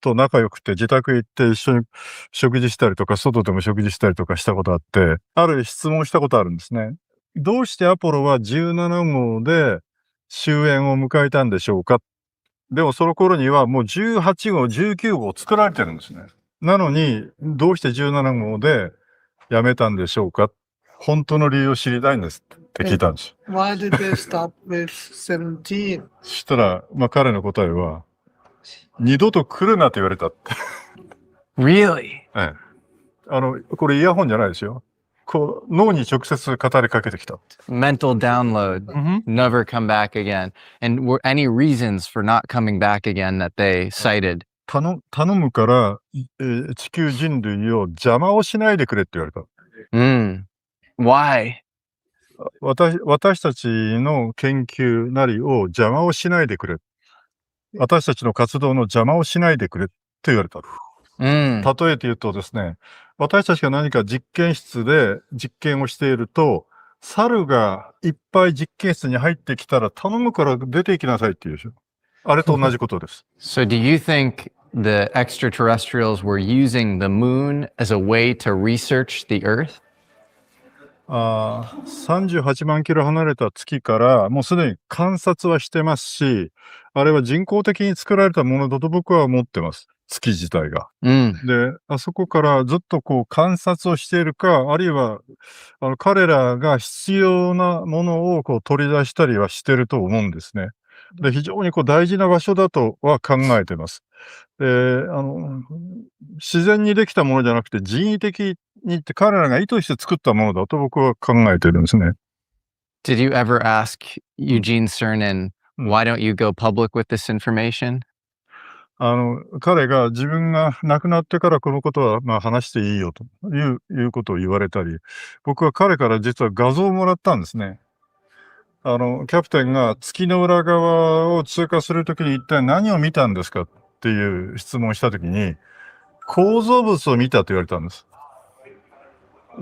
と仲良くて自宅行って一緒に食事したりとか外でも食事したりとかしたことあって、ある質問したことあるんですね。どうしてアポロは17号で終焉を迎えたんでしょうか。でもその頃にはもう18号、19号作られてるんですね。なのにどうして17号でやめたんでしょうか。本当の理由を知りたいんですって聞いたんです。Why did they stop with 17? そしたら、彼の答えは、二度と来るなと言われたって。Really? ええ。これイヤホンじゃないですよ。脳に直接語りかけてきた。Mental download. Never come back again. And were any reasons for not coming back again that they cited? 頼むから、地球人類を邪魔をしないでくれって言われた。Why? 私たちの研究なりを邪魔をしないでくれ。私たちの活動の邪魔をしないでくれって言われた。例えて言うとですね、私たちが何か実験室で実験をしていると、猿がいっぱい実験室に入ってきたら頼むから出て行きなさいって言うでしょ。あれと同じことです。So do you think the extraterrestrials were using the moon as a way to research the Earth? 38万キロ離れた月からもうすでに観察はしてますし、あれは人工的に作られたものだと僕は思ってます。月自体が。で、あそこからずっと観察をしているか、あるいは彼らが必要なものを取り出したりはしていると思うんですね。で、非常に大事な場所だとは考えてます。で、自然にできたものじゃなくて人為的にって彼らが意図して作ったものだと僕は考えてるんですね。Did you ever ask Eugene Cernan, why don't you go public with this information? 彼が自分が亡くなってからこのことは話していいよということを言われたり、僕は彼から実は画像をもらったんですね。キャプテンが月の裏側を通過するときに一体何を見たんですかっていう質問をしたときに、構造物を見たと言われたんです。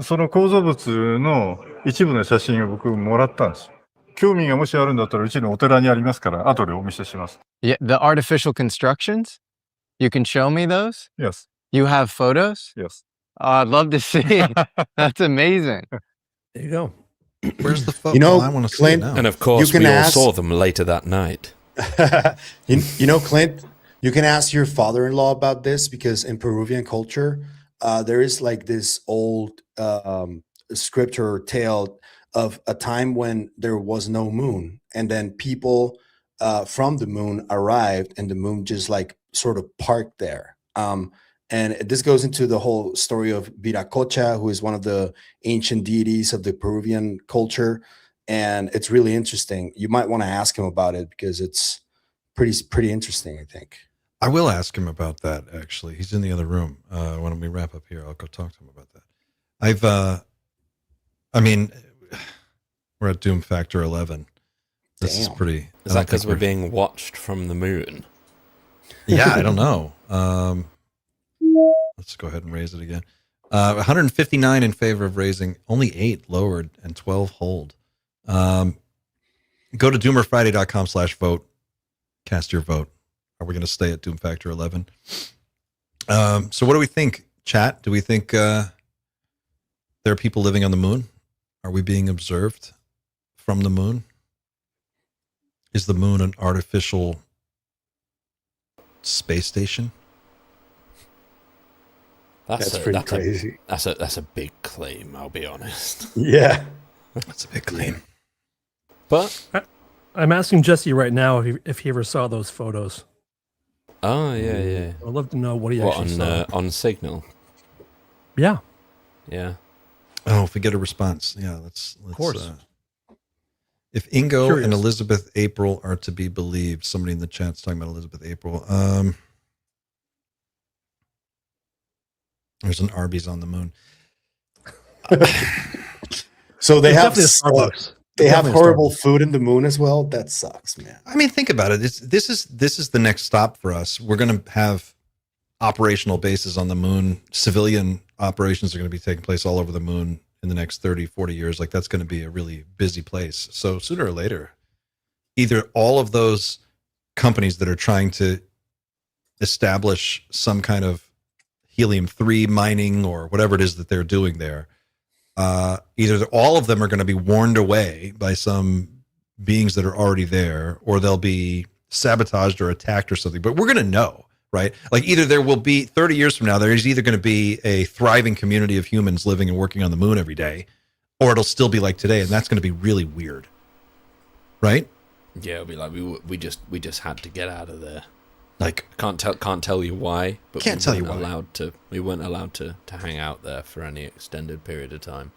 その構造物の一部の写真を僕もらったんです。興味がもしあるんだったらうちのお寺にありますから、後でお見せします。Yeah, the artificial constructions? You can show me those? Yes. You have photos? Yes. I'd love to see. That's amazing. There you go. Where's the photo? I want to see it now. And of course, we all saw them later that night. Clint, you can ask your father-in-law about this because in Peruvian culture, there is like this old script or tale of a time when there was no moon, and then people from the moon arrived, and the moon just like sort of parked there. And this goes into the whole story of Viracocha, who is one of the ancient deities of the Peruvian culture, and it's really interesting. You might want to ask him about it because it's pretty interesting, I think. I will ask him about that, actually. He's in the other room. When we wrap up here, I'll go talk to him about that. We're at Doom Factor 11. This is pretty... Is that because we're being watched from the moon? Yeah, I don't know. Let's go ahead and raise it again. 159 in favor of raising, only 8 lowered, and 12 hold. Go to doomerfriday.com/vote. Cast your vote. Are we going to stay at Doom Factor 11? So what do we think, chat? Do we think there are people living on the moon? Are we being observed from the moon? Is the moon an artificial space station? That's pretty crazy. That's a big claim, I'll be honest. Yeah. That's a big claim. But I'm asking Jesse right now if he ever saw those photos. Oh, yeah. I'd love to know what he actually saw. On Signal? Yeah. Yeah. Oh, if we get a response. Yeah, let's of course. If Ingo and Elizabeth April are to be believed, somebody in the chat's talking about Elizabeth April. There's an Arby's on the moon. So they have Starbucks. They have horrible food in the moon as well. That sucks, man. I mean, think about it. This is the next stop for us. We're going to have operational bases on the moon. Civilian operations are going to be taking place all over the moon in the next 30, 40 years. Like, that's going to be a really busy place. So sooner or later, either all of those companies that are trying to establish some kind of helium-3 mining or whatever it is that they're doing there, either all of them are going to be warned away by some beings that are already there, or they'll be sabotaged or attacked or something. But we're going to know, right? Like, either there will be 30 years from now, there's either going to be a thriving community of humans living and working on the moon every day, or it'll still be like today, and that's going to be really weird, right? Yeah, it'll be like we just had to get out of there. Like, can't tell you why, but we weren't allowed to hang out there for any extended period of time.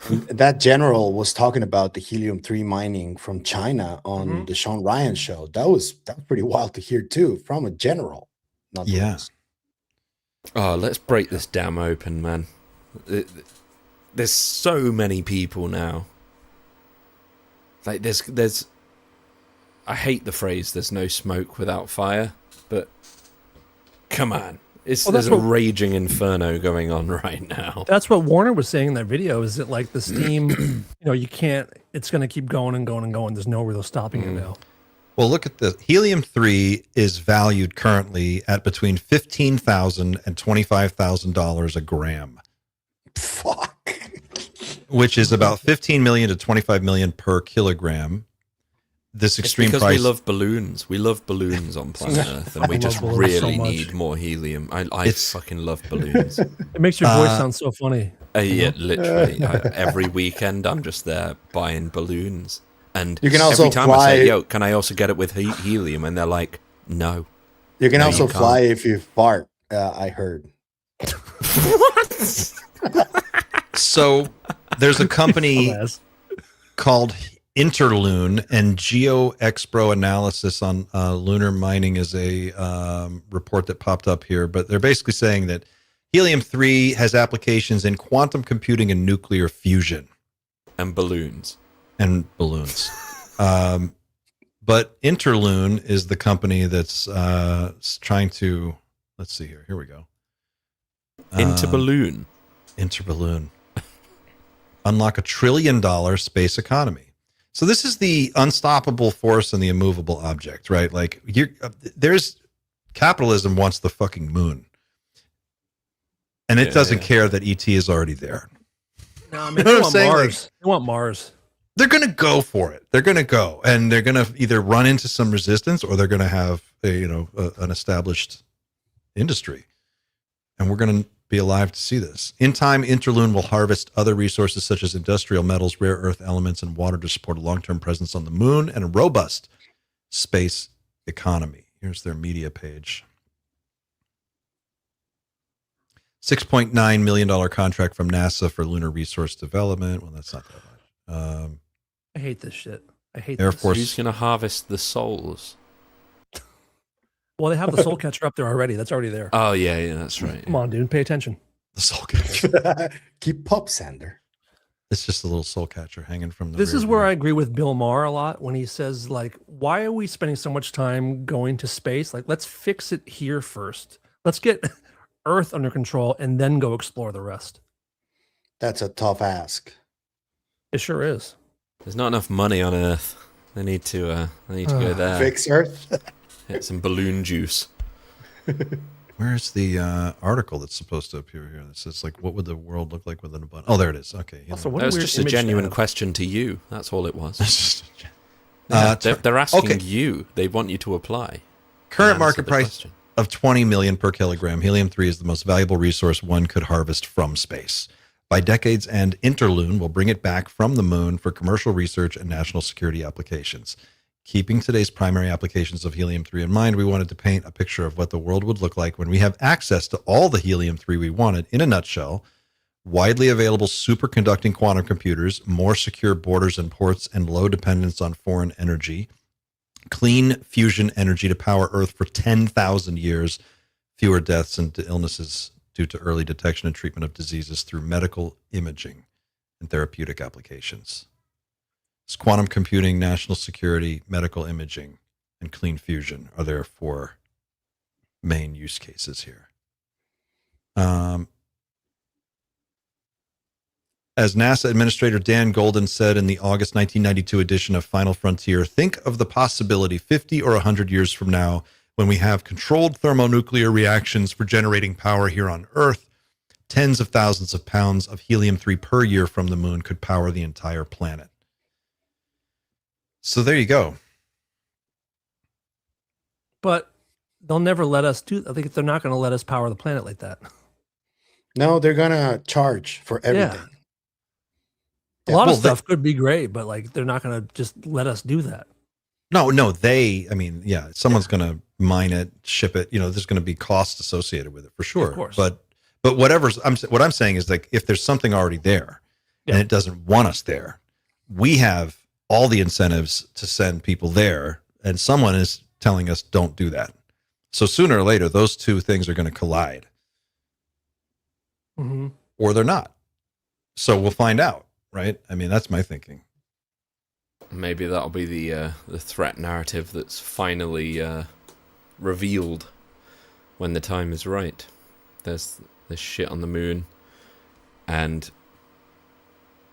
That general was talking about the helium-3 mining from China on the Sean Ryan show. That was pretty wild to hear too, from a general. Yeah. Oh, let's break this dam open, man. There's so many people now. Like, there's I hate the phrase "there's no smoke without fire," but come on, there's a raging inferno going on right now. That's what Warner was saying in that video. Is that like the steam? You can't. It's going to keep going and going and going. There's no real stopping it now. Well, look at the helium-3 is valued currently at between $15,000 and $25,000 a gram. Fuck. Which is about 15 million to 25 million per kilogram. This extreme because price. we love balloons. We love balloons on planet Earth, and we just really need more helium. I fucking love balloons. It makes your voice sound so funny. Yeah, literally. Every weekend, I'm just there buying balloons, and you can also every time fly. I say, "Yo, can I also get it with helium?" and they're like, "No." You can also fly if you fart. I heard. What? So there's a company called Interloon, and GeoExpro Analysis on lunar mining is a report that popped up here. But they're basically saying that helium-3 has applications in quantum computing and nuclear fusion. And balloons. But Interloon is the company that's trying to, let's see here. Here we go. Interballoon. Unlock $1 trillion space economy. So this is the unstoppable force and the immovable object, right? Like, there's capitalism wants the fucking moon, and it doesn't care that ET is already there. No, man, they want Mars. They want Mars. They're going to go for it. They're going to go, and they're going to either run into some resistance, or they're going to have an established industry, and we're going to be alive to see this. In time, Interloon will harvest other resources such as industrial metals, rare earth elements, and water to support a long-term presence on the moon and a robust space economy. Here's their media page. $6.9 million contract from NASA for lunar resource development. Well, that's not that much. I hate this shit. I hate Air this. Force. Who's going to harvest the souls? Well, they have the soul catcher up there already. That's already there. Oh, yeah, that's right. Come on, dude. Pay attention. The soul catcher. Keep up, Sander. It's just a little soul catcher hanging from the This rear is where view. I agree with Bill Maher a lot when he says, like, why are we spending so much time going to space? Like, let's fix it here first. Let's get Earth under control and then go explore the rest. That's a tough ask. It sure is. There's not enough money on Earth. They need to go there. Fix Earth. Get some balloon juice. Where's the article that's supposed to appear here? That says, like, what would the world look like with an abundance? Oh, there it is. Okay. Also, That was just a genuine question to you. That's all it was. They're asking you. They want you to apply. Current market price of 20 million per kilogram. Helium-3 is the most valuable resource one could harvest from space. By decade's end, Interloon will bring it back from the moon for commercial research and national security applications. Keeping today's primary applications of helium-3 in mind, we wanted to paint a picture of what the world would look like when we have access to all the helium-3 we wanted. In a nutshell, widely available superconducting quantum computers, more secure borders and ports, and low dependence on foreign energy, clean fusion energy to power Earth for 10,000 years, fewer deaths and illnesses due to early detection and treatment of diseases through medical imaging and therapeutic applications. It's quantum computing, national security, medical imaging, and clean fusion are their 4 main use cases here. As NASA Administrator Dan Golden said in the August 1992 edition of Final Frontier, think of the possibility 50 or 100 years from now when we have controlled thermonuclear reactions for generating power here on Earth. Tens of thousands of pounds of helium-3 per year from the moon could power the entire planet. So there you go. But they'll never let us do. I think they're not going to let us power the planet like that. No, they're gonna charge for everything. A lot of stuff could be great, but like they're not going to just let us do that. No, someone's going to mine it, ship it. There's going to be costs associated with it for sure. Of course. But what I'm saying is, like, if there's something already there and it doesn't want us there, we have all the incentives to send people there, and someone is telling us don't do that. So sooner or later, those two things are going to collide, or they're not. So we'll find out, right? I mean, that's my thinking. Maybe that'll be the threat narrative that's finally revealed when the time is right. There's shit on the moon, and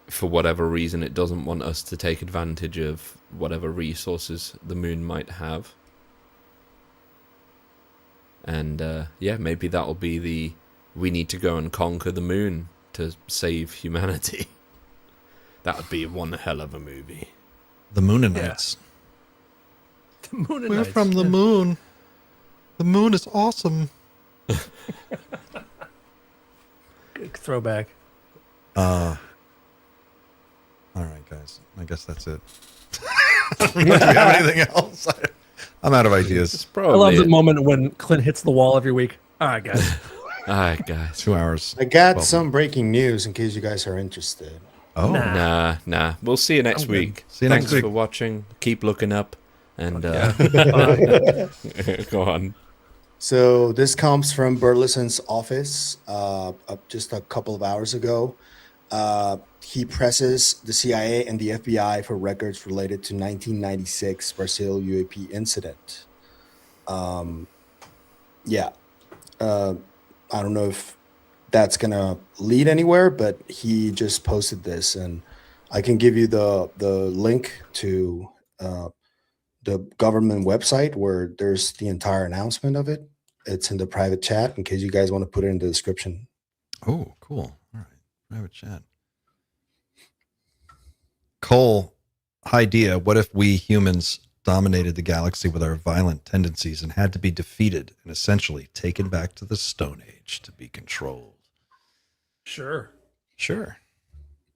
for whatever reason, it doesn't want us to take advantage of whatever resources the moon might have. And maybe that'll be we need to go and conquer the moon to save humanity. That would be one hell of a movie. The Mooninites. The Mooninites. We're from the moon. The moon is awesome. Good throwback. All right, guys. I guess that's it. Do you have anything else? I'm out of ideas. I love the moment when Clint hits the wall every week. All right, guys. All right, guys. 2 hours. I got some breaking news in case you guys are interested. Oh, nah. We'll see you next week. See you Thanks next week. for watching. Keep looking up, and go on. So this comes from Burleson's office just a couple of hours ago. He presses the CIA and the FBI for records related to 1996 Brazil UAP incident. I don't know if that's going to lead anywhere, but he just posted this, and I can give you the link to the government website where there's the entire announcement of it. It's in the private chat in case you guys want to put it in the description. Oh, cool. All right. Private chat. Cole, idea. What if we humans dominated the galaxy with our violent tendencies and had to be defeated and essentially taken back to the Stone Age to be controlled? Sure.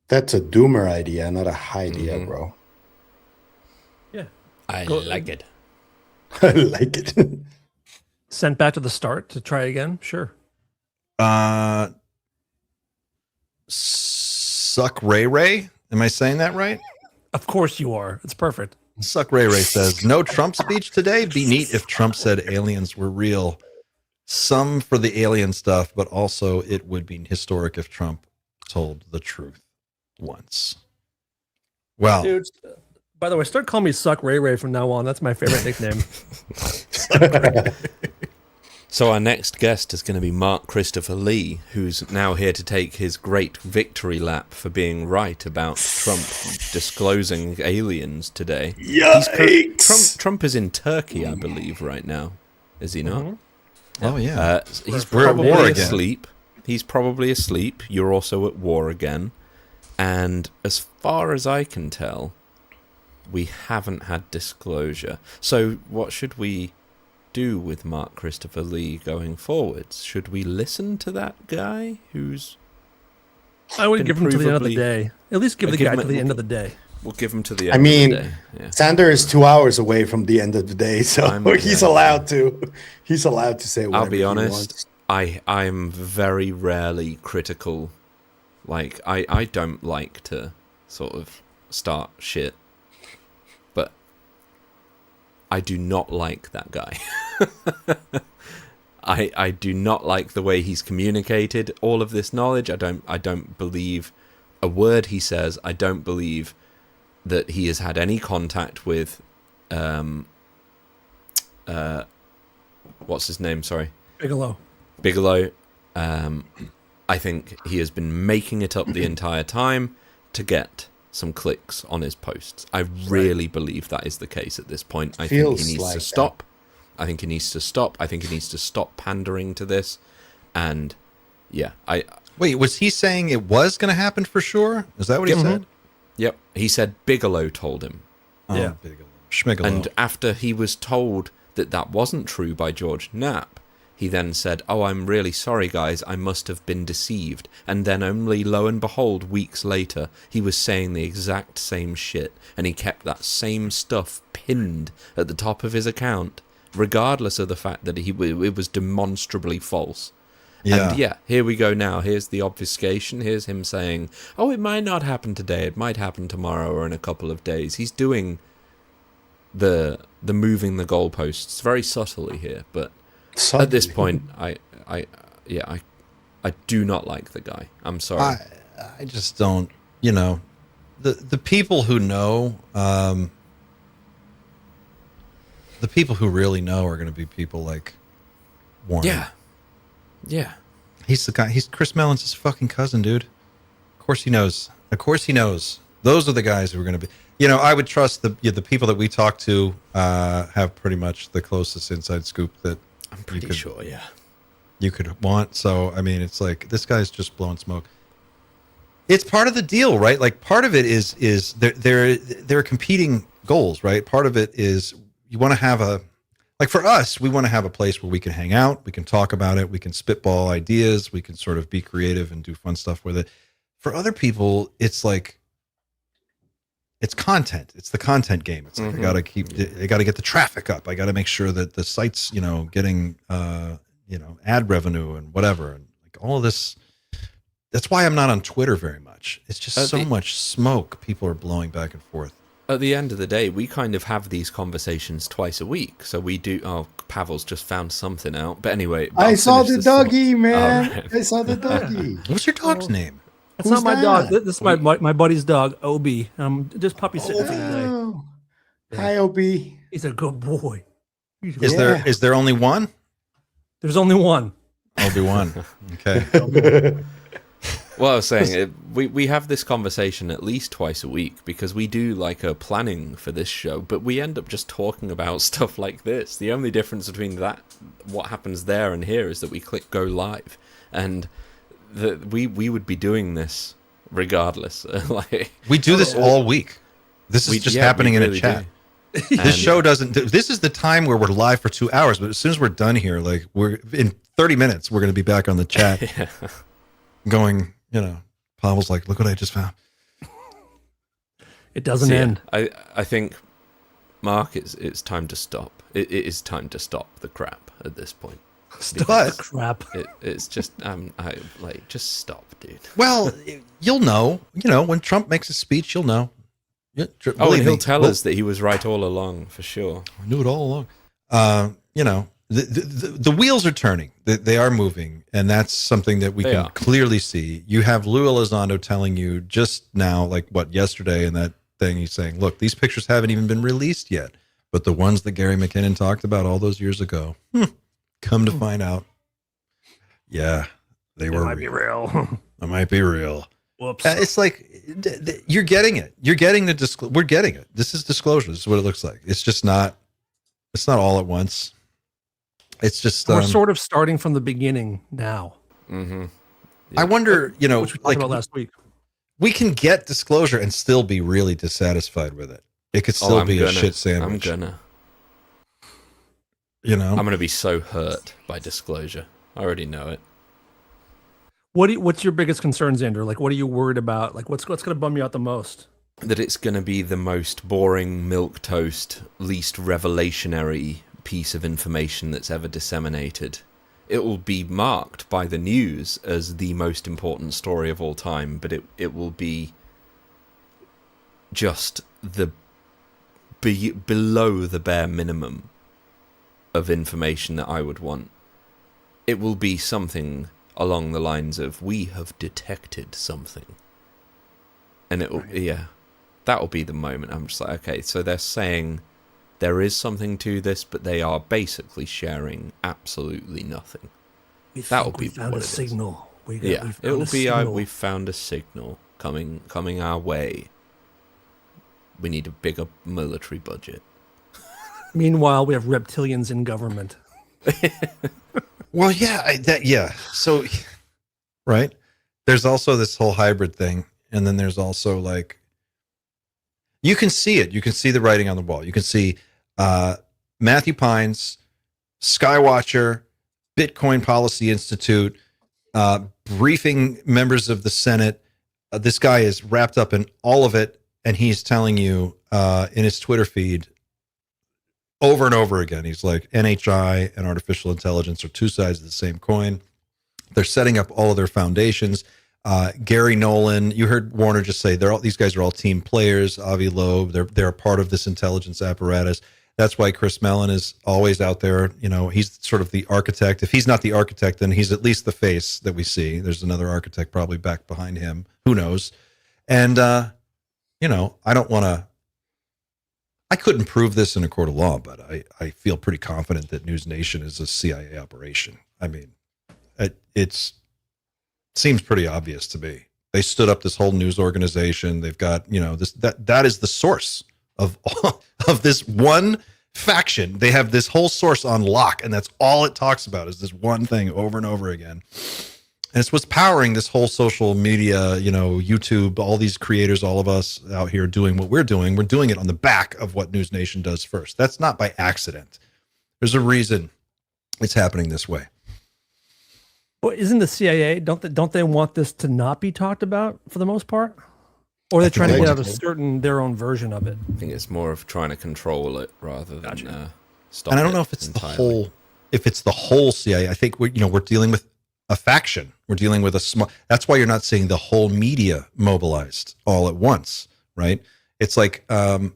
That's a doomer idea, not a high idea, bro. Yeah. I like it. I like it. Sent back to the start to try again? Sure. Suck Ray Ray? Am I saying that right? Of course you are. It's perfect. Suck Ray Ray says, no Trump speech today? Be neat if Trump said aliens were real. Some for the alien stuff, but also it would be historic if Trump told the truth once. Well, dude, by the way, start calling me Suck Ray Ray from now on. That's my favorite nickname. So our next guest is going to be Mark Christopher Lee, who's now here to take his great victory lap for being right about Trump disclosing aliens today. Yikes! Trump is in Turkey, I believe, right now. Is he not? Mm-hmm. Oh, yeah. He's We're at probably war again. asleep. He's probably asleep. You're also at war again. And as far as I can tell, we haven't had disclosure. So what should we do with Mark Christopher Lee going forwards? Should we listen to that guy who's... I would give him to the end of the day. At least give the guy to the end of the day. We'll give him to the end of the day. Yeah. Sander is 2 hours away from the end of the day, so he's allowed to. He's allowed to say whatever I'll be he honest, wants. I'm very rarely critical. Like, I don't like to sort of start shit. But I do not like that guy. I do not like the way he's communicated all of this knowledge. I don't believe a word he says. I don't believe that he has had any contact with what's his name? Sorry. Bigelow. I think he has been making it up the entire time to get some clicks on his posts. I really believe that is the case at this point. I think he needs to stop. I think he needs to stop. I think he needs to stop pandering to this. And yeah, Wait, was he saying it was going to happen for sure? Is that what he said? Yep. He said Bigelow told him. Oh, yeah. Bigelow. Schmiggelow. And after he was told that that wasn't true by George Knapp, he then said, "Oh, I'm really sorry, guys. I must have been deceived." And then only, lo and behold, weeks later, he was saying the exact same shit. And he kept that same stuff pinned at the top of his account, regardless of the fact that it was demonstrably false. Yeah. And yeah, here we go now. Here's the obfuscation. Here's him saying, "Oh, it might not happen today. It might happen tomorrow or in a couple of days." He's doing the moving the goalposts very subtly here, but at this point, I do not like the guy. I'm sorry. I just don't. The people who know, the people who really know are going to be people like Warren. Yeah. He's the guy. He's Chris Mellon's fucking cousin, dude. Of course he knows. Those are the guys who are going to be. I would trust the people that we talk to have pretty much the closest inside scoop that I'm pretty sure. Yeah. You could want. So I mean, it's like this guy's just blowing smoke. It's part of the deal, right? Like part of it is there are competing goals, right? Part of it is you want to have for us, we want to have a place where we can hang out, we can talk about it, we can spitball ideas, we can sort of be creative and do fun stuff with it. For other people, it's like it's content. It's the content game. It's like I got to get the traffic up. I got to make sure that the site's getting ad revenue and whatever, and like all of this. That's why I'm not on Twitter very much. It's just so much smoke people are blowing back and forth. At the end of the day, we kind of have these conversations twice a week. So we do. Oh, Pavel's just found something out. But anyway, I saw the doggy, man. Right. I saw the doggy. What's your dog's name? That's not my dog. This is my buddy's dog, Obi. Just puppy sitting today. Hi, Obi. He's a good boy. Is there only one? There's only one. Obi-Wan. Okay. Well, I was saying, we have this conversation at least twice a week because we do like a planning for this show, but we end up just talking about stuff like this. The only difference between what happens there and here is that we click go live, and we would be doing this regardless. We do this all week. This is just happening in a chat. This show doesn't. This is the time where we're live for 2 hours, but as soon as we're done here, like we're in 30 minutes, we're going to be back on the chat, going. Pavel's like, look what I just found. It doesn't end. I think, Mark, it's time to stop. It is time to stop the crap at this point. Stop the crap. It's just just stop, dude. Well, you'll know. When Trump makes a speech, you'll know. And he'll tell us that he was right all along, for sure. I knew it all along. The wheels are turning. They are moving, and that's something that we can clearly see. You have Lou Elizondo telling you just now, yesterday in that thing, he's saying, look, these pictures haven't even been released yet, but the ones that Gary McKinnon talked about all those years ago, Come to find out, yeah, they were might be real. It might be real. Whoops. It's like you're getting it. You're getting the we're getting it. This is disclosure. This is what it looks like. It's just not. It's not all at once. It's just we're sort of starting from the beginning now. Mm-hmm. Yeah. I wonder, you know, which we talked about last week. We can get disclosure and still be really dissatisfied with it. It could still be a shit sandwich. I'm gonna. You know, I'm gonna be so hurt by disclosure. I already know it. What's your biggest concern, Xander? Like, what are you worried about? Like, what's going to bum you out the most? That it's going to be the most boring, milquetoast, least revelationary piece of information that's ever disseminated. It will be marked by the news as the most important story of all time, but it will be just below the bare minimum of information that I would want. It will be something along the lines of, we have detected something. And it will, yeah, that will be the moment. I'm just like, okay, so they're saying there is something to this, but they are basically sharing absolutely nothing. That will be found what a it signal. is. It will be, we've found a signal coming our way. We need a bigger military budget. Meanwhile, we have reptilians in government. Well, yeah, So, right. There's also this whole hybrid thing. And then there's also like, you can see it. You can see the writing on the wall. You can see Matthew Pines, Skywatcher, Bitcoin Policy Institute, briefing members of the Senate. This guy is wrapped up in all of it. And he's telling you in his Twitter feed over and over again, he's like, NHI and artificial intelligence are two sides of the same coin. They're setting up all of their foundations. Gary Nolan, you heard Warner just say these guys are all team players. Avi Loeb, they're a part of this intelligence apparatus. That's why Chris Mellon is always out there. You know, he's sort of the architect. If he's not the architect, then he's at least the face that we see. There's another architect probably back behind him. Who knows? And you know, I couldn't prove this in a court of law, but I feel pretty confident that News Nation is a CIA operation. I mean, it seems pretty obvious to me. They stood up this whole news organization. They've got, you know, that is the source of this one faction. They have this whole source on lock, and that's all it talks about is this one thing over and over again. And it's what's powering this whole social media, you know, YouTube, all these creators, all of us out here doing what we're doing. We're doing it on the back of what News Nation does first. That's not by accident. There's a reason it's happening this way. Well, isn't the CIA, don't they want this to not be talked about for the most part? Or are they trying to get out their own version of it? I think it's more of trying to control it rather than stop it. And I don't know if it's entirely. the whole CIA. I think we're dealing with a faction. We're dealing with a small. That's why you're not seeing the whole media mobilized all at once, right? It's like that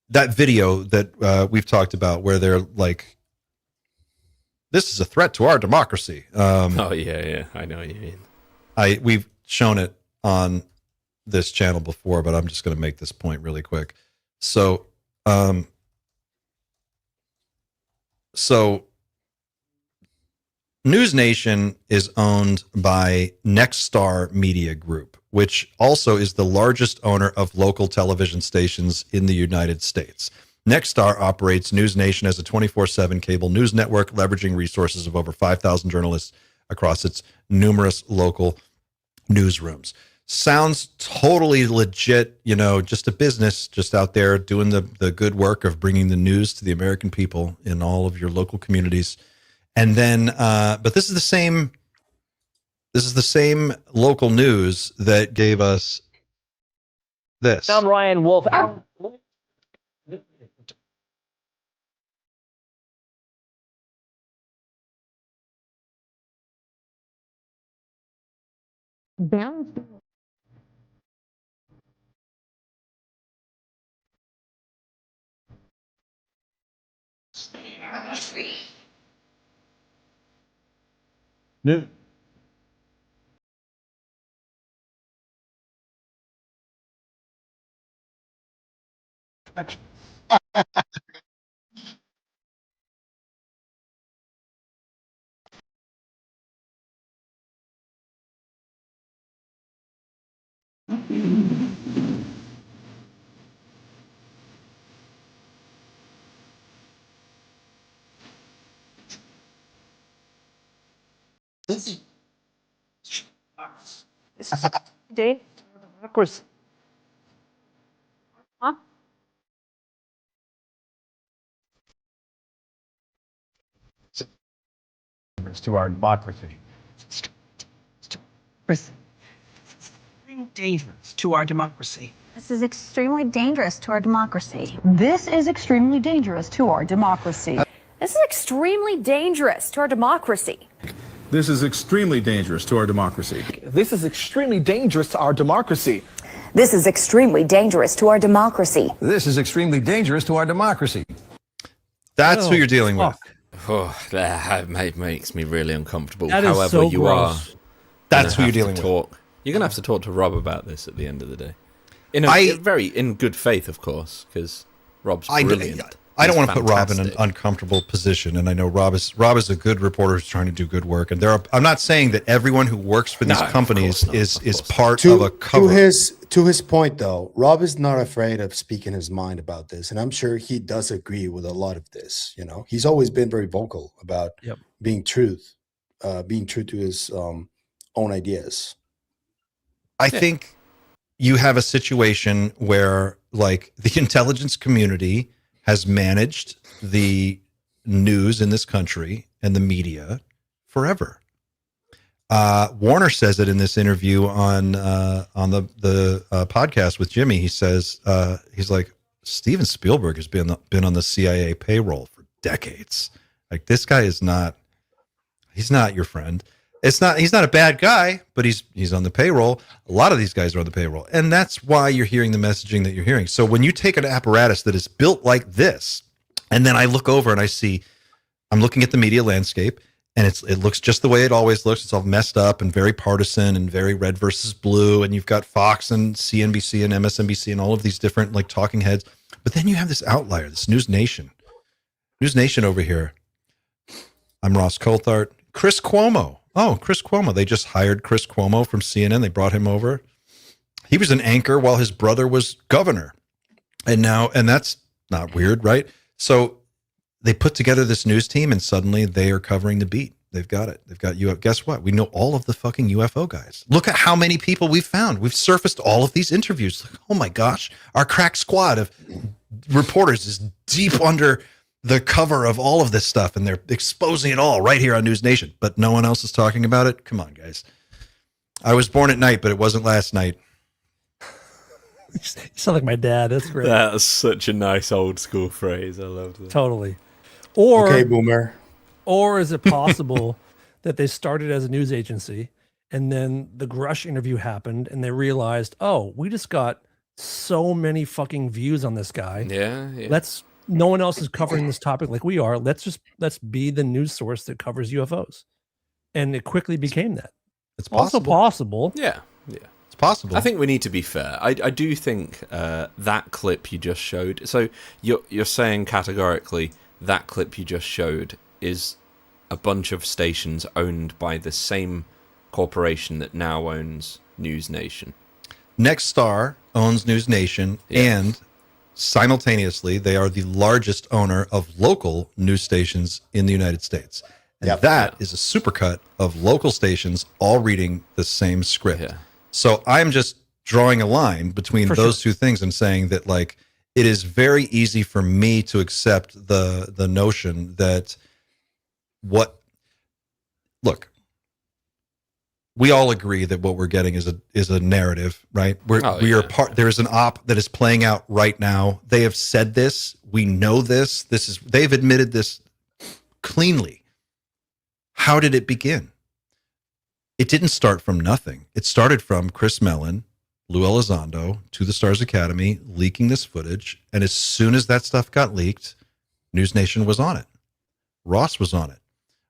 video that we've talked about where they're like, this is a threat to our democracy. Oh yeah, I know what you mean. We've shown it on this channel before, but I'm just going to make this point really quick. So News Nation is owned by Nexstar Media Group, which also is the largest owner of local television stations in the United States. Nexstar operates News Nation as a 24/7 cable news network, leveraging resources of over 5,000 journalists across its numerous local newsrooms. Sounds totally legit, just a business just out there doing the good work of bringing the news to the American people in all of your local communities. And then, but this is the same local news that gave us this. I'm Ryan Wolf. New. This is dangerous. Huh? To our democracy. Dangerous to our democracy. This is extremely dangerous to our democracy. This is extremely dangerous to our democracy. This is extremely dangerous to our democracy. This is extremely dangerous to our democracy. This is extremely dangerous to our democracy. This is extremely dangerous to our democracy. This is extremely dangerous to our democracy. That's who you're dealing with. Oh, that makes me really uncomfortable. That is However, so you gross. That's who you're dealing with. You're going to have to talk to Rob about this at the end of the day. In good faith, of course, because Rob's brilliant. I don't want to put Rob in an uncomfortable position, and I know Rob is a good reporter who's trying to do good work. And I'm not saying that everyone who works for these companies is part of a cover. To his point, though, Rob is not afraid of speaking his mind about this, and I'm sure he does agree with a lot of this. You know, he's always been very vocal about being true to his own ideas. I think you have a situation where, like, the intelligence community has managed the news in this country and the media forever. Warner says it in this interview on the podcast with Jimmy. He says he's like, Steven Spielberg has been on the CIA payroll for decades. Like, this guy he's not your friend. He's not a bad guy, but he's on the payroll. A lot of these guys are on the payroll, and that's why you're hearing the messaging that you're hearing. So when you take an apparatus that is built like this, and then I look over and I'm looking at the media landscape, and it looks just the way it always looks. It's all messed up and very partisan and very red versus blue, and you've got Fox and CNBC and MSNBC and all of these different, like, talking heads. But then you have this outlier, this News Nation over here. I'm Ross Coulthart. Chris Cuomo. Oh, Chris Cuomo. They just hired Chris Cuomo from CNN. They brought him over. He was an anchor while his brother was governor. And that's not weird, right? So they put together this news team, and suddenly they are covering the beat. They've got it. They've got UFO. Guess what? We know all of the fucking UFO guys. Look at how many people we've found. We've surfaced all of these interviews. Like, oh my gosh, our crack squad of reporters is deep under the cover of all of this stuff, and they're exposing it all right here on News Nation, but no one else is talking about it. Come on, guys. I was born at night, but it wasn't last night. You sound like my dad. That's great. That's such a nice old school phrase. I love that. Totally. Or, okay, boomer. Or is it possible that they started as a news agency, and then the Grush interview happened, and they realized, oh, we just got so many fucking views on this guy. Yeah. No one else is covering this topic like we are. Let's be the news source that covers UFOs. And it quickly became that. It's possible. Also possible. Yeah. It's possible. I think we need to be fair. I do think that clip you just showed. So you're saying categorically that clip you just showed is a bunch of stations owned by the same corporation that now owns News Nation. Nexstar owns News Nation, and simultaneously, they are the largest owner of local news stations in the United States. And that is a supercut of local stations all reading the same script. Yeah. So I'm just drawing a line between those two things and saying that, like, it is very easy for me to accept the notion that look, we all agree that what we're getting is a narrative, right? We are part. There is an op that is playing out right now. They have said this. We know this. They've admitted this cleanly. How did it begin? It didn't start from nothing. It started from Chris Mellon, Lou Elizondo, To the Stars Academy, leaking this footage. And as soon as that stuff got leaked, News Nation was on it. Ross was on it.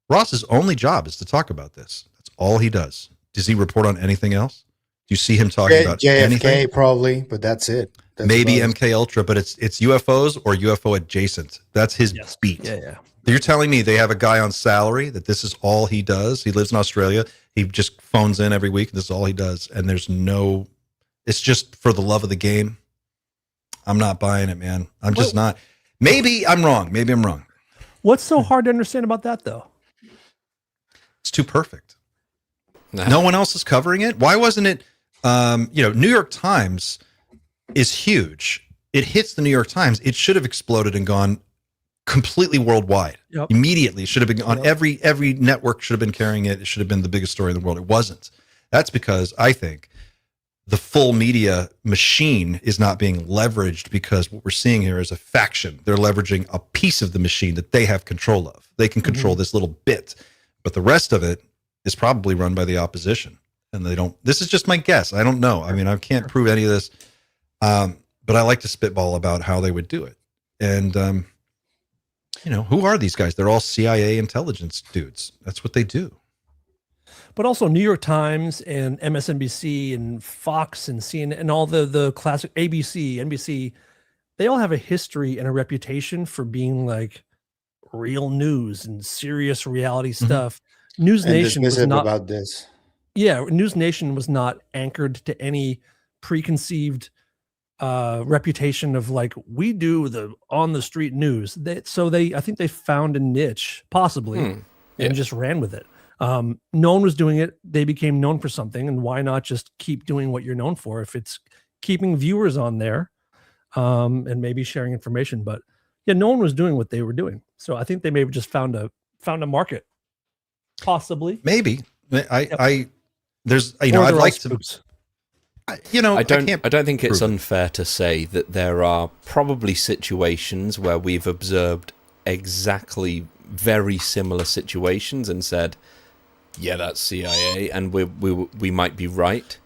Ross's only job is to talk about this. That's all he does. Does he report on anything else? Do you see him talking about JFK anything? probably, but that's it. Maybe MK Ultra, but it's UFOs or UFO adjacent. That's his beat. Yeah. You're telling me they have a guy on salary that this is all he does? He lives in Australia. He just phones in every week. And this is all he does. And it's just for the love of the game. I'm not buying it, man. I'm just not. Maybe I'm wrong. What's so hard to understand about that, though? It's too perfect. No one else is covering it. Why wasn't it? New York Times is huge. It hits the New York Times. It should have exploded and gone completely worldwide. Immediately. It should have been on every network should have been carrying it. It should have been the biggest story in the world. It wasn't. That's because I think the full media machine is not being leveraged, because what we're seeing here is a faction. They're leveraging a piece of the machine that they have control of. They can control this little bit, but the rest of it is probably run by the opposition. And they don't. This is just my guess. I don't know. I mean, I can't prove any of this, but I like to spitball about how they would do it. And who are these guys? They're all CIA intelligence dudes. That's what they do. But also New York Times and MSNBC and Fox and CNN and all the classic ABC, NBC, they all have a history and a reputation for being like real news and serious reality stuff. News Nation was not about this. Yeah, News Nation was not anchored to any preconceived reputation of like, we do the on the street news. I think they found a niche possibly and just ran with it. No one was doing it. They became known for something, and why not just keep doing what you're known for if it's keeping viewers on there and maybe sharing information. But yeah, no one was doing what they were doing. So I think they may have just found a market. Possibly. Maybe. I'd like to. I don't think it's unfair to say that there are probably situations where we've observed exactly very similar situations and said, yeah, that's CIA, and we might be right,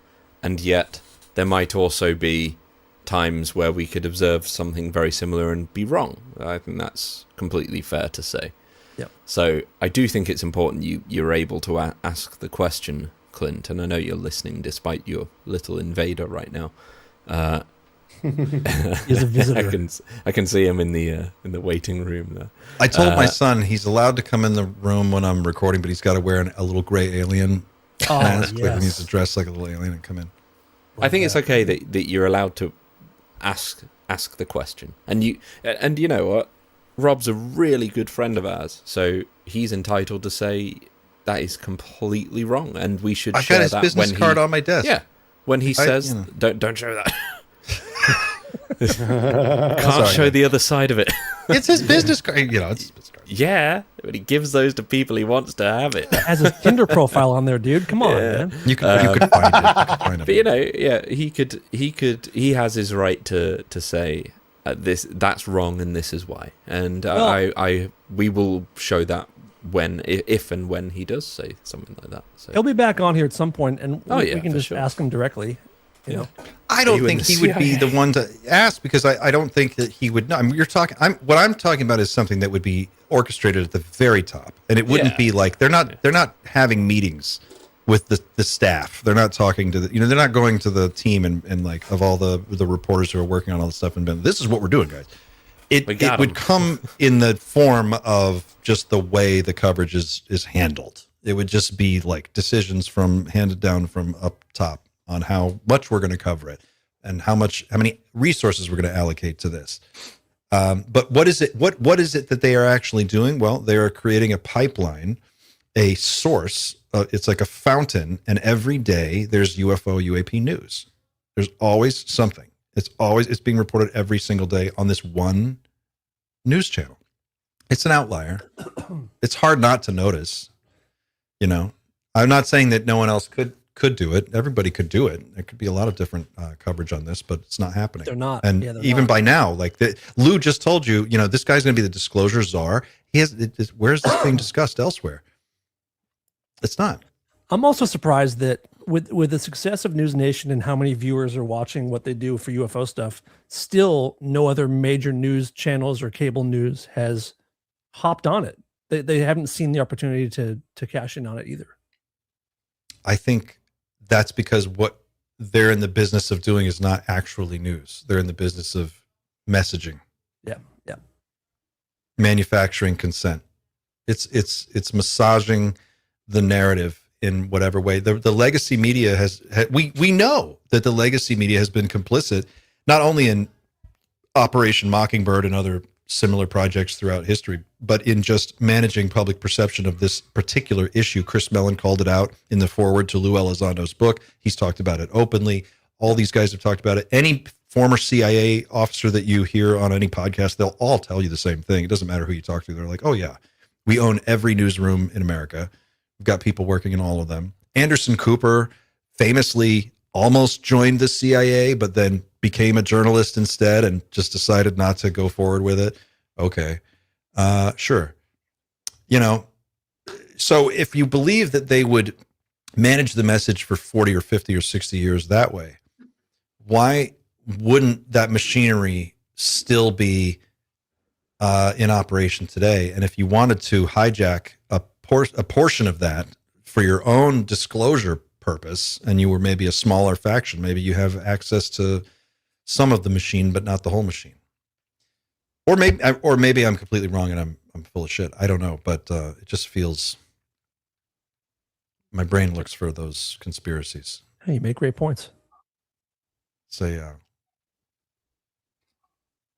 and yet there might also be times where we could observe something very similar and be wrong. I think that's completely fair to say. Yep. So I do think it's important you're able to ask the question, Clint, and I know you're listening despite your little invader right now. He's a visitor. I can see him in the waiting room there. I told my son he's allowed to come in the room when I'm recording, but he's got to wear a little gray alien mask. Like, he needs to dress like a little alien and come in. I think it's okay that you're allowed to ask the question, and you know what, Rob's a really good friend of ours, so he's entitled to say that is completely wrong, and we should share that. I've got his business card on my desk. Yeah, when he says, "Don't show that." Can't show the other side of it. It's his business card. It's his business card. Yeah, but he gives those to people he wants to have it. Has a Tinder profile on there, dude. Come on, man. You could find it. But he has his right to say that's wrong and this is why. And we will show that if and when he does say something like that. So he'll be back on here at some point, and we can just ask him directly. I don't think he would be the one to ask, because I don't think that he would know. I mean, what I'm talking about is something that would be orchestrated at the very top, and it wouldn't be like they're not having meetings with the staff. They're not talking to they're not going to the team and like of all the reporters who are working on all this stuff and this is what we're doing, guys. It would come in the form of just the way the coverage is handled. It would just be like decisions handed down from up top on how much we're going to cover it and how many resources we're going to allocate to this. But what is it that they are actually doing? Well, they are creating a pipeline, a source. It's like a fountain, and every day there's UFO UAP news. There's always something. It's being reported every single day on this one news channel. It's an outlier. It's hard not to notice. I'm not saying that no one else could do it. Everybody could do it. There could be a lot of different coverage on this, but it's not happening. They're not. And even by now, like Lou just told you, this guy's going to be the disclosure czar. Where is this being discussed elsewhere? It's not. I'm also surprised that with the success of News Nation and how many viewers are watching what they do for UFO stuff, still no other major news channels or cable news has hopped on it. They haven't seen the opportunity to cash in on it either. I think that's because what they're in the business of doing is not actually news. They're in the business of messaging. Yeah. Manufacturing consent. It's massaging the narrative in whatever way. The legacy media we know that the legacy media has been complicit, not only in Operation Mockingbird and other similar projects throughout history, but in just managing public perception of this particular issue. Chris Mellon called it out in the foreword to Lou Elizondo's book. He's talked about it openly. All these guys have talked about it. Any former CIA officer that you hear on any podcast, they'll all tell you the same thing. It doesn't matter who you talk to. They're like, oh yeah, we own every newsroom in America. We've got people working in all of them. Anderson Cooper famously almost joined the CIA, but then became a journalist instead and just decided not to go forward with it. Okay. Sure. You know, so if you believe that they would manage the message for 40 or 50 or 60 years that way, why wouldn't that machinery still be in operation today? And if you wanted to hijack a portion of that for your own disclosure purpose, and you were maybe a smaller faction, maybe you have access to some of the machine, but not the whole machine. Or maybe I'm completely wrong and I'm full of shit. I don't know, but it just feels, my brain looks for those conspiracies. Hey, you make great points. Say,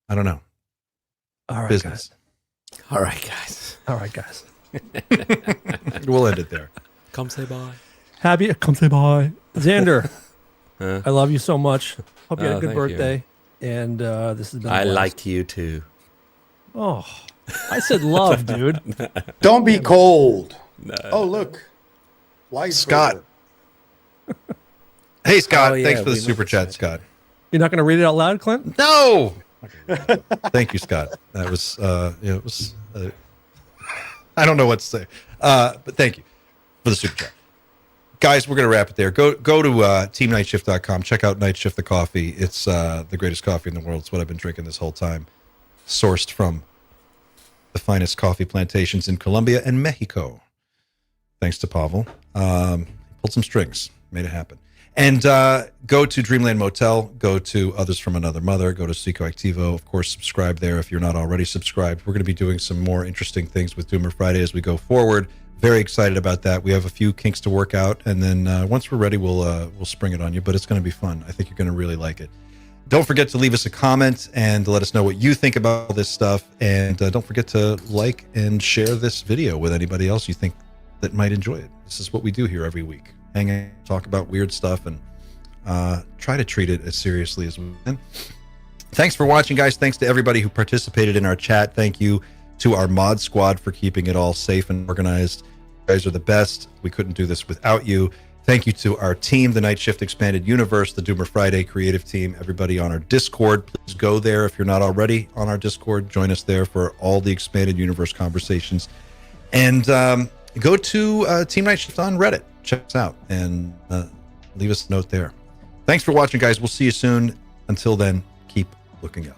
I don't know. All right, Business. guys. All right, guys. All right, guys. We'll end it there. Come say bye. Happy, come say bye. Xander, Huh? I love you so much. Hope you had a good thank you. birthday. And this has been a I blast. like you too. Oh, I said love, dude. Don't be cold. No. Oh, look. Why Scott. Hey, Scott. Oh, yeah, Thanks for the we super must chat, have said. Scott. You're not going to read it out loud, Clint? No. Thank you, Scott. That was, it was, I don't know what to say. But thank you for the super chat. Guys, we're going to wrap it there. Go to teamnightshift.com. Check out Night Shift the coffee. It's the greatest coffee in the world. It's what I've been drinking this whole time. Sourced from the finest coffee plantations in Colombia and Mexico. Thanks to Pavel. Pulled some strings. Made it happen. And go to Dreamland Motel. Go to Others from Another Mother. Go to Psicoactivo. Of course, subscribe there if you're not already subscribed. We're going to be doing some more interesting things with Doomer Friday as we go forward. Very excited about that. We have a few kinks to work out, and then once we're ready, we'll spring it on you. But it's going to be fun. I think you're going to really like it. Don't forget to leave us a comment and let us know what you think about this stuff. And don't forget to like and share this video with anybody else you think that might enjoy it. This is what we do here every week. Hang out, talk about weird stuff, and try to treat it as seriously as we can. Thanks for watching, guys. Thanks to everybody who participated in our chat. Thank you to our mod squad for keeping it all safe and organized. You guys are the best. We couldn't do this without you. Thank you to our team, the Night Shift Expanded Universe, the Doomer Friday creative team, everybody on our Discord. Please go there if you're not already on our Discord. Join us there for all the Expanded Universe conversations. And go to Team Night Shift on Reddit. Check us out and leave us a note there. Thanks for watching, guys. We'll see you soon. Until then, keep looking up.